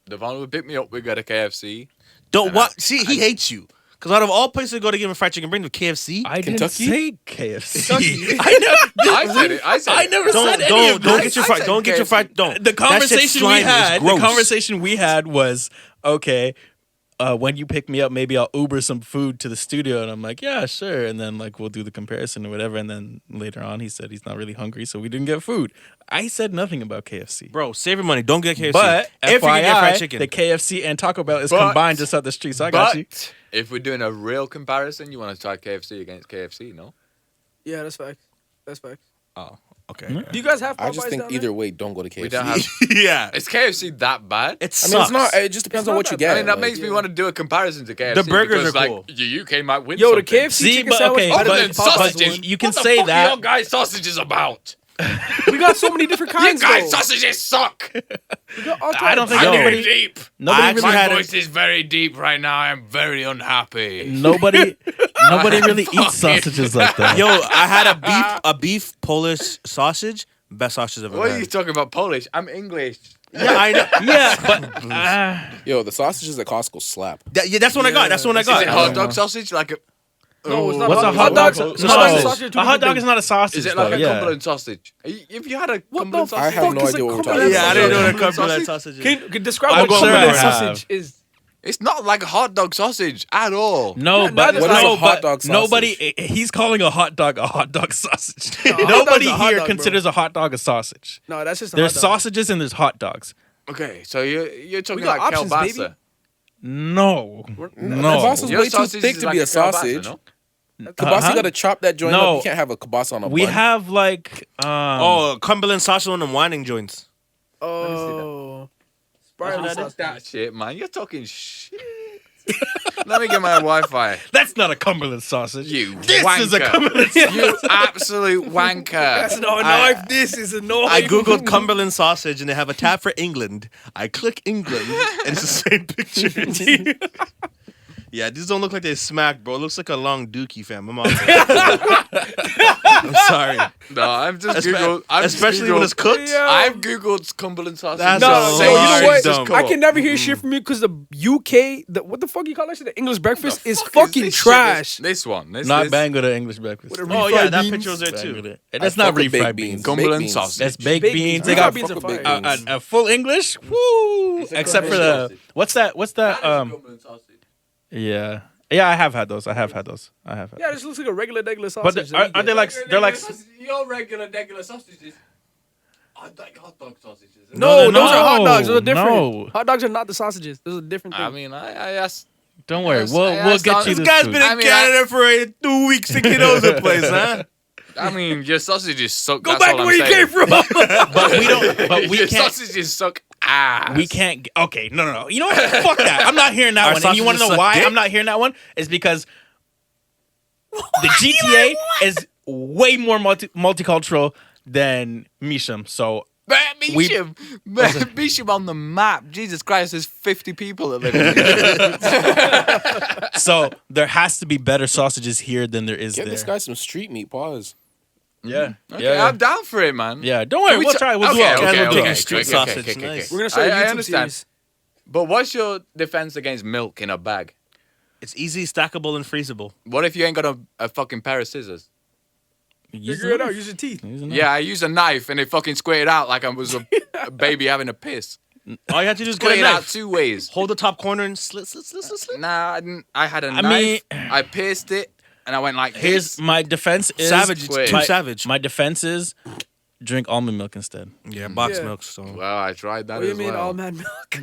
Devon would pick me up. We go to KFC. Don't what? See, he hates you. Because out of all places to go to give him fried chicken, bring him to KFC. I didn't Kentucky? say KFC. I said it. I never said any Don't of don't this. get your I fried. said Don't get your KFC. fried. Don't. The That shit's conversation we slimy, it's had. The gross. conversation we had was okay. When you pick me up, maybe I'll Uber some food to the studio, and I'm like, yeah, sure. And then like we'll do the comparison or whatever. And then later on, he said he's not really hungry, so we didn't get food. I said nothing about KFC. Bro, save your money. Don't get KFC. But if you can get fried FYI, chicken, the KFC and Taco Bell is But- combined just up the street, so I got you. If we're doing a real comparison, you want to try KFC against KFC, no? Yeah, that's facts. That's facts. oh, okay. Do you guys have Popeyes I just think down either way, don't go to KFC. We don't have. yeah, Is KFC that bad? it I sucks. mean, it's not. It just depends It's on not what you that get. bad. I mean, that like- makes me want to do a comparison to KFC. The burgers because, are like, cool. the UK might win Yo, the something. KFC See, chicken but sandwich okay, better Other but- than than Popeyes sausages, one. You can what the say fuck that. Are your guys' sausages about? We got so many different Your kinds. guys' though. sausages suck. We got all I don't types. think I'm nobody- very deep. Nobody actually really had My a- voice is very deep right now. I'm very unhappy. Nobody really eats sausages like that. Yo, I had a beef Polish sausage. Best sausage I've ever What had. are you talking about, Polish? I'm English. Yeah, I know. Yeah, but Yo, the sausages at Costco slap. That's what I got. That's what I Is got. it hot dog sausage? Like a. No, it's not. what's a hot dog? dog? Hot dog and sausage are two A hot different dog is things. not a sausage. Is it like though, a yeah. Cumberland sausage? If you had a What Cumberland the sausage, I have fuck no is a idea what we're Cumberland talking Yeah, I about. didn't know what a Cumberland Cumberland sausage? sausage is. Can describe I'm what sure I Cumberland have. sausage is. it's not like a hot dog sausage at all. No, Yeah, but neither is no, a hot but dog sausage. nobody. He's calling a hot dog sausage. hot dog's Nobody a hot here dog, bro. considers a hot dog a sausage. No, that's just a There's hot dog. sausages and there's hot dogs. Okay, so you're talking We got like options, kielbasa. baby. No, no. Kielbasa's Your way too sausage thick is to like be a kielbasa, sausage. no? Kielbasa, Uh-huh. you gotta chop that joint No. up. You can't have a kielbasa on a We bun. have like Oh, Cumberland sausage on them winding joints. Oh. Spiral Fuck sausage. that shit, man. You're talking shit. Let me get my Wi-Fi. that's not a Cumberland sausage. You This wanker. is a Cumberland sausage. You absolute wanker. That's no knife. This is a knife. I googled Cumberland sausage and they have a tab for England. I click England and it's the same picture. Yeah, these don't look like they smack, bro. It looks like a long dookie, fam. I'm sorry. No, I'm just Googled. Especially when it's cooked. Yeah. I've Googled Cumberland sausage. That's No, a so you know large what? dump. I can never hear shit from you because the UK, what the fuck you call that shit? The English breakfast is Fuck fucking this shit? trash. This one. This, Not this. bang with an English breakfast. With a Oh yeah, refried that beans. picture was there Bang with too. it. That's not fuck with refried baked beans. Cumberland Baked beans. sausage. That's baked Baked beans. beans. They Refried got beans are fuck with fire. baked beans. a full English. Woo! Except for the what's that? Cumberland sausage. Yeah. Yeah, I have had those. I have had those. Yeah, this looks like a regular But sausage. are they like they're like Your regular sausages. I like hot dog sausages. No, No, those are hot dogs. Those are different. no. Hot dogs are not the sausages. Those are different things. I mean, I asked. don't worry. Yes, We'll yes, get you this this Guy's food. been in I mean, Canada for 2 weeks to get over the place, huh? I mean, your sausages suck. Go that's back all to I'm where you saying. came from. But we don't but we your can't sausages suck ass. we can't okay, no. You know what? Fuck that. I'm not hearing that Our one. And you want to sausages know suck why dick? I'm not hearing that one? Is because the GTA is way more multicultural than Misham. So Bishop, Bishop on the map. Jesus Christ, there's 50 people that live in here. so there has to be better sausages here than there is Get there. this guy some street meat. Pause. Yeah. Okay, yeah. I'm down for it, man. Yeah, don't worry. Can we We'll ta- try. We'll do okay, all. Guys okay, will take okay, a street okay, sausage. okay, okay, Nice. We're gonna start a I YouTube understand. series. But what's your defense against milk in a bag? It's easy, stackable, and freezable. What if you ain't got a fucking pair of scissors? Figure it out. Use your teeth. Yeah, I use a knife and it fucking squared out like I was a baby having a piss. All you have to do is get Squared a out knife. 2 ways. Hold the top corner and slit. Nah, I didn't. I had a I knife. I pierced it and I went like Here's this. my defense is Savage. It's Wait. too my, savage. My defense is drink almond milk instead. Yeah, box Yeah. milk. So Well, I tried that What do you as mean, well. almond milk?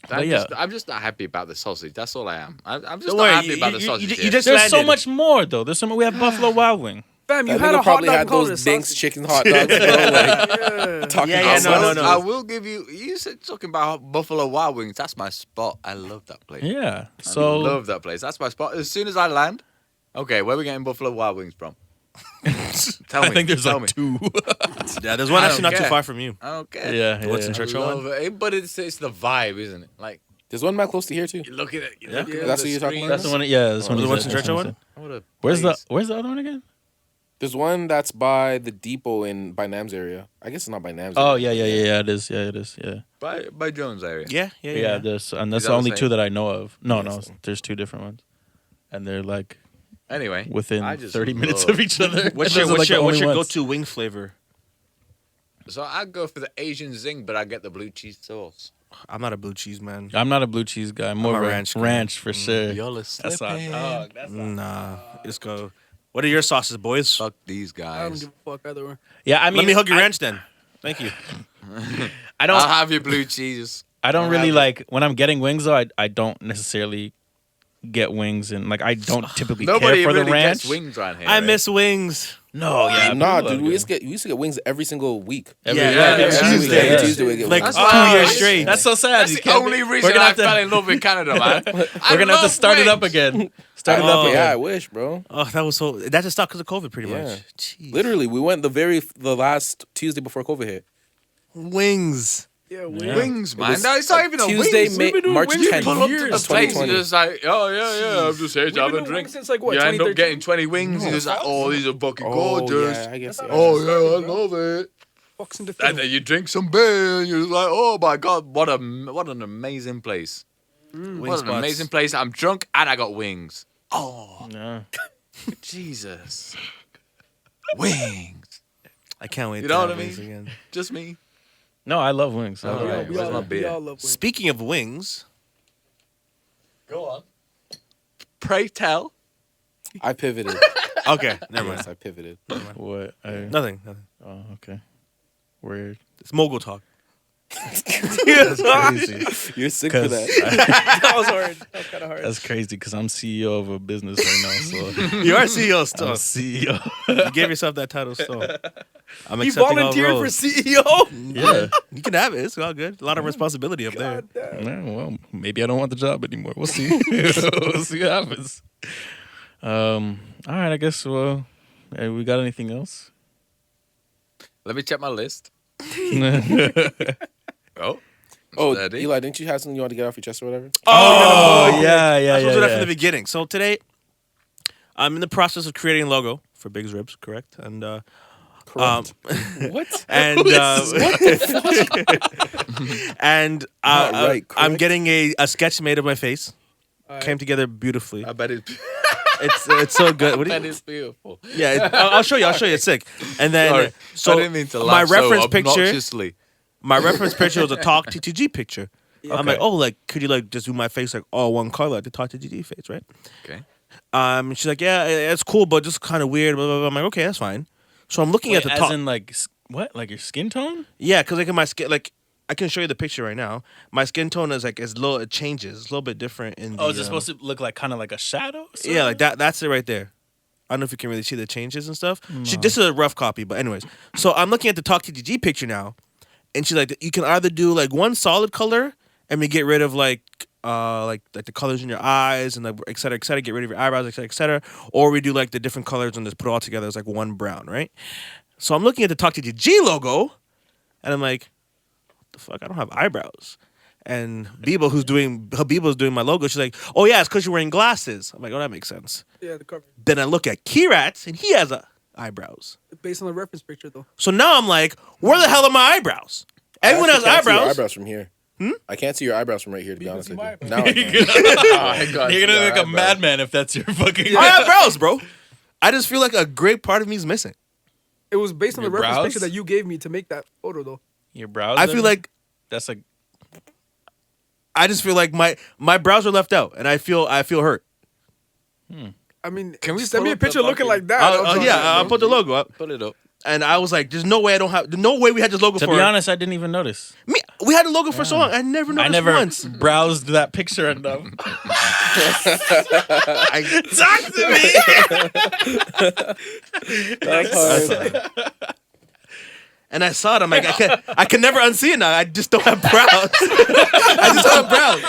I'm, yeah. just, I'm just not happy about the sausage. That's all I am. I'm just Don't not worry, happy you- about the you- sausage. you yet. just There's so landed. much more though. We have Buffalo Wild Wing. Fam, you That had nigga a hot probably dog had and called it those a Dinks sausage. chicken hot dogs, bro. Like, Yeah. talking Yeah, about no. I will give you. You said talking about Buffalo Wild Wings. That's my spot. I love that place. Yeah. I So love that place. That's my spot. As soon as I land, okay, where are we getting Buffalo Wild Wings from? Tell me. I think there's tell like me. 2. Yeah, there's one I actually don't not too care. far from you. I don't care. Yeah. What's in yeah. I Churchill love one? it, but it's the vibe, isn't it? Like There's one man close to here too. you look at it. You Yeah. look at That's the what you're talking screen. about? That's the one. Yeah. That's one. the he ones said, in that's Churchill what he one? said. What a Where's place. the other one again? There's one that's by the depot by Nam's area. I guess it's not by Nam's Oh area. yeah. It is. Yeah, it is. Yeah. by Jones area? Yeah. Yeah. There's and that's that the the only same? 2 that I know of. No, Yes. there's 2 different ones, and they're like Anyway, within I just 30 minutes love- of each other. What's Those your are, like, the only ones. go-to wing flavor? So I go for the Asian zing, but I get the blue cheese sauce. I'm not a blue cheese man. I'm not a blue cheese guy. I'm more I'm of a a ranch guy. ranch for sure. Y'all are That's hot slipping. dog. That's Nah, let's go. What are your sauces, boys? Fuck these I don't guys. give a fuck either way. Yeah, I mean, Let me hug your ranch then. Thank you. I don't. I'll have your blue cheese. I don't I'll really have it. like when I'm getting wings though. I don't necessarily get wings and like I don't typically Nobody care for really the ranch. gets wings around here. I right? miss wings. No, yeah, Nah, people dude, love we it. used to get wings every single week. Every, Yeah, every yeah, Tuesday. Every Yeah. Tuesday we get Like wings. That's 2 why- years straight. That's so sad. That's You the can't only be- reason gonna I have to- fell in love with Canada, man. We're gonna have to start it up again. Start it up Oh. again. Yeah, I wish, bro. Oh, that was so. That just stopped because of COVID, pretty Yeah. much. Jeez. Literally, we went the last Tuesday before COVID hit. wings. Yeah, Yeah. Wings, man. was No, it's not even a Tuesday, wings. May, We've been doing March wings for 10th. Pull up to years. the That's place and 2020. just like, oh yeah, I'm just here to We've have been a doing drink. wings since like what? You end up 2013? getting 20 wings. And it's like, oh, these are fucking Oh, gorgeous. yeah, I guess. Yeah. Oh yeah, I love it. Fucks into And then you drink some beer, and you're just like, oh my god, what an amazing place. Wing What an spots. amazing place. I'm drunk and I got wings. Oh, Yeah. Jesus. Wings. I can't wait. You to know have what I wings mean? Again. Just me. No, I love wings. I Oh, love We all, Alright, wings. where's my we beer? all love wings. Speaking of wings, Go on. Pray tell. I pivoted. okay, never mind. Yes, I pivoted. What? Nothing. Oh, okay. Weird. It's mogul talk. That's crazy. You're sick for 'Cause that. That was hard. That was kind of hard. That's crazy because I'm CEO of a business right now. So You are CEO I'm still. CEO. You gave yourself that title still. I'm He accepting all volunteered for roles. CEO. Yeah. You can have it. It's all good. A lot of responsibility up there. God damn. Yeah, well, maybe I don't want the job anymore. We'll see. We'll see what happens. All right, I guess. Well, hey, we got anything else? Let me check my list. Oh. Oh, Steady. Eli, didn't you have something you want to get off your chest or whatever? Oh, yeah, yeah, I supposed to do that yeah. from the beginning. So today, I'm in the process of creating a logo for Big's Ribs, correct? And Correct. What? and and Not right, I'm correct? getting a sketch made of my face. Came together beautifully. I bet it's, It's so good. What do bet you, it's beautiful. yeah, I'll show you. I'll show you. It's sick. And then Sorry, so I didn't mean to my laugh reference so picture. obnoxiously. My reference picture was a Talk TTG picture. I'm like, Okay. oh, like, could you like just do my face like all one color, like the Talk TTG face, right? Okay. She's like, yeah, it's cool, but just kind of weird. Blah, blah, blah. I'm like, okay, that's fine. So I'm looking Wait, at the as top. in like what? Like your skin tone? Yeah, because like in my skin, like I can show you the picture right now. My skin tone is like it changes. It's a little bit different in. Oh, is it supposed to look like kind of like a shadow? Yeah, like that. That's it right there. I don't know if you can really see the changes and stuff. This is a rough copy, but anyways. So I'm looking at the Talk TTG picture now, and she's like, you can either do like one solid color and we get rid of like the colors in your eyes and like et cetera, get rid of your eyebrows, et cetera, or we do like the different colors and just put it all together as like one brown, right? So I'm looking at the Talk TTG logo, and I'm like, what the fuck? I don't have eyebrows. And Habiba's doing my logo. She's like, oh yeah, it's because you're wearing glasses. I'm like, oh, that makes sense. Yeah, the cover. Then I look at Kirat's, and he has eyebrows. Based on the reference picture, though. So now I'm like, where the hell are my eyebrows? Everyone I has actually can't see your eyebrows. eyebrows from here. I can't see your eyebrows from right here, to be can honest see with my you. Now I can. my God. You're gonna look like a madman if that's your fucking. I have brows, bro. I just feel like a great part of me is missing. It was based on Your the reference brows? picture that you gave me to make that photo, though. Your brows. I feel like that's like. I just feel like my brows are left out, and I feel hurt. I mean, Can we send me pull a up the picture looking fucking- like that? I'll put the logo up. Put it up. And I was like, there's no way we had this logo To for be honest, I didn't even notice. me. We had a logo for so long. I never I noticed never once. browsed that picture enough. Talk to me. That's hard. And I saw it. I'm like, I can never unsee it now. I just don't have brows. I just don't have brows.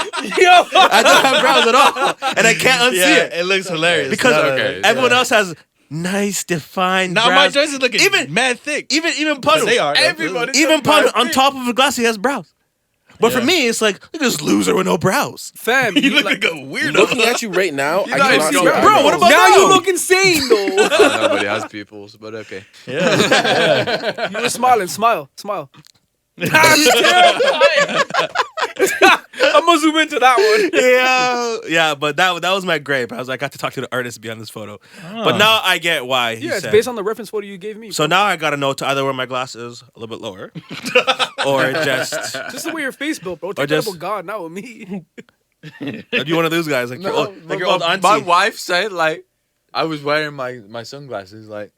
I don't have brows at all, and I can't unsee it. It looks hilarious. Because okay. everyone else has nice defined Now my brows. joints is looking Even- mad thick. Even Pun, They are. Everybody. even Pun on top of a glass, he has brows. But for Yeah. me, it's like, look at this loser with no brows. Fam, You look like a weirdo. Looking at you right now, I guys cannot go- see your Bro, eyebrows. what about now now? you look insane though. Nobody has pupils, but okay. Yeah. You were smiling. Smile. I'm gonna zoom into that one. Yeah, but that was my gripe. I got to talk to the artist behind this photo. But now I get why. he Yeah, it's said. based on the reference photo you gave me. So now I gotta know to either wear my glasses a little bit lower, or just just the way your face built, bro. Or Take that just- about God, not with me. be one of those guys like your old auntie. My wife said like I was wearing my sunglasses like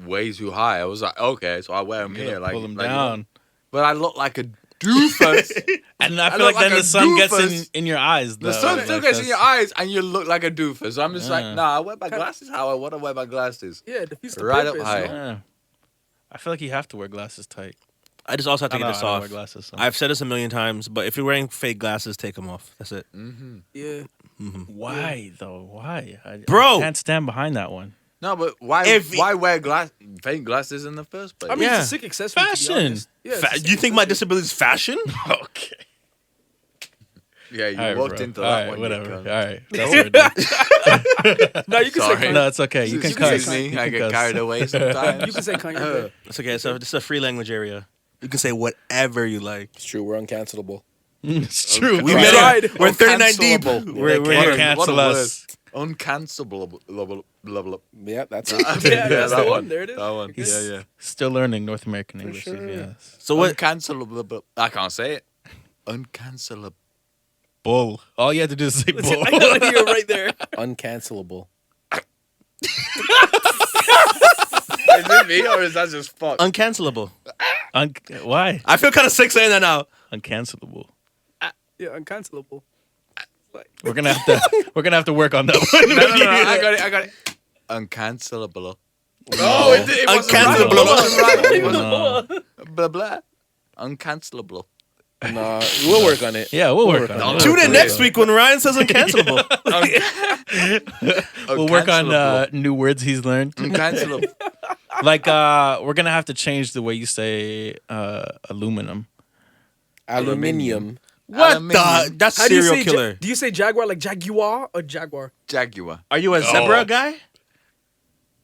way too high. I was like, okay, so I wear them here, like pull them like, down. But I look like a doofus. And I feel look like then like the a sun gets doofus. in your eyes. The though. sun Like, still gets in that's- your eyes, and you look like a doofus. So I'm just Yeah. like, nah, I wear my glasses how I want to wear my glasses. Yeah, it defeats the Right up purpose. high. No? Yeah. I feel like you have to wear glasses tight. I just also have to I get don't this know, I don't off. wear glasses. So. I've said this a million times, but if you're wearing fake glasses, take them off. That's it. Yeah. Why though? Why? Bro. I can't stand behind that one. No, but why If- why wear fake glasses in the first place? I mean, Yeah. it's a sick accessory. To Fashion. be honest. Yeah, it's a sick You think my accessory. disability is fashion? Okay. yeah, you All right, walked bro. into All that right, one. whatever. you All cunt. right. That's what we're doing. No, you can Sorry. say cunt. No, it's okay. You can Excuse cuss. me, You I can get cuss. carried away sometimes. You can say cunt. You're good. It's okay. So this is a free language area. You can say whatever you like. It's true, we're uncancelable. It's true. We Right. made tried. it. We're 39 deep. Uncancelable. We're Can't here. cancel What a us. Uncancelable. Blah, blah. Yeah, that's it. Yeah, that's that the one. one. There it is. That one. He's Yeah. Still learning North American English. sure. Yes. So what? Uncancelable. I can't say it. Uncancelable. Bull. All you have to do is say bull. I got it here right there. Uncancelable. Is it me or is that just fuck? Uncancelable. Why? I feel kind of sick saying that now. Uncancelable. Yeah, uncancelable. We're gonna have to work on that one. No, I got it. Uncancelable. Oh, it wasn't Uncancelable. right. It wasn't No. right. Blah, blah. Uncancelable. Nah, we'll work on it. Yeah, we'll work on it. Tune in next week when Ryan says uncancelable. We'll work on new words he's learned. Uncancelable. Like we're gonna have to change the way you say aluminum. Aluminium. What Aluminium. the? That's How do you serial say? killer. Do you say jaguar like jaguar or jaguar? Jaguar. Are you a zebra guy?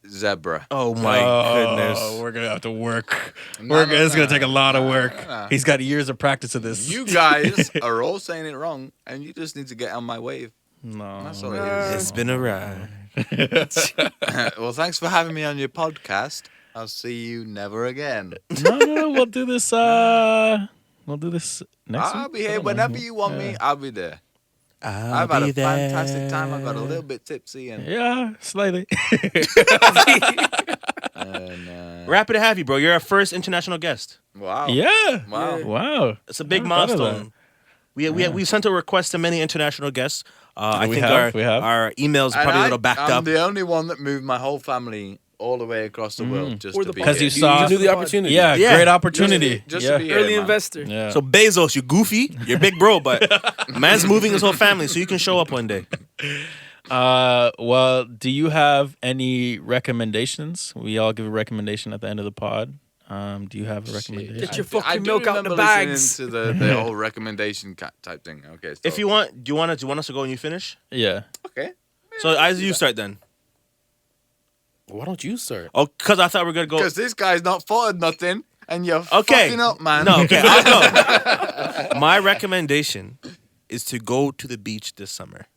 Zebra. Oh my goodness. We're gonna have to work. No, It's gonna take a lot of work. no. He's got years of practice of this. You guys are all saying it wrong, and you just need to get on my wave. no. That's all it is. It's been a ride. Well, thanks for having me on your podcast. I'll see you never again. No. We'll do this. We'll do this next I'll week. be I here don't know. whenever you want me. I'll be there. I've had a fantastic time. I got a little bit tipsy and Yeah, slightly. Happy to have you, bro. You're our first international guest. wow. Yeah. Wow. Wow. It's a big Never thought of milestone. We sent a request to many international guests. I We think have, we have. our emails are And probably a little backed I'm up. the only one that moved my whole family all the way across the world just Or to the be Because here. you saw. You do the opportunity. Yeah, Yeah. great opportunity. Just yeah. to be here, Early man. investor. Yeah. So Bezos, you goofy. You're big bro, but man's moving his whole family, so you can show up one day. Well, do you have any recommendations? We all give a recommendation at the end of the pod. Do you have a recommendation? Get your I fucking do milk out in the remember bags. listening to the whole recommendation type thing. Okay. So, If you want, do you want us to go and you finish? Yeah. okay. So either you start then. Why don't you start? Oh, because I thought we were gonna go. Because this guy's not thought of nothing, and you're Okay. fucking up, man. No, okay, I'll go. My recommendation is to go to the beach this summer.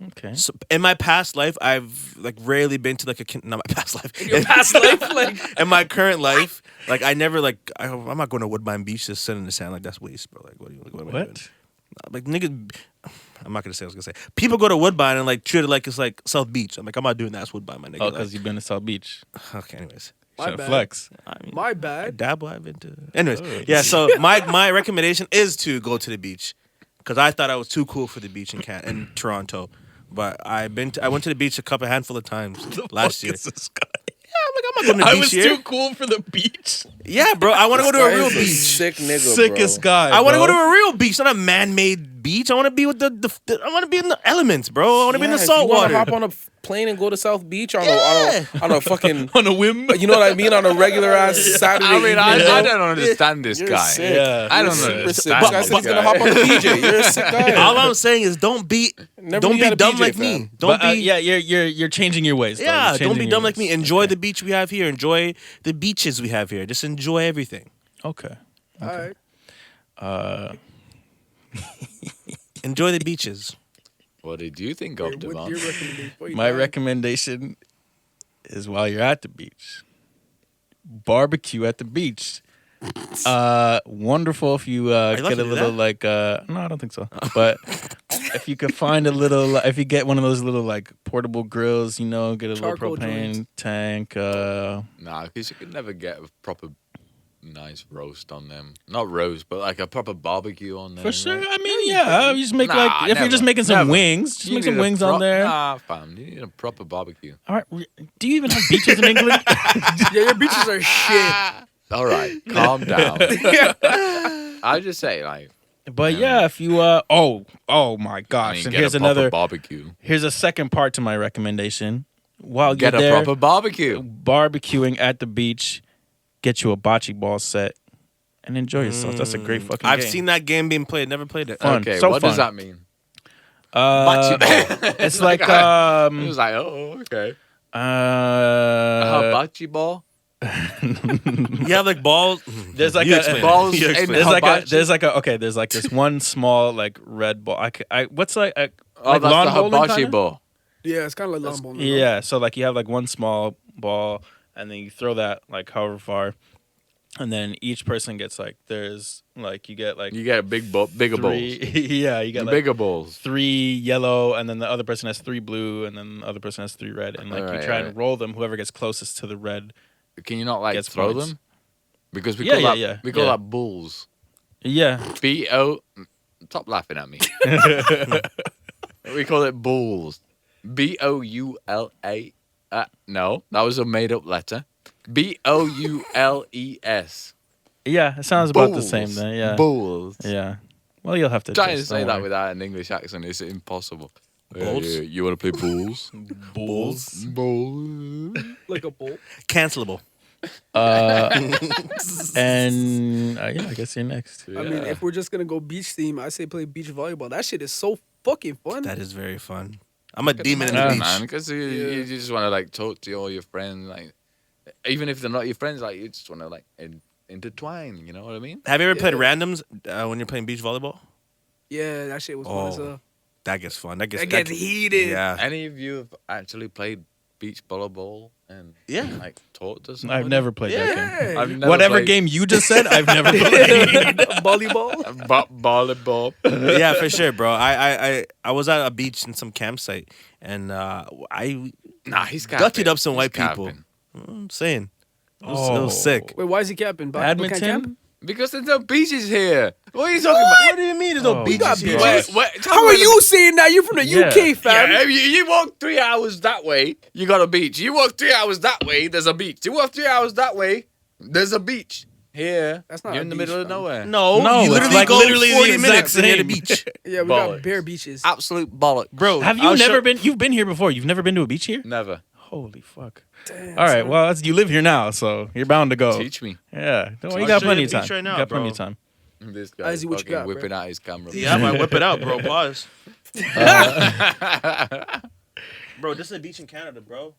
Okay. So in my past life, I've like rarely been to like not my past life. Your past life, like In my current life, like I never like I'm not going to Woodbine Beach just sit in the sand like that's waste, bro. Like what? Am I doing? What? Like nigga, I'm not gonna say. I was gonna say people go to Woodbine and like treat it like it's like South Beach. I'm like I'm not doing that. It's Woodbine, my nigga. Oh, Like, because you've been to South Beach. okay, anyways. My Should bad. flex. I mean, my I bad. dabble. I've been to. Anyways, Oh. yeah. So my recommendation is to go to the beach, because I thought I was too cool for the beach in Toronto. But I went to the beach a handful of times last year. Is this guy? I'm not going to the I beach was here. too cool for the beach. Yeah, bro. I want to go to a real beach. Sick nigga, Sickest bro. guy. I want to bro. go to a real beach, not a man-made beach. I want to be with I want to be in the elements, bro. I want to be in the salt if you wanna water. hop on a plane and go to South Beach on a fucking on a whim. you know what I mean, on a regular ass Saturday. I mean, I evening, bro. don't understand this You're guy. sick. Yeah. I don't You're know. super sick. This guy said he's gonna hop on the PJ. You're a sick guy. All I'm saying is don't be Never knew you had a dumb BJ like fan. me. But, Don't be yeah, you're changing your ways. Though. yeah, You're don't changing be your dumb like ways. me. Enjoy the beach we have here. Enjoy the beaches we have here. Just enjoy everything. Okay. All right. Enjoy the beaches. What did you think of What's your Devon? recommendation? What you My got? recommendation is while you're at the beach, barbecue at the beach. Wonderful if you allowed get to a do little that? like no, I don't think so. But if you could find a little, if you get one of those little like portable grills, get a Charcoal little propane joints. tank. Nah, because you could never get a proper nice roast on them. Not roast, but like a proper barbecue on them. For sure. right? I mean, yeah. You just make Nah, if you're just never, making some never. wings, just You make some need a wings on there. Nah, fam, you need a proper barbecue. All right. Do you even have beaches in England? Yeah, your beaches are shit. All right, calm down. I just say like, But yeah, if you oh my I gosh, mean, and get here's a proper another barbecue. here's a second part to my recommendation. While Get you're a there proper barbecue. barbecuing at the beach, get you a bocce ball set and enjoy yourself. That's a great fucking I've game. seen that game being played. Never played it. Fun. Okay, so what does fun. that mean? It's like It was like, oh, okay. Hibachi ball. You have like balls. there's like You a explain it. balls You in explain there's it. like a hibachi? there's like this one small like red ball. What's like Oh, like that's lawn the bowling hibachi kinda? ball. Yeah, it's kind of like lawn bowling. Yeah, so like you have like one small ball, and then you throw that like however far, and then each person gets like there's like you get like You get a bigger balls. three. Yeah, you get like Bigger balls. 3 yellow, and then the other person has 3 blue, and then the other person has 3 red, and like you Alright, try and alright. roll them. Whoever gets closest to the red. Can you not like Gets throw points. them? Because we Yeah, call yeah, that yeah, we call yeah. that bulls. Yeah, B-O. Stop laughing at me. We call it bulls. B-O-U-L-A. No, that was a made-up letter. B-O-U-L-E-S. yeah. It sounds about the Bulls. same then. Yeah, Bulls. yeah. Well, you'll have to Trying to just, say don't that worry. without an English accent is impossible. Bulls? You want to play bulls? bulls. Bulls. Like a bowl. Cancelable. And yeah, I guess you're next. I mean, if we're just gonna go beach theme, I say play beach volleyball. That shit is so fucking fun. That is very fun. I'm a demon in the Yeah, beach. Man, because you just want to like talk to all your friends, like even if they're not your friends, like you just want to like intertwine. You know what I mean? Have you ever played Yeah. randoms when you're playing beach volleyball? Yeah, that shit was fun as Oh, hell. that gets fun. That gets That gets heated. Yeah. Any of you have actually played beach volleyball and Yeah. like talked to somebody? I've never played that game. Yeah. I've never Whatever played game you just said, I've never played. Volleyball. volleyball. Yeah, for sure, bro. I was at a beach in some campsite, and I Nah, he's gutted up some He's white people. capping. I'm saying it was sick. Wait, why is he capping? Badminton? Because there's no beaches here. What are you talking about? What do you mean there's no Oh, beaches got here? beaches. Tell How me are where the- you saying that? You're from the Yeah. UK, fam. Yeah, you walk 3 hours that way, you got a beach. You walk 3 hours that way, there's a beach. You walk 3 hours that way, there's a beach. Here, That's not you're a in the beach, middle of fam. nowhere. No, No, you it's literally like go literally the 40 exact minutes and you're at the same. beach. Yeah, we Bollocks. got bare beaches. Absolute bollock. Bro, Have you I'll never show- been? You've been here before. You've never been to a beach here? Never. Holy fuck! Damn, All right, son. well, you live here now, so you're bound to go. Teach me. Yeah, don't worry, you I'll got show plenty you of the time. beach right now, you got plenty bro. of time. This guy Izzy, what you fucking got, bro? whipping out his camera. Yeah, I might whip it out, bro. Pause. Bro, this is a beach in Canada, bro.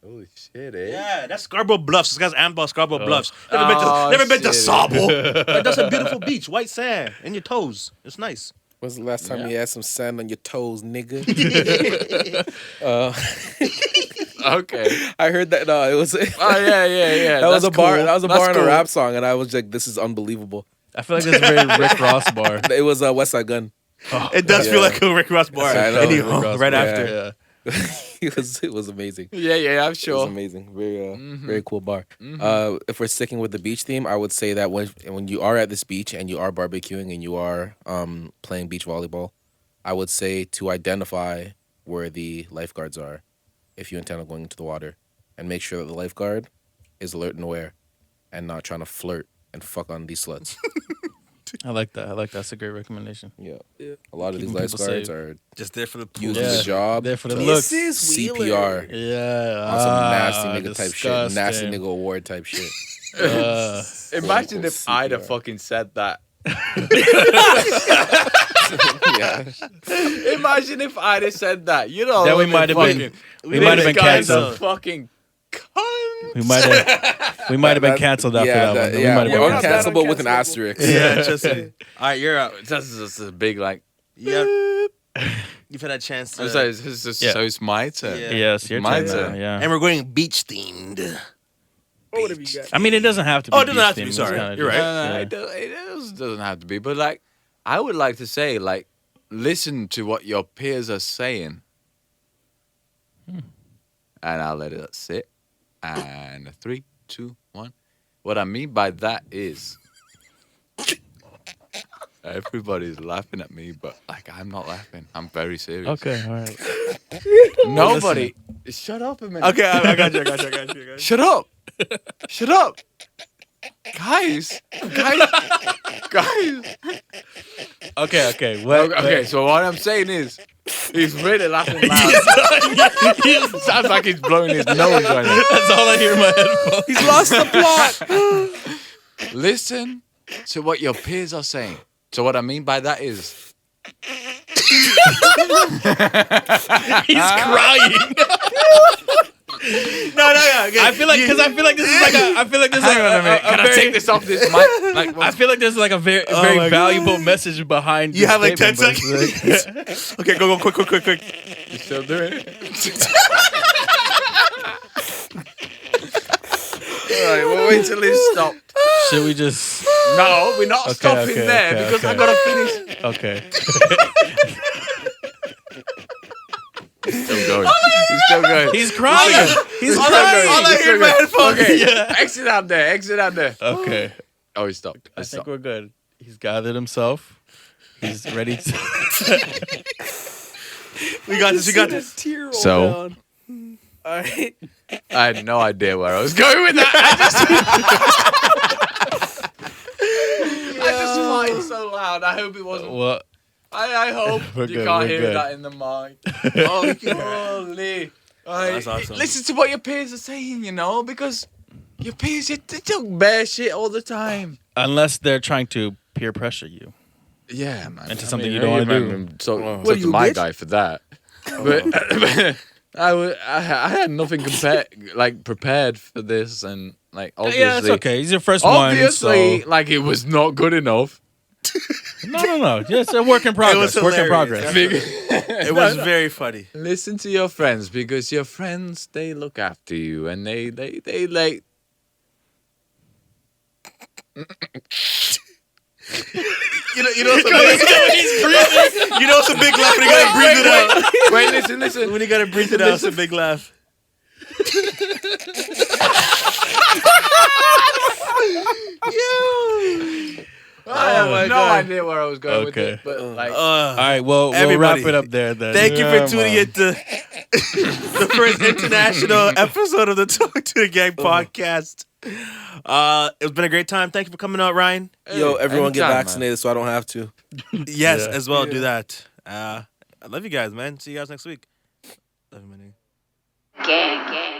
Holy shit, eh? Yeah, that's Scarborough Bluffs. This guy's Amber Scarborough Bluffs. Oh, Never been to shit. Sabo. Like, that's a beautiful beach, white sand, and your toes. It's nice. When's the last time you had some sand on your toes, nigga? Okay. I heard that. No, it was. Oh yeah. That was a That's bar. cool. That was a That's bar in a cool. rap song, and I was like, "This is unbelievable." I feel like that's a very Rick Ross bar. It was West Side Gun. It does feel Yeah. like a Rick Ross bar. I know, And he- Rick Ross right bar, after. Yeah. it was amazing. Yeah, I'm It was sure. amazing. Very cool bar. If we're sticking with the beach theme, I would say that when you are at this beach and you are barbecuing and you are playing beach volleyball, I would say to identify where the lifeguards are if you intend on going into the water, and make sure that the lifeguard is alert and aware and not trying to flirt and fuck on these sluts. I like that. That's a great recommendation. Yeah. Yeah. A lot of these Keeping people lifeguards safe. are Just there for the pool. using Yeah. the job There for the to looks. CPR Yeah. on some nasty nigga type shit, nasty disgusting. nigga award type shit. Imagine if CPR. I'd have fucking said that. Yeah. Imagine if I'd have said that. You know, Then we might have been canceled. canceled. Fucking cunt. We might have been canceled after that one. We might have been Or canceled. cancelable with an asterisk. Yeah, just all right, you're up. That's just a big like. Yep. You've had a chance to. It's just Yeah. so smarter. Yeah. Yes, your My turn now, turn. yeah. And we're going beach themed. What have you got? I mean, it doesn't have to be. Oh, it doesn't have to be, beach-themed. sorry. It's kinda You're just- right. yeah. It doesn't have to be, but like, I would like to say, like, listen to what your peers are saying, and I'll let it sit. And 3, 2, 1. What I mean by that is, everybody's laughing at me, but like, I'm not laughing. I'm very serious. Okay, all right. Nobody. Shut up a minute. Okay, I got you. Shut up. Shut up. Guys. Okay. What? Okay, so what I'm saying is, he's really laughing loud. Sounds like he's blowing his nose right now. That's all I hear in my headphones. He's lost the plot. Listen to what your peers are saying. So what I mean by that is, He's crying. No. I feel like this is like a. I feel like this is like hang on a minute. Can I very, take this off this mic? Like, I feel like there's like a very my valuable message behind. You this have like 10 statement, but it's seconds. Okay, go, quick. you still doing it? Alright, we'll wait till he stopped. like- should we just? No, we're not stopping okay, there okay, because I okay. gotta finish. Okay. He's still going. He's crying. He's All crying. I hear in my headphones. Okay, Yeah. exit out there. Okay. Oh, he stopped. I think we're good. He's gathered himself. He's ready to. We got this. Tear roll So? down. All right. I had no idea where I was going with that. I just farted so loud. I hope it wasn't. Well, I hope We're you good, can't we're hear good. that in the mic. Oh, you can- Holy. That's awesome. Listen to what your peers are saying, you know, because your peers, they talk bare shit all the time. unless they're trying to peer pressure you. Yeah, man. Into something you don't wanna do. So, What so are to you, my bitch? guy for that. But I had nothing prepared for this, and like obviously, Yeah, it's okay. He's your first one. obviously, So. like it was not good enough. No. Yeah, it's a work in progress. was Work in hilarious. progress. It was very funny. Listen to your friends because your friends they look after you and they like. You know, it's a big, you know, it's a big laugh when you gotta breathe it out. Wait, listen. When you gotta breathe it out, it's a big laugh. I have my no God. idea where I was going with Okay. it, but like, All right, well, we'll Everybody, wrap it up there then. Thank you Come for tuning on. into the first international episode of the Talk to the Gang podcast. It's been a great time. Thank you for coming out, Ryan. Yo, everyone get anytime, man. vaccinated so I don't have to. Yes, Yeah. as well. Do that. I love you guys, man. See you guys next week. Love you, man. Gang.